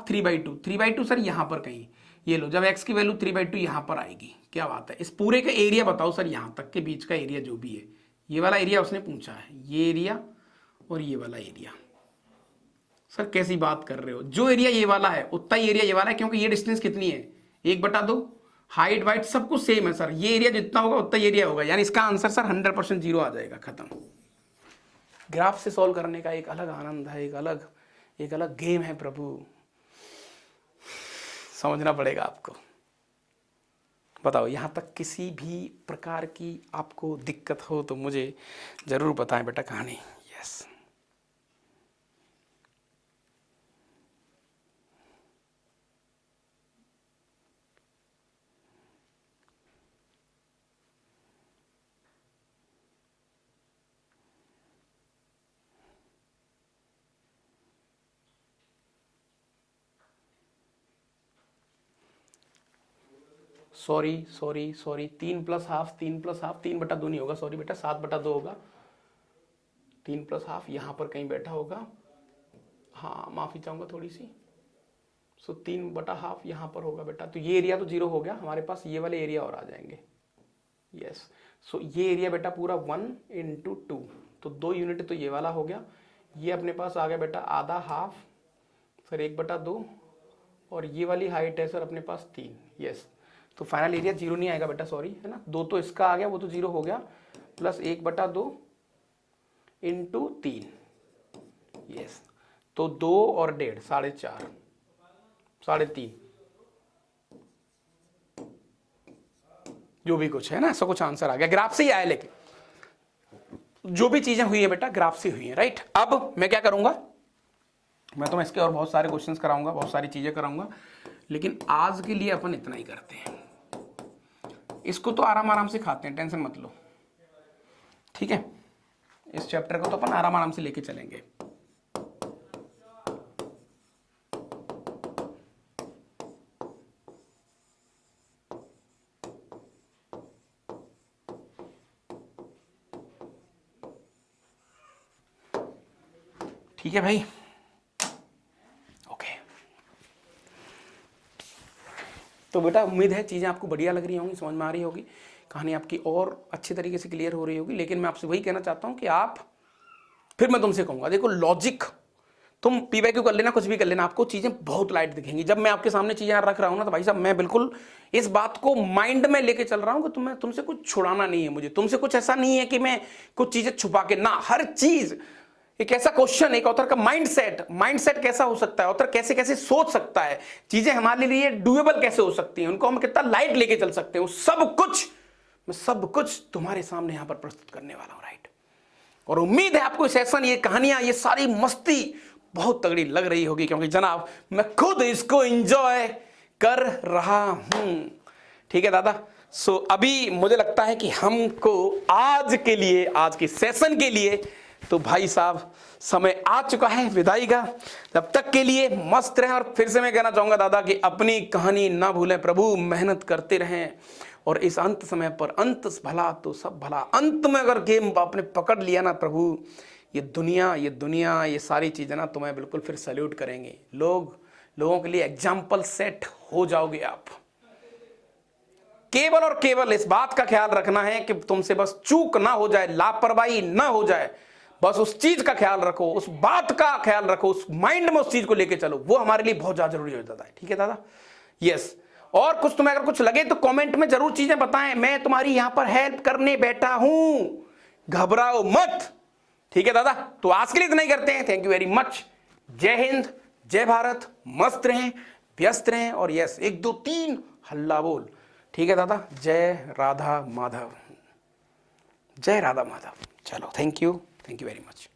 3/2, 3/2 सर यहां पर कहीं, ये लो, जब x की वैल्यू 3/2 यहां पर आएगी, क्या बात है। इस पूरे का एरिया बताओ सर, यहां तक के बीच का एरिया जो भी है, ये वाला एरिया उसने पूछा है, ये एरिया और ये वाला एरिया। सर कैसी बात कर रहे हो, जो एरिया ये वाला है उतना ही एरिया ये वाला है, क्योंकि ये डिस्टेंस कितनी है, 1/2, हाइट वाइट सब कुछ सेम है सर, ये एरिया जितना होगा उतना एरिया होगा, यानी इसका आंसर सर 100% 0 आ जाएगा, खत्म। ग्राफ से सॉल्व करने का एक अलग आनंद है, एक अलग गेम है प्रभु, समझना पड़ेगा आपको। बताओ यहाँ तक किसी भी प्रकार की आपको दिक्कत हो तो मुझे जरूर बताएं बेटा कहानी। यस, सॉरी 3 + हाफ 3/2 नहीं होगा, सॉरी बेटा 7/2 होगा, 3 + हाफ यहाँ पर कहीं बैठा होगा, हाँ माफी चाहूंगा थोड़ी सी। सो 3/2 यहाँ पर होगा बेटा, तो ये एरिया तो 0 हो गया, हमारे पास ये वाले एरिया और आ जाएंगे। यस, सो ये एरिया बेटा पूरा 1 × 2, तो 2 यूनिट तो ये वाला हो गया, ये अपने पास आ गया बेटा आधा हाफ सर 1/2, और ये वाली हाइट है सर अपने पास 3। यस, तो फाइनल एरिया 0 नहीं आएगा बेटा, सॉरी है ना, 2 तो इसका आ गया, वो तो 0 हो गया, प्लस 1/2 × 3। यस, तो 2 और 1.5 4.5 3.5 जो भी कुछ है ना, ऐसा कुछ आंसर आ गया, ग्राफ से ही आया, लेकिन जो भी चीजें हुई है बेटा ग्राफ से हुई है, राइट। अब मैं क्या करूंगा, मैं तो इसके और बहुत सारे क्वेश्चंस कराऊंगा, बहुत सारी चीजें कराऊंगा, लेकिन आज के लिए अपन इतना ही करते हैं, इसको तो आराम से खाते हैं, टेंशन मत लो, ठीक है। इस चैप्टर को तो अपन आराम से लेके चलेंगे। ठीक है भाई, ओके। तो बेटा उम्मीद है चीज़ें आपको बढ़िया लग रही होंगी, समझ में आ रही होगी, कहानी आपकी और अच्छी तरीके से क्लियर हो रही होगी। लेकिन मैं आपसे वही कहना चाहता हूं कि आप, फिर मैं तुमसे कहूंगा, देखो लॉजिक तुम PYQ कर लेना, कुछ भी कर लेना, आपको चीज़ें बहुत लाइट दिखेंगी। जब मैं आपके सामने चीज़ें रख रहा हूं ना, तो भाई साहब मैं बिल्कुल इस बात को माइंड में लेके चल रहा हूं कि तुम्हें तुमसे कुछ छुड़ाना नहीं है, मुझे तुमसे कुछ ऐसा नहीं है कि मैं कुछ चीज़ें छुपा के, ना, हर चीज़ एक ऐसा क्वेश्चन, एक ऑथर का माइंडसेट कैसा हो सकता है, ऑथर कैसे कैसे सोच सकता है, चीजें हमारे लिए डूएबल कैसे हो सकती हैं, उनको हम कितना लाइट लेके चल सकते हैं, मैं सब कुछ तुम्हारे सामने यहां पर प्रस्तुत करने वाला हूं, राइट। और उम्मीद है आपको सेशन, ये कहानियां, ये सारी मस्ती बहुत तगड़ी लग रही होगी, क्योंकि जनाब मैं खुद इसको एंजॉय कर रहा हूं, ठीक है दादा। सो अभी मुझे लगता है कि हमको आज के सेशन के लिए तो भाई साहब समय आ चुका है विदाई का। तब तक के लिए मस्त रहें, और फिर से मैं कहना चाहूंगा दादा कि अपनी कहानी ना भूलें, प्रभु मेहनत करते रहें, और इस अंत समय पर अंत भला तो सब भला, अंत में अगर गेम आपने पकड़ लिया ना प्रभु, ये दुनिया ये सारी चीजें ना तुम्हें बिल्कुल फिर सैल्यूट करेंगे, लोगों के लिए एग्जाम्पल सेट हो जाओगे आप। केवल और केवल इस बात का ख्याल रखना है कि तुमसे बस चूक ना हो जाए, लापरवाही ना हो जाए, बस उस चीज का ख्याल रखो, उस बात का ख्याल रखो, उस माइंड में उस चीज को लेके चलो, वो हमारे लिए बहुत ज्यादा जरूरी हो जाता है, ठीक है दादा। यस, और कुछ तुम्हें अगर कुछ लगे तो कमेंट में जरूर चीजें बताएं, मैं तुम्हारी यहां पर हेल्प करने बैठा हूं, घबराओ मत, ठीक है दादा। तो आज के लिए इतना ही करते हैं, थैंक यू वेरी मच, जय हिंद, जय भारत, मस्त रहें, व्यस्त रहें, और यस 1 2 3 हल्ला बोल, ठीक है दादा। जय राधा माधव, जय राधा माधव। चलो, थैंक यू वेरी मच।